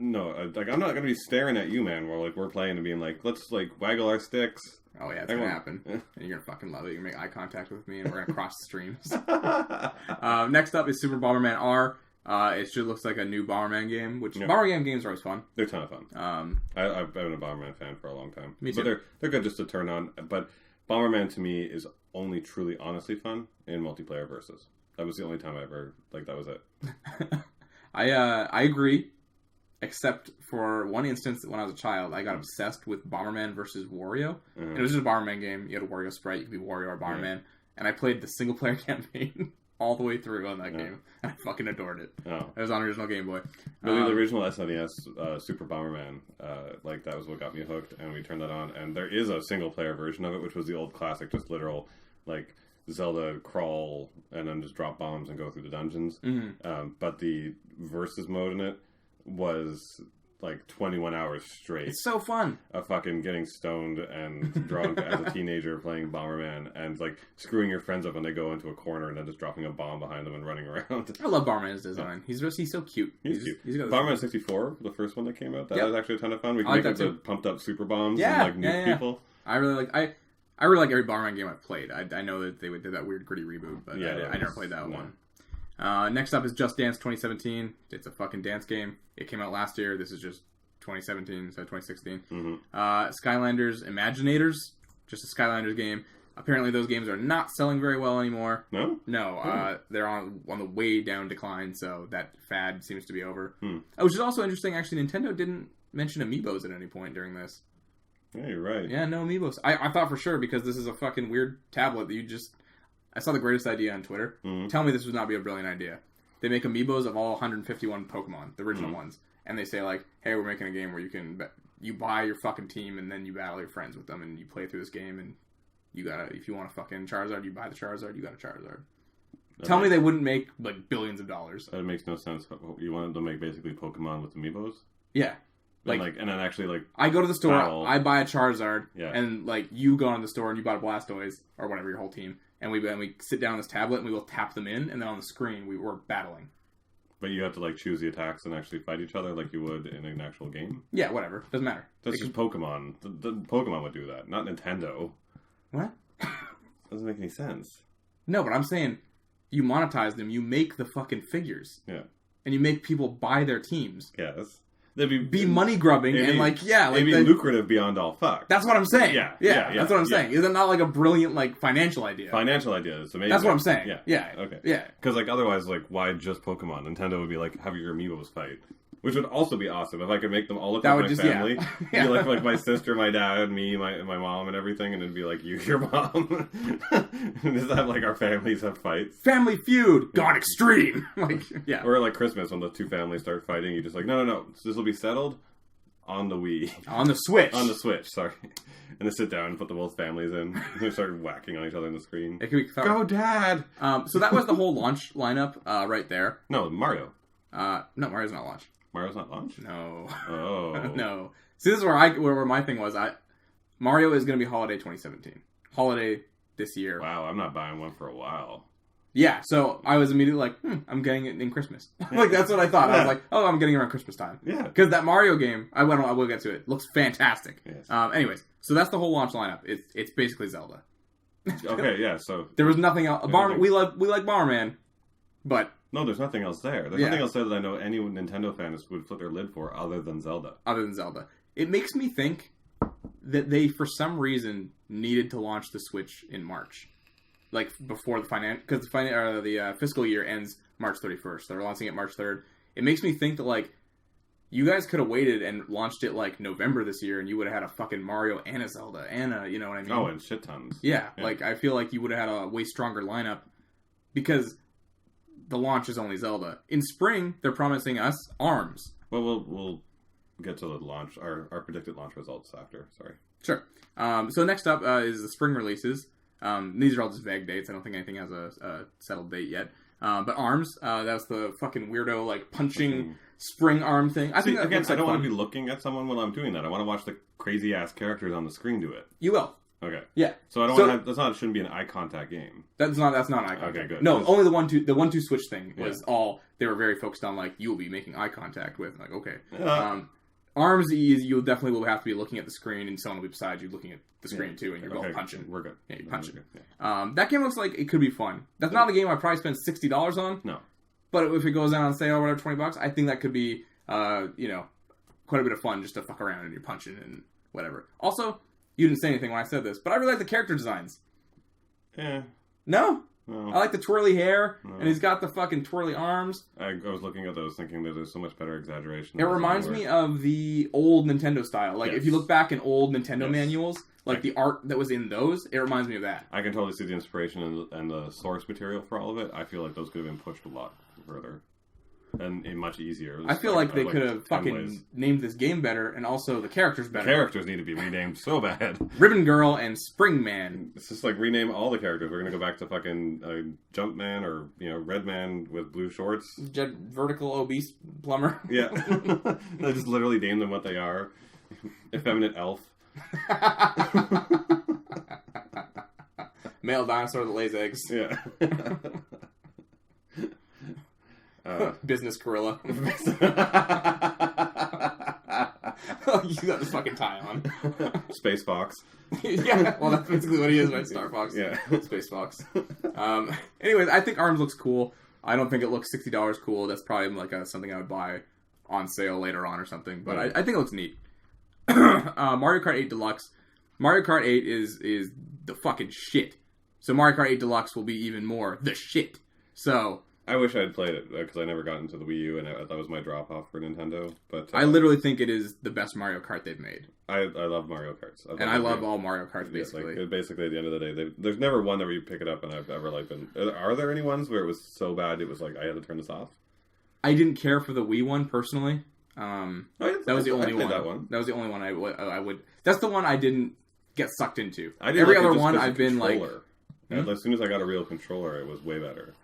No, like I'm not going to be staring at you, man, while like we're playing and being like, let's like waggle our sticks. Oh yeah, it's going to happen. And you're going to fucking love it. You're going to make eye contact with me and we're going to cross the streams. Next up is Super Bomberman R. It just looks like a new Bomberman game, which Bomberman games are always fun. They're a ton of fun. I've been a Bomberman fan for a long time. Me too. But they're good just to turn on. But Bomberman to me is only truly honestly fun in multiplayer versus. That was the only time I ever that was it. I agree. Except for one instance when I was a child, I got obsessed with Bomberman versus Wario. And it was just a Bomberman game. You had a Wario sprite. You could be Wario or Bomberman. And I played the single-player campaign all the way through on that game. And I fucking adored it. Oh. It was on original Game Boy. Really, the original SNES Super Bomberman, that was what got me hooked. And we turned that on. And there is a single-player version of it, which was the old classic, just literal, Zelda crawl and then just drop bombs and go through the dungeons. Mm-hmm. But the versus mode in it was 21 hours straight. It's so fun. Of fucking getting stoned and drunk as a teenager playing Bomberman and screwing your friends up when they go into a corner and then just dropping a bomb behind them and running around. I love Bomberman's design. He's so cute. He's cute. Bomberman 64, the first one that came out, that was actually a ton of fun. We can make the pumped up super bombs and nuke people. I really like every Bomberman game I've played. I know that they did that weird gritty reboot, but I never played that one. Next up is Just Dance 2017. It's a fucking dance game. It came out last year. This is just 2017 instead of 2016. Mm-hmm. Skylanders Imaginators, just a Skylanders game. Apparently, those games are not selling very well anymore. No? No, they're on the way down decline, so that fad seems to be over. Hmm. Which is also interesting, actually, Nintendo didn't mention Amiibos at any point during this. Yeah, you're right. Yeah, no Amiibos. I thought for sure, because this is a fucking weird tablet that you just... I saw the greatest idea on Twitter. Mm-hmm. Tell me this would not be a brilliant idea. They make Amiibos of all 151 Pokemon, the original ones, and they say, like, hey, we're making a game where you buy your fucking team, and then you battle your friends with them, and you play through this game, and you gotta, if you want a fucking Charizard, you buy the Charizard, you got a Charizard. Tell me they wouldn't make, like, billions of dollars. That makes no sense. You wanted to make basically Pokemon with Amiibos? Yeah. And then actually, like... I go to the store, battle. I buy a Charizard, Yeah. and, like, you go on the store and you buy a Blastoise, or whatever, your whole team, and we sit down on this tablet, and we will tap them in, and then on the screen, we're battling. But you have to, like, choose the attacks and actually fight each other like you would in an actual game? Yeah, whatever. Doesn't matter. That's just Pokemon. The Pokemon would do that, not Nintendo. What? Doesn't make any sense. No, but I'm saying, you monetize them, you make the fucking figures. Yeah. And you make people buy their teams. Yes. That'd be money grubbing, and like, yeah. Like, it'd be lucrative beyond all fuck. That's what I'm saying. Yeah. That's what I'm saying. Is it not like a brilliant, like, financial idea? Financial idea is amazing. That's what I'm saying. Yeah. Okay. Yeah. Because, like, otherwise, like, why just Pokemon? Nintendo would be like, have your Amiibos fight. Which would also be awesome if I could make them all look like my family. Yeah. Be like my sister, my dad, me, my mom, and everything, and it'd be like you, your mom, and just have like our families have fights. Family Feud gone extreme. Like, yeah. Or like Christmas when the two families start fighting, you just like no, this will be settled on the Wii, on the Switch, sorry, and then sit down and put the both families in, and they start whacking on each other on the screen. It could be Go, Dad! So that was the whole launch lineup right there. No, Mario. No, Mario's not launch. Mario's not launch? No. Oh. No. See, this is where my thing was. Mario is going to be holiday 2017. Holiday this year. Wow, I'm not buying one for a while. Yeah, so I was immediately like, I'm getting it in Christmas. Like, that's what I thought. Yeah. I was like, I'm getting it around Christmas time. Yeah. Because that Mario game, I will get to it, looks fantastic. Yes. Anyways, so that's the whole launch lineup. It's basically Zelda. Okay, yeah, so... There was nothing else. We like Bomberman, but... No, there's nothing else there. There's nothing else there that I know any Nintendo fans would flip their lid for other than Zelda. It makes me think that they, for some reason, needed to launch the Switch in March. Like, before because the fiscal year ends March 31st. They're launching it March 3rd. It makes me think that, like, you guys could have waited and launched it, like, November this year, and you would have had a fucking Mario and a Zelda and a, you know what I mean? Oh, and shit tons. Yeah, like, I feel like you would have had a way stronger lineup, because... the launch is only Zelda. In spring, they're promising us ARMS. Well, we'll get to the launch, our predicted launch results after. Sorry. Sure. So next up is the spring releases. These are all just vague dates. I don't think anything has a settled date yet. But ARMS, that's the fucking weirdo, like, punching spring arm thing. I think that again, looks I like don't fun. want to be looking at someone while I'm doing that. I want to watch the crazy-ass characters on the screen do it. You will. Okay. Yeah. So I don't want to have... it shouldn't be an eye contact game. That's not eye contact. Okay, good. No, only the 1-2 switch thing was all... They were very focused on, like, you will be making eye contact with. Like, okay. ARMS, you definitely will have to be looking at the screen, and someone will be beside you looking at the screen, too, and you're both punching. We're good. Yeah, you're punching. Yeah. That game looks like it could be fun. That's not a game I probably spend $60 on. No. But if it goes down on sale or whatever, $20, I think that could be, quite a bit of fun just to fuck around and you're punching and whatever. Also, you didn't say anything when I said this, but I really like the character designs. Yeah. No? No. I like the twirly hair, and he's got the fucking twirly arms. I was looking at those thinking that there's so much better exaggeration. It reminds me of the old Nintendo style. Like, if you look back in old Nintendo manuals, like the art that was in those, it reminds me of that. I can totally see the inspiration and the source material for all of it. I feel like those could have been pushed a lot further. And much easier. I feel like they could have fucking named this game better, and also the characters better. The characters need to be renamed so bad. Ribbon Girl and Spring Man. It's just like rename all the characters. We're gonna go back to fucking Jumpman or Red Man with blue shorts. Vertical obese plumber. Yeah, they just literally name them what they are. Effeminate elf. Male dinosaur that lays eggs. Yeah. Business gorilla. You got this fucking tie on. Space Fox. Yeah, well, that's basically what he is, right? Star Fox. Yeah. Space Fox. Anyways, I think ARMS looks cool. I don't think it looks $60 cool. That's probably like something I would buy on sale later on or something. But I think it looks neat. Mario Kart 8 Deluxe. Mario Kart 8 is the fucking shit. So Mario Kart 8 Deluxe will be even more the shit. So I wish I had played it because I never got into the Wii U, and that was my drop off for Nintendo. But I literally think it is the best Mario Kart they've made. I love Mario Karts, I love all Mario Karts basically. Yeah, basically, at the end of the day, there's never one where you pick it up and I've ever been. Are there any ones where it was so bad it was like I had to turn this off? I didn't care for the Wii one personally. That was the only one. That was the only one I would. That's the one I didn't get sucked into. Every other one I've been like. As soon as I got a real controller, it was way better.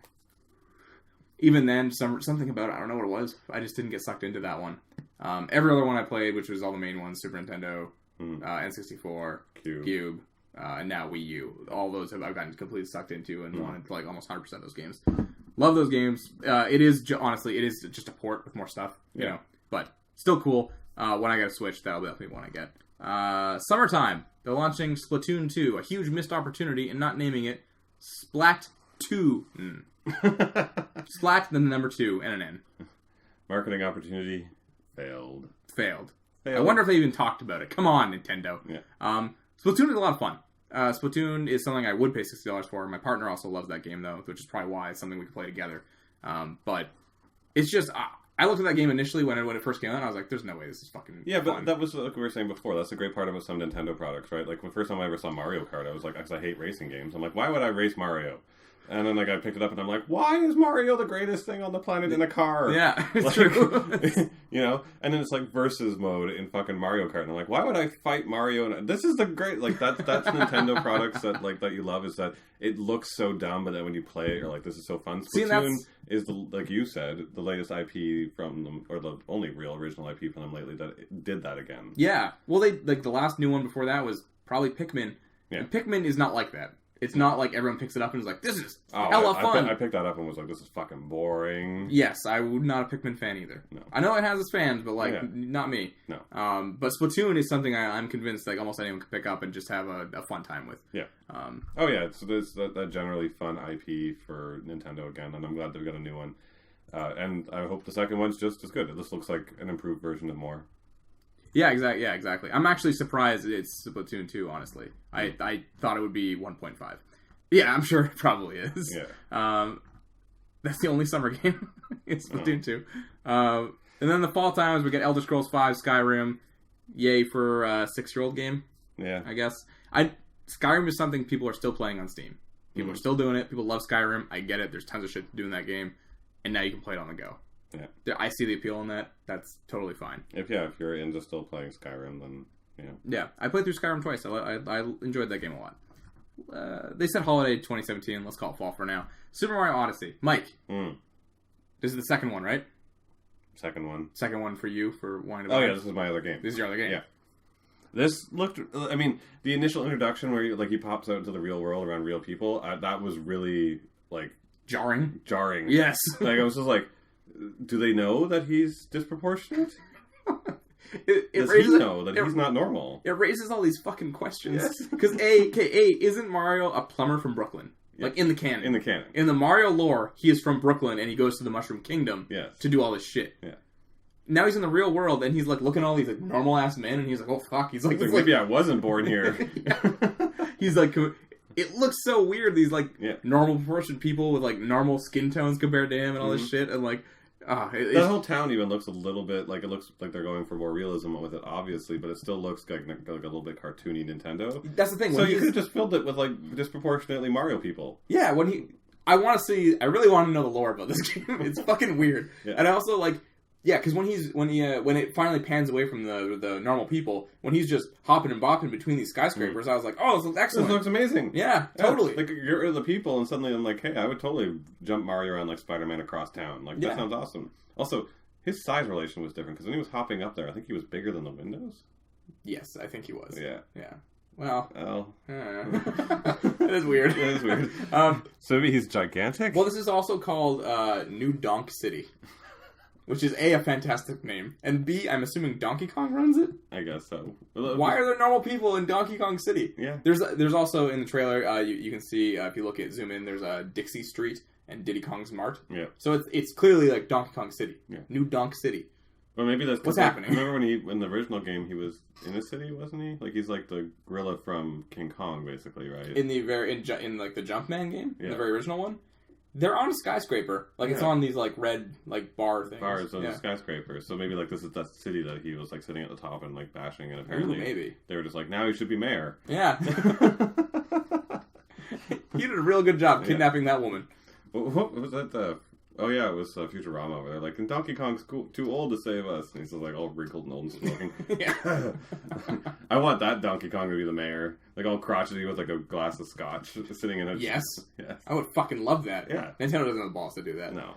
Even then, something about it, I don't know what it was. I just didn't get sucked into that one. Every other one I played, which was all the main ones, Super Nintendo, N64, Cube, and now Wii U. All those I've gotten completely sucked into and wanted like almost 100% of those games. Love those games. It is honestly, it is just a port with more stuff, you know, but still cool. When I get a Switch, that'll be definitely one I get. Summertime. They're launching Splatoon 2, a huge missed opportunity in not naming it Splat 2. Splat, then the number 2, and an N. Marketing opportunity failed. I wonder if they even talked about it. Come on, Nintendo. Yeah. Splatoon is a lot of fun. Splatoon is something I would pay $60 for. My partner also loves that game, though, which is probably why it's something we can play together. But it's just... I looked at that game initially when it first came out, and I was like, there's no way this is fucking fun. But that was like we were saying before. That's the great part about some Nintendo products, right? Like, the first time I ever saw Mario Kart, I was like, because I hate racing games. I'm like, why would I race Mario? And then, like, I picked it up, and I'm like, why is Mario the greatest thing on the planet in a car? Yeah, it's like, true. You know? And then it's, like, versus mode in fucking Mario Kart. And I'm like, why would I fight Mario? And this is the great... Like, that's Nintendo products that you love, is that it looks so dumb, but then when you play it, you're like, this is so fun. Splatoon is, like you said, the latest IP from them, or the only real original IP from them lately that did that again. Yeah. Well, the last new one before that was probably Pikmin. Yeah. And Pikmin is not like that. It's not like everyone picks it up and is like, this is hella fun. I picked that up and was like, this is fucking boring. Yes, I would not a Pikmin fan either. No. I know it has its fans, but not me. No. But Splatoon is something I'm convinced like almost anyone can pick up and just have a fun time with. Yeah. So there's that generally fun IP for Nintendo again, and I'm glad they've got a new one. And I hope the second one's just as good. This looks like an improved version of more. Yeah, exactly. I'm actually surprised it's Splatoon 2, honestly. I thought it would be 1.5. Yeah, I'm sure it probably is. Yeah. That's the only summer game. It's Splatoon 2. And then the fall times, we get Elder Scrolls 5, Skyrim. Yay for a 6-year-old game. Yeah. I guess. Skyrim is something people are still playing on Steam. People are still doing it. People love Skyrim. I get it. There's tons of shit to do in that game. And now you can play it on the go. Yeah. I see the appeal in that. That's totally fine. If you're into still playing Skyrim, then, you know. Yeah, I played through Skyrim twice. I enjoyed that game a lot. They said holiday 2017. Let's call it fall for now. Super Mario Odyssey. Mike. This is the second one, right? Second one. Second one for you for wanting to buy. Oh, yeah, this is my other game. This is your other game? Yeah. This looked... I mean, the initial introduction where he pops out into the real world around real people, that was really, like... Jarring? Yes. Like, I was just like... Do they know that he's disproportionate? Does he know that he's not normal? It raises all these fucking questions. Because isn't Mario a plumber from Brooklyn? Yes. Like, in the canon. In the Mario lore, he is from Brooklyn, and he goes to the Mushroom Kingdom to do all this shit. Yeah. Now he's in the real world, and he's, like, looking at all these, like, normal-ass men, and he's like, oh, fuck. He's like, maybe I wasn't born here. He's like... It looks so weird, these, like, normal proportioned people with, like, normal skin tones compared to him and all this shit, and, like... that whole town even looks a little bit like it looks like they're going for more realism with it, obviously, but it still looks like a little bit cartoony Nintendo. That's the thing. So you could have just filled it with like disproportionately Mario people. Yeah, I really want to know the lore about this game. It's fucking weird, and I also like. Yeah, because when it finally pans away from the normal people, when he's just hopping and bopping between these skyscrapers, I was like, oh, this looks excellent. This looks amazing. Yeah, totally. Like, you're the people, and suddenly I'm like, hey, I would totally jump Mario around like Spider-Man across town. Like, that sounds awesome. Also, his size relation was different, because when he was hopping up there, I think he was bigger than the windows. Yes, I think he was. Yeah. Well. It is weird. It is weird. So maybe he's gigantic? Well, this is also called New Donk City. Which is A, fantastic name, and B, I'm assuming Donkey Kong runs it? I guess so. Why are there normal people in Donkey Kong City? Yeah. There's also, in the trailer, you can see, if you zoom in, there's a Dixie Street and Diddy Kong's Mart. Yeah. So it's clearly like Donkey Kong City. Yeah. New Donk City. Well, maybe that's what's happening. Remember when in the original game he was in a city, wasn't he? Like he's like the gorilla from King Kong, basically, right? In the like the Jumpman game, the very original one, they're on a skyscraper. Like it's on these like red like bar things. Bars on the skyscraper. So maybe like this is that city that he was like sitting at the top and like bashing, and apparently maybe they were just like, now he should be mayor. Yeah. He did a real good job kidnapping that woman. What was that? Oh yeah, it was Futurama where they're like, and Donkey Kong's too old to save us. And he's just like all wrinkled and old and smoking. I want that Donkey Kong to be the mayor. Like all crotchety with like a glass of scotch sitting in a... Yes. I would fucking love that. Yeah. Nintendo doesn't have the balls to do that. No.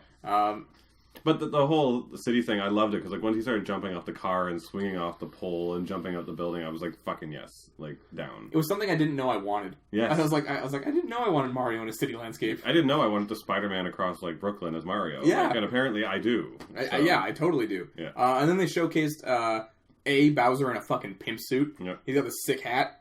But the whole city thing, I loved it because like once he started jumping off the car and swinging off the pole and jumping out the building, I was like, fucking yes, like down. It was something I didn't know I wanted. Yes. I was like, I didn't know I wanted Mario in a city landscape. I didn't know I wanted the Spider-Man across like Brooklyn as Mario. Yeah. Like, and apparently I do. So. I totally do. Yeah. And then they showcased Bowser in a fucking pimp suit. Yep. He's got this sick hat.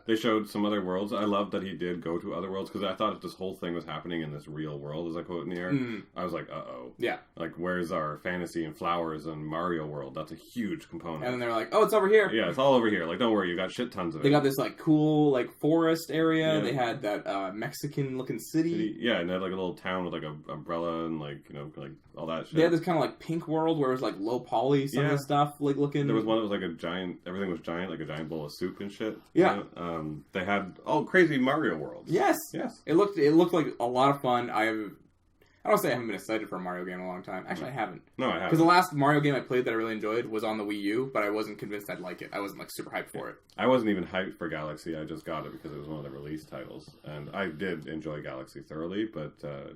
They showed some other worlds. I love that he did go to other worlds because I thought if this whole thing was happening in this real world, as I quote in the air, I was like, uh-oh. Yeah. Like, where's our fantasy and flowers and Mario world? That's a huge component. And then they're like, oh, it's over here. Yeah, it's all over here. Like, don't worry, you got shit tons of it. They got this, like, cool, like, forest area. Yeah. They had that Mexican-looking city. Yeah, and they had, like, a little town with, like, a umbrella and, like, you know, like, all that shit. They had this kind of, like, pink world where it was, like, low poly, some of the stuff, like, looking... There was one that was, like, a giant... Everything was giant, like a giant bowl of soup and shit. Yeah. You know? They had all crazy Mario worlds. Yes. Yes. It looked like a lot of fun. I don't say I haven't been excited for a Mario game in a long time. Actually, I haven't. No, I haven't. Because the last Mario game I played that I really enjoyed was on the Wii U, but I wasn't convinced I'd like it. I wasn't, like, super hyped for it. I wasn't even hyped for Galaxy. I just got it because it was one of the release titles. And I did enjoy Galaxy thoroughly, but,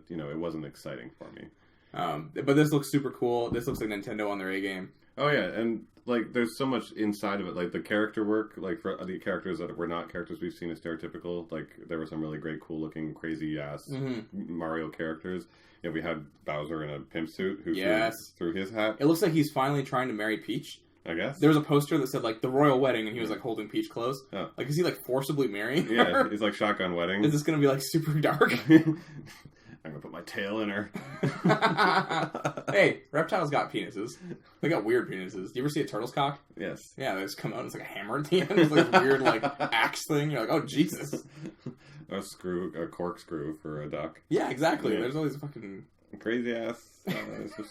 you know, it wasn't exciting for me. But this looks super cool. This looks like Nintendo on their A game. Oh, yeah, and, like, there's so much inside of it. Like, the character work, like, for the characters that were not characters we've seen as stereotypical, like, there were some really great, cool-looking, crazy-ass Mario characters. You know, we had Bowser in a pimp suit who threw his hat. It looks like he's finally trying to marry Peach. I guess. There was a poster that said, like, the royal wedding, and he was, like, holding Peach close. Oh. Like, is he, like, forcibly marrying her? Yeah, he's, like, shotgun wedding. Is this gonna be, like, super dark? I'm gonna put my tail in her. Hey, reptiles got penises. They got weird penises. Do you ever see a turtle's cock? Yes. Yeah, they just come out and it's like a hammer at the end. It's like a weird, like, axe thing. You're like, oh, Jesus. A corkscrew for a duck. Yeah, exactly. Yeah. There's all these fucking... crazy ass.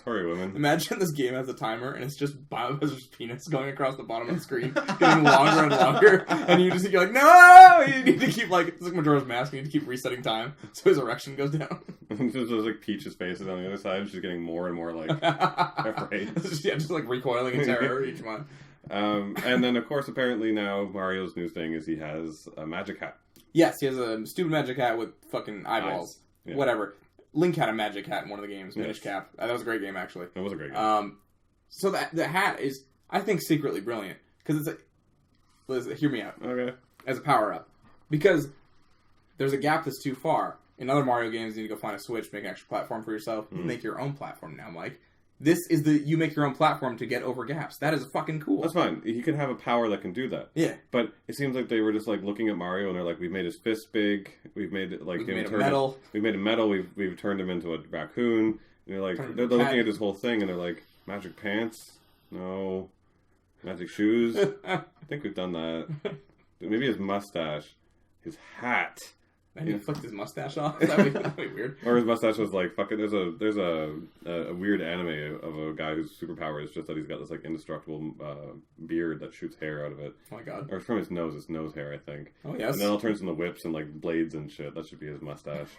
Sorry, women. Imagine this game has a timer and it's just Bowser's penis going across the bottom of the screen, getting longer and longer, and you're like, no! You need to keep, like, it's like Majora's Mask, you need to keep resetting time so his erection goes down. There's like Peach's face is on the other side, and she's getting more and more, like, afraid. Yeah, just, like, recoiling in terror each one. And then, of course, apparently now Mario's new thing is he has a magic hat. Yes, he has a stupid magic hat with fucking eyeballs. Yeah. Whatever. Link had a magic hat in one of the games, Minish Cap. That was a great game, actually. It was a great game. So the hat is, I think, secretly brilliant. Because it's Liz, hear me out. Okay. As a power-up. Because there's a gap that's too far. In other Mario games, you need to go find a Switch, make an extra platform for yourself. You make your own platform now, Mike. This is you make your own platform to get over gaps. That is fucking cool. That's fine. He can have a power that can do that. Yeah. But it seems like they were just like looking at Mario and they're like, we've made his fist big. We've made it like... We've made him metal. We've made him metal. We've turned him into a raccoon. And they're like, they're looking at this whole thing and they're like, magic pants? No. Magic shoes? I think we've done that. Maybe his mustache. His hat. And he flicked his mustache off. That'd be weird. Or his mustache was like, fuck it. There's a weird anime of a guy whose superpower is just that he's got this like indestructible beard that shoots hair out of it. Oh my god. Or it's from his nose. It's nose hair, I think. Oh yes. And then it all turns into whips and like blades and shit. That should be his mustache.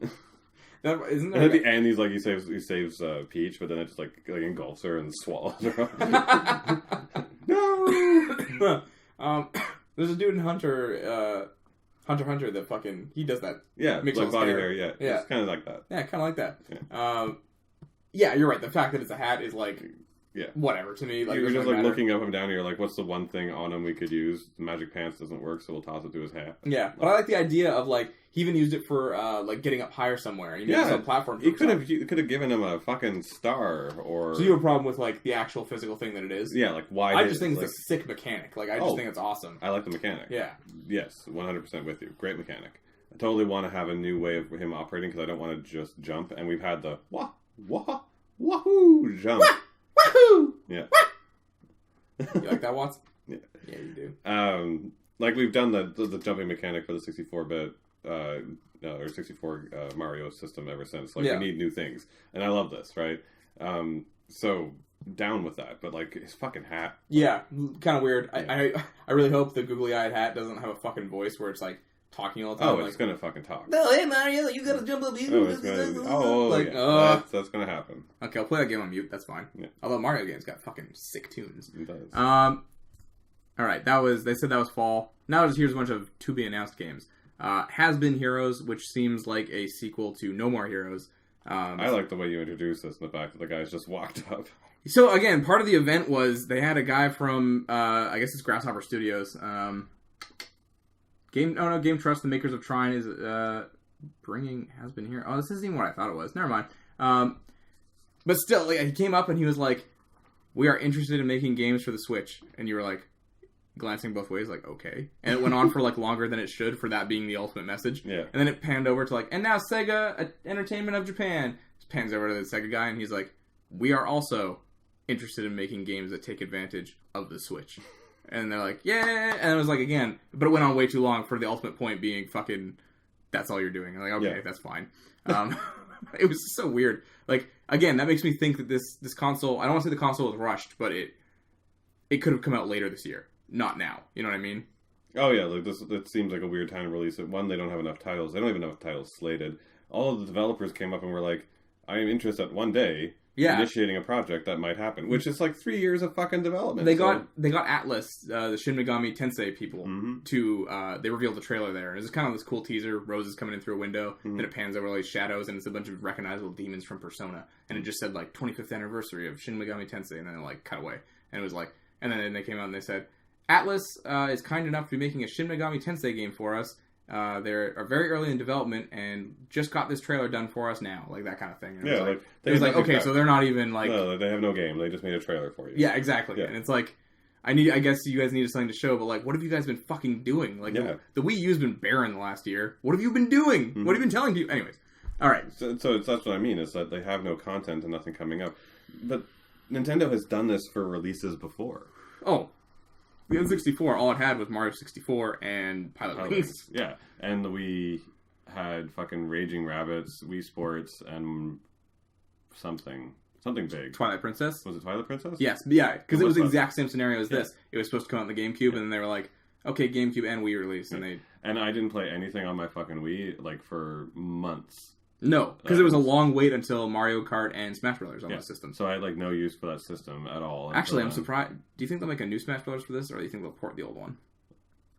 Isn't there? And at the end, he's like he saves Peach, but then it just like engulfs her and swallows her. No. There's a dude in Hunter x Hunter that fucking... He does that. Yeah, like body hair, yeah. Yeah. It's kind of like that. Yeah, kind of like that. Yeah. Yeah, you're right. The fact that it's a hat is like... Yeah. Whatever to me. Like, you're just like looking up and down and you're like, what's the one thing on him we could use? The magic pants doesn't work, so we'll toss it to his hat. Yeah, but I like the idea of like, he even used it for like getting up higher somewhere. He made some platform for himself. You could have given him a fucking star or... So you have a problem with like the actual physical thing that it is? Yeah, like why... I just think it's a sick mechanic. Like, I just think it's awesome. I like the mechanic. Yeah. Yes, 100% with you. Great mechanic. I totally want to have a new way of him operating because I don't want to just jump. And we've had the wahoo jump. Wahoo! Yeah. You like that, Watts? Yeah. Yeah, you do. Like we've done the jumping mechanic for the 64-bit or 64 Mario system ever since. Like we need new things, and I love this, right? So down with that, but like his fucking hat. Yeah, kind of weird. Yeah. I really hope the googly-eyed hat doesn't have a fucking voice where it's like talking all the time. Oh, it's gonna fucking talk. No, hey Mario, you gotta jump up. That's gonna happen. Okay, I'll play that game on mute. That's fine. Yeah. Although Mario game's got fucking sick tunes. It does. All right, they said that was fall. Now here's a bunch of to be announced games. Has Been Heroes, which seems like a sequel to No More Heroes. I like the way you introduced this and the fact that the guys just walked up. So again, part of the event was they had a guy from I guess it's Grasshopper Studios. Game Trust, the makers of Trine, is bringing Has Been Here. Oh, this isn't even what I thought it was. Never mind. But still, like, he came up and he was like, "We are interested in making games for the Switch," and you were like, glancing both ways, like, okay. And it went on for like longer than it should for that being the ultimate message. Yeah. And then it panned over to like, and now Sega Entertainment of Japan. It pans over to the Sega guy and he's like, "We are also interested in making games that take advantage of the Switch." And they're like, yeah. And it was like, again, but it went on way too long for the ultimate point being fucking, that's all you're doing. I'm like, okay, that's fine. It was just so weird. Like, again, that makes me think that this console, I don't want to say the console was rushed, but it could have come out later this year. Not now. You know what I mean? Oh, yeah. Like it seems like a weird time to release it. One, they don't have enough titles. They don't even have enough titles slated. All of the developers came up and were like, I am interested one day initiating a project that might happen, which is like 3 years of fucking development. They got Atlas, the Shin Megami Tensei people, to they revealed the trailer there. And it's kind of this cool teaser. Roses coming in through a window, then it pans over like shadows, and it's a bunch of recognizable demons from Persona. And it just said like 25th anniversary of Shin Megami Tensei, and then it like cut away. And it was like, and then they came out and they said, Atlas is kind enough to be making a Shin Megami Tensei game for us. They are very early in development and just got this trailer done for us now, like that kind of thing. And it was like okay, so they're not even like no, they have no game. They just made a trailer for you. Yeah, exactly. Yeah. And it's like I guess you guys needed something to show, but like, what have you guys been fucking doing? Like the Wii U's been barren the last year. What have you been doing? What have you been telling people? Anyways, all right. So that's what I mean is that they have no content and nothing coming up. But Nintendo has done this for releases before. Oh. The N64, all it had was Mario 64 and Pilot Wings. Yeah, and we had fucking Raging Rabbits, Wii Sports, and something big. Twilight Princess? Was it Twilight Princess? Yes, yeah, because it was the exact same scenario as this. It was supposed to come out on the GameCube, and then they were like, okay, GameCube and Wii release, and I didn't play anything on my fucking Wii, like, for months. No, because it was a long wait until Mario Kart and Smash Brothers on that system. So I had, like, no use for that system at all. Actually, I'm surprised. Do you think they'll make a new Smash Brothers for this, or do you think they'll port the old one?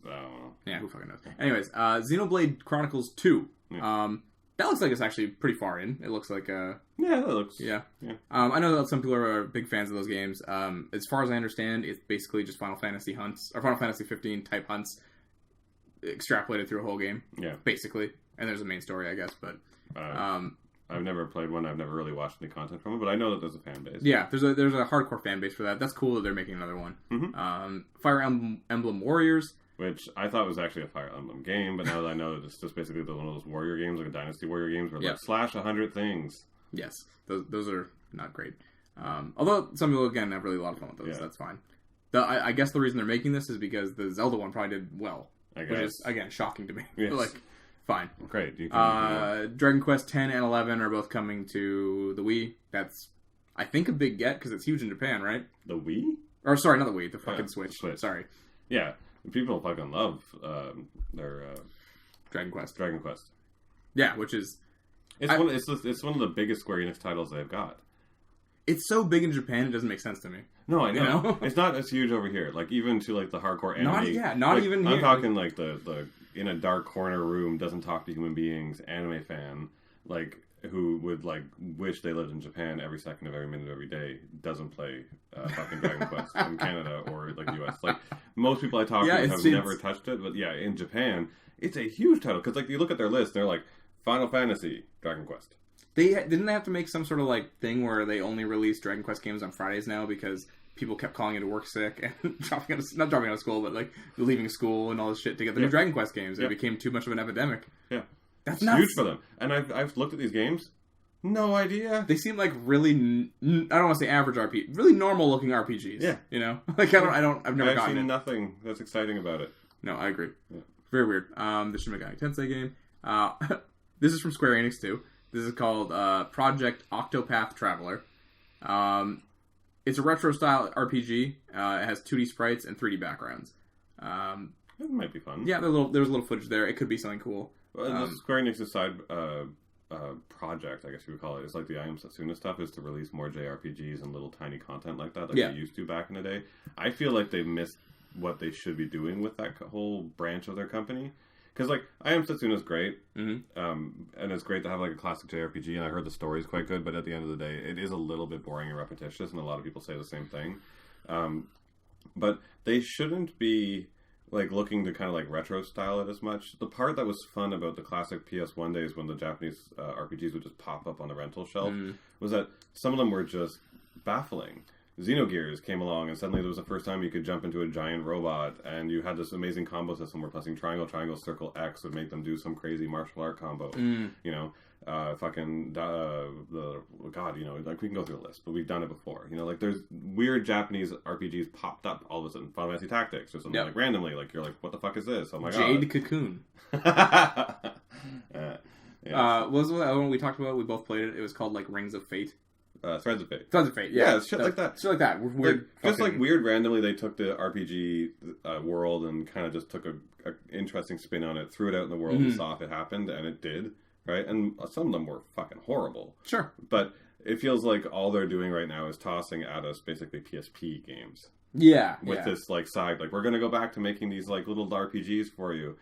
I don't know. Yeah, who fucking knows? Anyways, Xenoblade Chronicles 2. Yeah. That looks like it's actually pretty far in. It looks like yeah, that looks... Yeah. I know that some people are big fans of those games. As far as I understand, it's basically just Final Fantasy hunts, or Final Fantasy 15 type hunts, extrapolated through a whole game. Yeah. Basically. And there's a main story, I guess, but... I've never played one. I've never really watched any content from it, but I know that there's a fan base. Yeah, there's a hardcore fan base for that. That's cool that they're making another one. Mm-hmm. Fire Emblem Warriors, which I thought was actually a Fire Emblem game, but now that I know that it's just basically one of those warrior games, like a Dynasty Warrior games, where like slash 100 things. Yes, those are not great. Although some people again have really a lot of fun with those. Yeah. That's fine. I guess the reason they're making this is because the Zelda one probably did well, which is again shocking to me. Yes. Like. Fine. Great. Dragon Quest 10 and 11 are both coming to the Wii. That's, I think, a big get because it's huge in Japan, right? The Wii? Or, sorry, not the Wii. The fucking Switch. Sorry. Yeah. People fucking love their... Dragon Quest. Dragon Quest. Yeah, which is... It's one of the biggest Square Enix titles they've got. It's so big in Japan, it doesn't make sense to me. No, I know. You know? It's not as huge over here. Like, even to, like, the hardcore anime... Not even here. I'm talking, like, the in a dark corner room, doesn't talk to human beings, anime fan, like, who would, like, wish they lived in Japan every second of every minute of every day, doesn't play fucking Dragon Quest in Canada or, like, US. Like, most people I talk to have never touched it, but, yeah, in Japan, it's a huge title, because, like, you look at their list, they're like, Final Fantasy, Dragon Quest. Didn't they have to make some sort of, like, thing where they only release Dragon Quest games on Fridays now, because... people kept calling into work sick and not dropping out of school, but like leaving school and all this shit to get the new Dragon Quest games. It became too much of an epidemic. Yeah, that's huge for them. And I've looked at these games. No idea. They seem like really, I don't want to say average RPG, really normal looking RPGs. Yeah. You know? Like, I've never gotten it. I've seen nothing that's exciting about it. No, I agree. Yeah. Very weird. This is Shin Megami Tensei game. This is from Square-Enix, too. This is called Project Octopath Traveler. It's a retro-style RPG. It has 2D sprites and 3D backgrounds. It might be fun. Yeah, there was a little footage there. It could be something cool. Well, the Square Enix's side project, I guess you would call it, is like the I Am Setsuna stuff, is to release more JRPGs and little tiny content like that, like they used to back in the day. I feel like they missed what they should be doing with that whole branch of their company. Because, like, I Am Setsuna is great, and it's great to have, like, a classic JRPG, and I heard the story is quite good, but at the end of the day, it is a little bit boring and repetitious, and a lot of people say the same thing. But they shouldn't be, like, looking to kind of, like, retro-style it as much. The part that was fun about the classic PS1 days when the Japanese RPGs would just pop up on the rental shelf was that some of them were just baffling. Xenogears came along, and suddenly there was the first time you could jump into a giant robot, and you had this amazing combo system where pressing triangle, triangle, circle, X would make them do some crazy martial art combo. You know, God, you know, like, we can go through a list, but we've done it before. You know, like, there's weird Japanese RPGs popped up all of a sudden. Final Fantasy Tactics or something, like, randomly. Like, you're like, what the fuck is this? Oh my god. Jade Cocoon. What was the other one we talked about? We both played it. It was called, like, Rings of Fate. Threads of Fate. Threads of Fate, yeah. Shit like that. Shit like that. Weird. Just like weird randomly, they took the RPG world and kind of just took a interesting spin on it, threw it out in the world and saw if it happened, and it did, right? And some of them were fucking horrible. Sure. But it feels like all they're doing right now is tossing at us basically PSP games. Yeah. With this, like, side, like, we're going to go back to making these, like, little RPGs for you.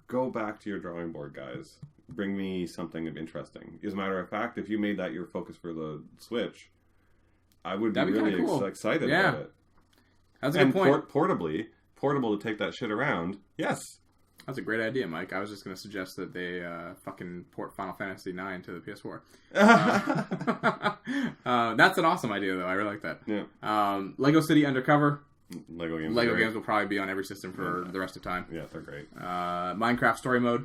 Go back to your drawing board, guys. Bring me something interesting. As a matter of fact, if you made that your focus for the Switch, I would be really excited about it. That's a good point. Portable to take that shit around. Yes. That's a great idea, Mike. I was just going to suggest that they fucking port Final Fantasy IX to the PS4. That's an awesome idea, though. I really like that. Yeah. Lego City Undercover. Lego games will probably be on every system for the rest of time. Yeah, they're great. Minecraft Story Mode.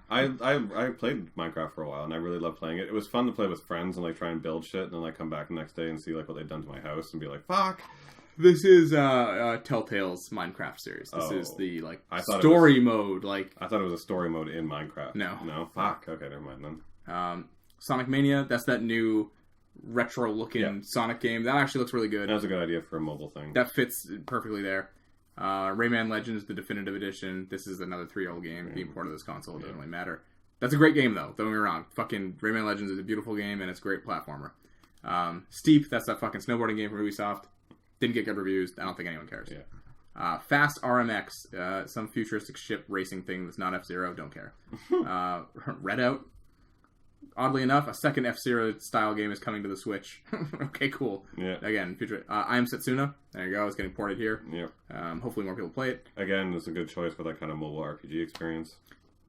I played Minecraft for a while, and I really loved playing it. It was fun to play with friends and, like, try and build shit, and then, like, come back the next day and see, like, what they'd done to my house and be like, fuck. This is Telltale's Minecraft series. This is the, like, story mode. Like, I thought it was a story mode in Minecraft. No? Fuck. Okay, never mind then. Sonic Mania, that's that new retro-looking Sonic game. That actually looks really good. That was a good idea for a mobile thing. That fits perfectly there. Rayman Legends, the definitive edition. This is another 3-year-old game being ported to this console. It doesn't really matter. That's a great game, though. Don't get me wrong. Fucking Rayman Legends is a beautiful game, and it's a great platformer. Steep, that's that fucking snowboarding game from Ubisoft. Didn't get good reviews. I don't think anyone cares. Yeah. Fast RMX, some futuristic ship racing thing that's not F-Zero. Don't care. Redout. Oddly enough, a second F-Zero style game is coming to the Switch. Okay, cool. Yeah. Again, future. I Am Setsuna. There you go. It's getting ported here. Yeah. Hopefully more people play it. Again, it's a good choice for that kind of mobile RPG experience.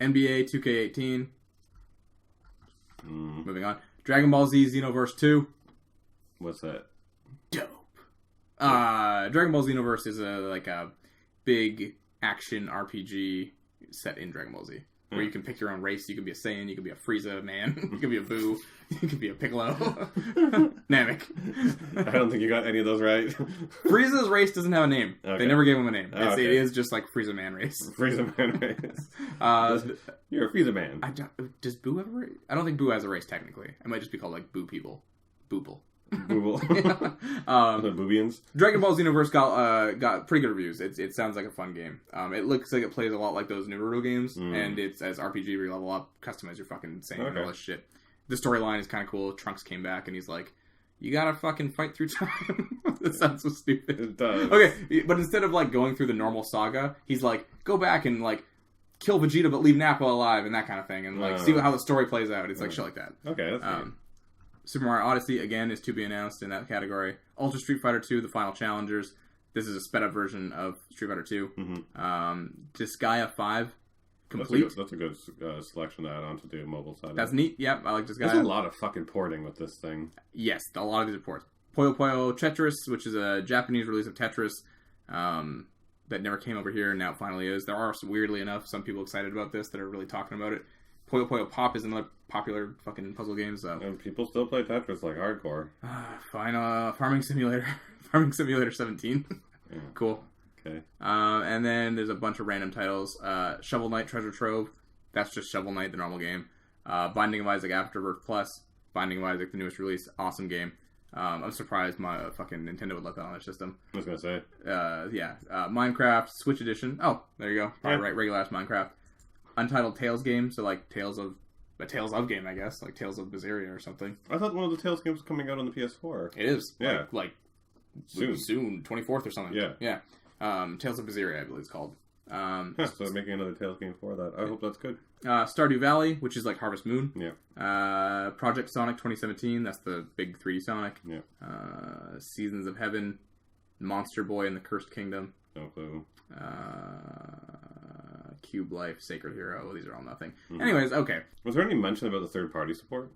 NBA 2K18. Moving on. Dragon Ball Z Xenoverse 2. What's that? Dope. Dragon Ball Xenoverse is a big action RPG set in Dragon Ball Z. Where you can pick your own race. You can be a Saiyan, you can be a Frieza man, you can be a Boo, you can be a Piccolo. Namek. I don't think you got any of those right. Frieza's race doesn't have a name. Okay. They never gave him a name. It is just like Frieza man race. Frieza man race. You're a Frieza man. Does Boo have a race? I don't think Boo has a race technically. It might just be called like Boo people. Booble. Booble. The Boobians. Dragon Ball Xenoverse got pretty good reviews. It sounds like a fun game. It looks like it plays a lot like those Naruto games, and it's as RPG where you level up, customize your fucking Saiyan and all this shit. The storyline is kind of cool. Trunks came back and he's like, "You gotta fucking fight through time." That sounds so stupid. It does. Okay, but instead of like going through the normal saga, he's like, "Go back and like kill Vegeta but leave Nappa alive," and that kind of thing, and like see how the story plays out. It's like shit like that. Okay, that's neat. Super Mario Odyssey, again, is to be announced in that category. Ultra Street Fighter 2, The Final Challengers. This is a sped-up version of Street Fighter 2. Disgaea 5, complete. That's a good selection to add on to the mobile side. That's neat. Yep, I like Disgaea. There's a lot of fucking porting with this thing. Yes, a lot of these are ports. Puyo Puyo Tetris, which is a Japanese release of Tetris that never came over here, and now it finally is. There are, weirdly enough, some people excited about this that are really talking about it. Puyo Puyo Pop is another popular fucking puzzle game. So and people still play Tetris like hardcore. Fine. Farming Simulator. Farming Simulator 17. Yeah. Cool. Okay. And then there's a bunch of random titles. Shovel Knight Treasure Trove. That's just Shovel Knight, the normal game. Binding of Isaac Afterbirth Plus. Binding of Isaac, the newest release. Awesome game. I'm surprised my fucking Nintendo would let that on their system. I was gonna say. Minecraft Switch Edition. Oh, there you go. Probably right, regular ass Minecraft. Untitled Tales game. So like Tales of game, I guess. Like Tales of Berseria or something. I thought one of the Tales games was coming out on the PS4. It is. Yeah. Like soon, 24th or something. Yeah. Yeah. Tales of Berseria, I believe it's called. So they're making another Tales game for that. I hope that's good. Stardew Valley, which is like Harvest Moon. Yeah. Project Sonic 2017. That's the big 3D Sonic. Yeah. Seasons of Heaven. Monster Boy and the Cursed Kingdom. No clue. Cube Life, Sacred Hero. These are all nothing. Mm-hmm. Anyways, okay. Was there any mention about the third-party support?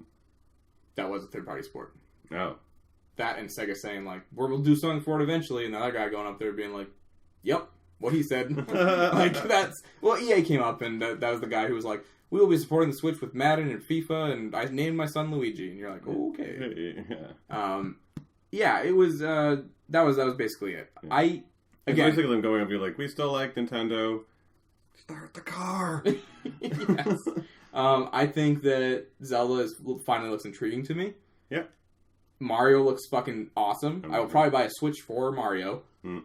That was a third-party support. Oh. That and Sega saying, like, we'll do something for it eventually, and the other guy going up there being like, yep, what he said. Like, that's... Well, EA came up, and that was the guy who was like, we will be supporting the Switch with Madden and FIFA, and I named my son Luigi. And you're like, oh, okay. Yeah. It was... that was basically it. Yeah. Again, basically them going up and be like, we still like Nintendo. Start the car. Yes. I think that Zelda finally looks intriguing to me. Yeah. Mario looks fucking awesome. I will probably buy a Switch for Mario. Mm.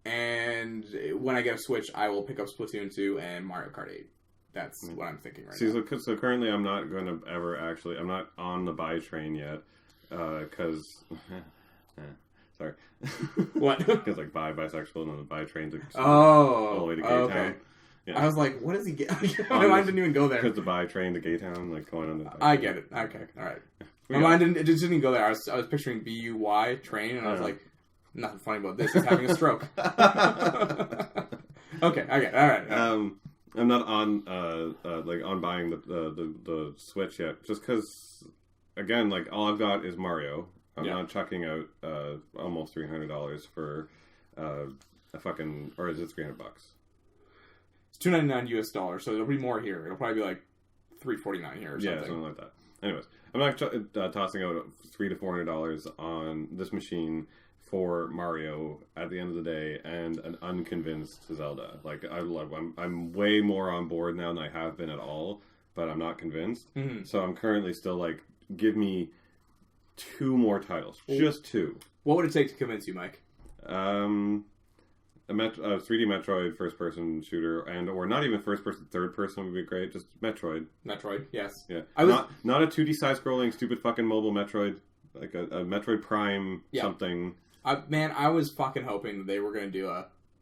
And when I get a Switch, I will pick up Splatoon 2 and Mario Kart 8. That's what I'm thinking right now. So currently I'm not going to ever actually... I'm not on the buy train yet. Because... Sorry. What? Because like bisexual and then the buy train to all the way to Gay Town. Yeah. I was like, what does he get? My mind didn't even go there. Because the buy train to Gay Town, like going on the... I get it. Okay. All right. My mind didn't even go there. I was picturing BUY train, and I was like, nothing funny about this. It's having a stroke. Okay. I get it. All right. I'm not on on buying the Switch yet, just because again, like all I've got is Mario. I'm not chucking out almost $300 for a fucking, or is it $300? It's $299 US, so it'll be more here. It'll probably be like $349 here or something. Yeah, something like that. Anyways, I'm not tossing out $300 to $400 on this machine for Mario at the end of the day and an unconvinced Zelda. Like I'm way more on board now than I have been at all, but I'm not convinced. Mm-hmm. So I'm currently still like, give me 2 more titles, just 2. What would it take to convince you, Mike? A 3D Metroid first-person shooter, or not even first-person, third-person would be great. Just Metroid. Metroid, yes. Yeah, not a 2D side-scrolling stupid fucking mobile Metroid, like a Metroid Prime something. I was fucking hoping that they were going to do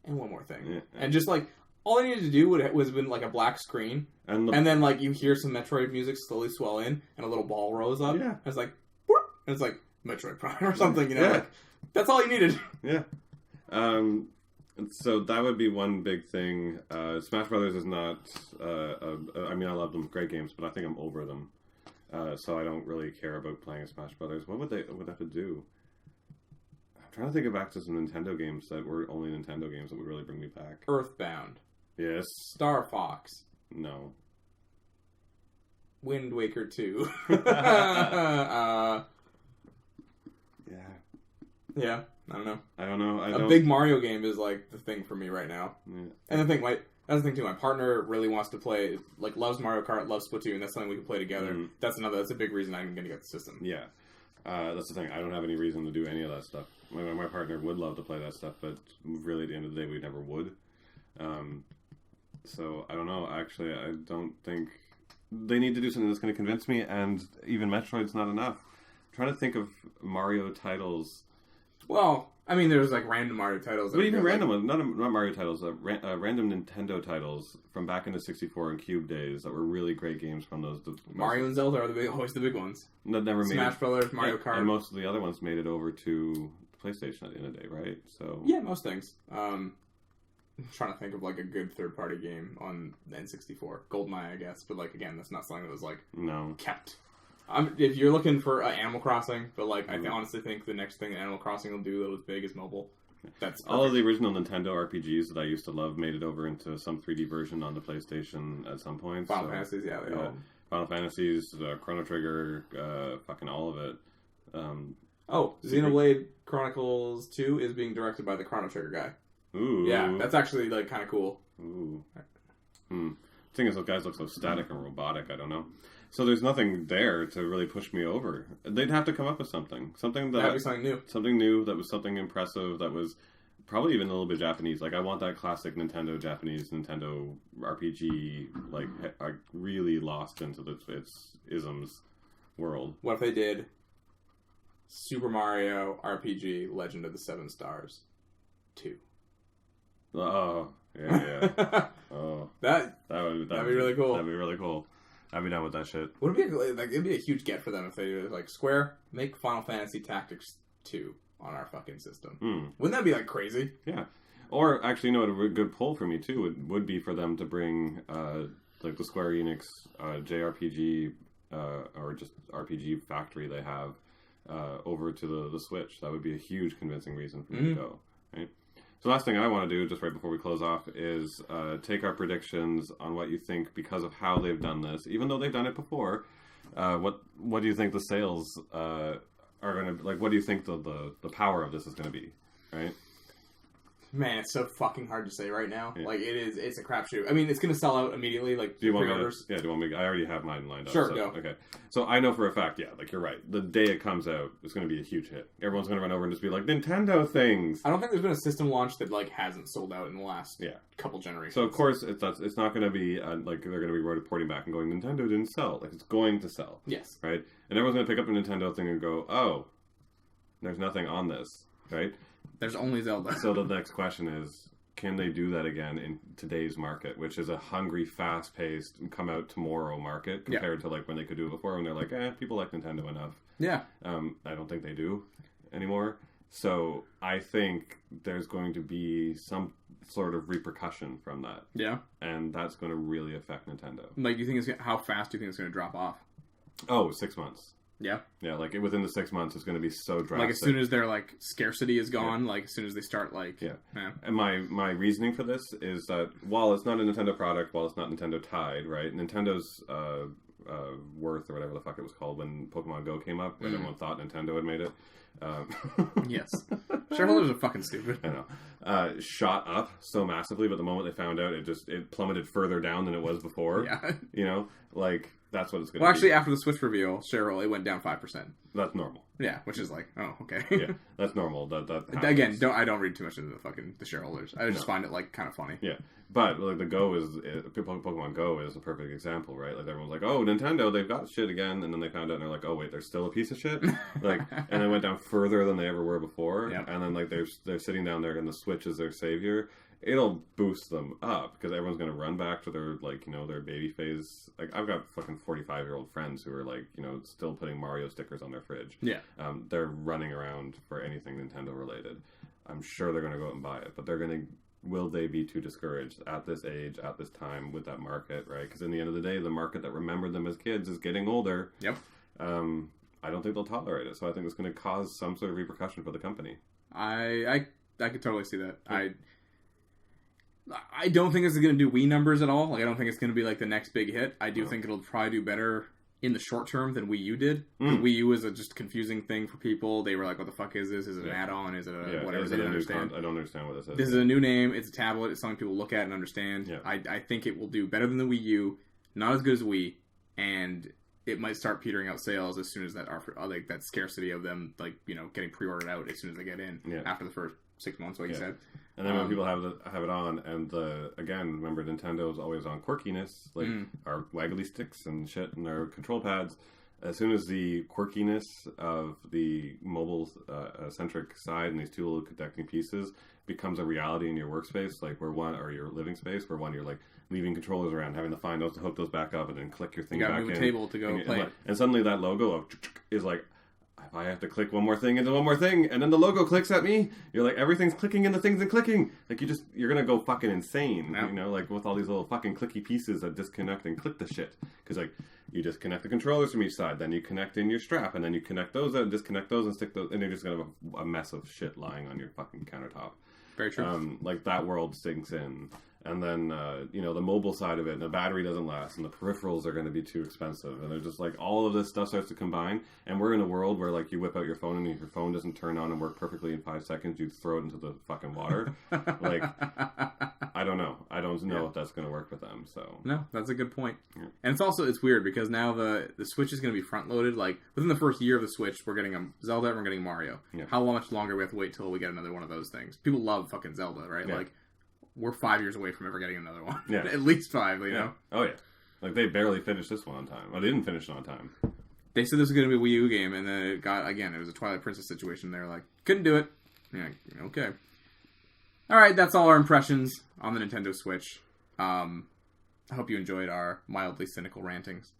and one more thing, and just like all I needed to do was been like a black screen, and then like you hear some Metroid music slowly swell in, and a little ball rose up. Yeah, it's like, whoop, and it's like Metroid Prime or something. You know, like that's all you needed. Yeah. So that would be one big thing. Smash Brothers is not... I mean, I love them. Great games, but I think I'm over them. So I don't really care about playing Smash Brothers. What would they have to do? I'm trying to think back to some Nintendo games that were only Nintendo games that would really bring me back. Earthbound. Yes. Star Fox. No. Wind Waker 2. Yeah. I don't know. A big Mario game is like the thing for me right now. Yeah. And that's the thing too. My partner really wants to play, like loves Mario Kart, loves Splatoon. That's something we can play together. Mm. That's a big reason I'm going to get the system. Yeah. That's the thing. I don't have any reason to do any of that stuff. My partner would love to play that stuff, but really at the end of the day, we never would. So I don't know. Actually, I don't think they need to do something that's going to convince me, and even Metroid's not enough. I'm trying to think of Mario titles. Well, I mean, there's like random Mario titles. But even random ones, not Mario titles, random Nintendo titles from back in the 64 and Cube days that were really great games from those. Mario and Zelda are always the big ones. That never made Smash Brothers, Mario Kart. And most of the other ones made it over to PlayStation at the end of the day, right? So yeah, most things. I'm trying to think of like a good third-party game on the N64. GoldenEye, I guess. But like, again, that's not something that was like kept. If you're looking for Animal Crossing, but like I honestly think the next thing Animal Crossing will do that was big is mobile. That's all of the original Nintendo RPGs that I used to love made it over into some 3D version on the PlayStation at some point. Final Fantasies, Final Fantasies, Chrono Trigger, fucking all of it. Xenoblade Chronicles 2 is being directed by the Chrono Trigger guy. Ooh. Yeah, that's actually, like, kind of cool. Ooh. The thing is, those guys look so static and robotic, I don't know. So there's nothing there to really push me over. They'd have to come up with something. That'd be something new. Something new that was something impressive, that was probably even a little bit Japanese. Like, I want that classic Japanese Nintendo RPG, like really lost into its isms world. What if they did Super Mario RPG Legend of the Seven Stars 2? Oh, yeah. Oh. That'd be really cool. That'd be really cool. I'd be down with that shit. Would it be it'd be a huge get for them if they did, like, Square, make Final Fantasy Tactics 2 on our fucking system. Wouldn't that be, like, crazy? Yeah. Or, actually, you know, a good pull for me, too, would be for them to bring, like, the Square-Enix JRPG, or just RPG factory they have, over to the Switch. That would be a huge convincing reason for me to go, right? So the last thing I want to do, just right before we close off, is take our predictions on what you think, because of how they've done this. Even though they've done it before, what do you think the sales are going to... Like, what do you think the power of this is going to be, right? Man, it's so fucking hard to say right now. Yeah. Like, it's a crapshoot. I mean, it's going to sell out immediately, like, do you want pre-orders. Me to, do you want me? I already have mine lined up. Sure, so, go. Okay. So I know for a fact, yeah, like, you're right. The day it comes out, it's going to be a huge hit. Everyone's going to run over and just be like, Nintendo things! I don't think there's been a system launch that, like, hasn't sold out in the last couple generations. So, of course, it's not going to be, like, they're going to be reporting back and going, Nintendo didn't sell. Like, it's going to sell. Yes. Right? And everyone's going to pick up the Nintendo thing and go, oh, there's nothing on this. Right? There's only Zelda. So the next question is, can they do that again in today's market, which is a hungry, fast-paced, come out tomorrow market, compared to like when they could do it before, when they're like, people like Nintendo enough. Yeah. I don't think they do anymore. So I think there's going to be some sort of repercussion from that. Yeah. And that's going to really affect Nintendo. Like, you think how fast do you think it's going to drop off? Oh, 6 months. Yeah. Yeah, like within the 6 months, it's going to be so drastic. Like as soon as their like scarcity is gone, like as soon as they start like... Yeah. And my reasoning for this is that while it's not a Nintendo product, while it's not Nintendo tied, right? Nintendo's worth, or whatever the fuck it was called when Pokemon Go came up, when everyone thought Nintendo had made it. Yes. Shareholders are fucking stupid. I know. Shot up so massively, but the moment they found out, it plummeted further down than it was before. Yeah. You know? Like... That's what it's going to be. Well, actually, after the Switch reveal, it went down 5%. That's normal. Yeah, which is like, oh, okay. Yeah, that's normal. That again, I don't read too much into the shareholders. I just find it like kind of funny. Yeah, but like the Go Pokemon Go is a perfect example, right? Like everyone's like, oh, Nintendo, they've got shit again, and then they found out and they're like, oh wait, they're still a piece of shit. Like, and they went down further than they ever were before. Yep. And then like they're sitting down there and the Switch is their savior. It'll boost them up because everyone's going to run back to their, like, you know, their baby phase. Like, I've got fucking 45-year-old friends who are, like, you know, still putting Mario stickers on their fridge. Yeah. They're running around for anything Nintendo related. I'm sure they're going to go out and buy it, but will they be too discouraged at this age, at this time, with that market, right? Because in the end of the day, the market that remembered them as kids is getting older. Yep. I don't think they'll tolerate it, so I think it's going to cause some sort of repercussion for the company. I could totally see that. Yeah. I don't think this is going to do Wii numbers at all. Like, I don't think it's going to be like the next big hit. I do think it'll probably do better in the short term than Wii U did. Wii U was a just confusing thing for people. They were like, what the fuck is this? Is it an add-on? Is it a whatever? They didn't understand. I don't understand what this is. This is a new name. It's a tablet. It's something people look at and understand. Yeah. I think it will do better than the Wii U. Not as good as Wii. And it might start petering out sales as soon as that scarcity of them, like, you know, getting pre-ordered out as soon as they get in after the first 6 months, like you said. And then when people have it on, and again, remember, Nintendo's always on quirkiness, like our waggly sticks and shit and our control pads. As soon as the quirkiness of the mobile-centric side and these two little connecting pieces becomes a reality in your workspace, like or your living space, where you're like leaving controllers around, having to find those to hook those back up, and then click your thing back in. You got to move a table to go play. And suddenly that logo is like, if I have to click one more thing into one more thing, and then the logo clicks at me, you're like, everything's clicking into things and clicking. Like, you're gonna go fucking insane, you know, like with all these little fucking clicky pieces that disconnect and click the shit. Because, like, you disconnect the controllers from each side, then you connect in your strap, and then you connect those out, disconnect those, and stick those, and you're just gonna have a mess of shit lying on your fucking countertop. Very true. Like, that world sinks in. And then, the mobile side of it, and the battery doesn't last, and the peripherals are going to be too expensive. And they're just like, all of this stuff starts to combine. And we're in a world where, like, you whip out your phone, and if your phone doesn't turn on and work perfectly in 5 seconds, you throw it into the fucking water. Like, I don't know. I don't know if that's going to work with them, so. No, that's a good point. Yeah. And it's weird, because now the Switch is going to be front-loaded. Like, within the first year of the Switch, we're getting a Zelda and we're getting Mario. Yeah. How much longer do we have to wait till we get another one of those things? People love fucking Zelda, right? Yeah. Like, we're 5 years away from ever getting another one. Yeah. At least 5, you know? Oh, yeah. Like, they barely finished this one on time. Well, they didn't finish it on time. They said this was going to be a Wii U game, and then it was a Twilight Princess situation. They were like, couldn't do it. Yeah, okay. Alright, that's all our impressions on the Nintendo Switch. I hope you enjoyed our mildly cynical rantings.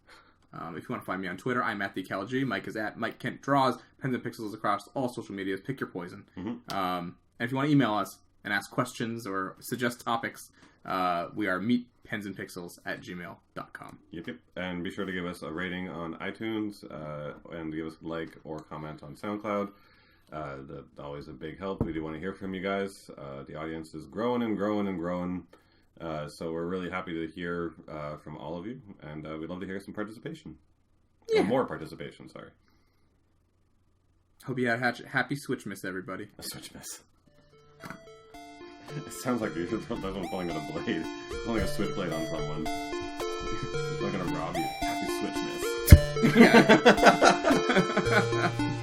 If you want to find me on Twitter, I'm at TheCalG. Mike is at Mike Kent Draws. Pens and Pixels across all social medias. Pick your poison. Mm-hmm. And if you want to email us and ask questions or suggest topics, we are meetpensandpixels@gmail.com. Yep. And be sure to give us a rating on iTunes and give us a like or comment on SoundCloud. That's always a big help. We do want to hear from you guys. The audience is growing and growing and growing. So we're really happy to hear from all of you. And we'd love to hear some participation. Yeah. Or more participation, sorry. Hope you had a happy Switchmas, everybody. A Switchmas. It sounds like there's someone pulling with a blade. Pulling a switchblade on someone. They're gonna rob you. Happy Switchmas. Yeah.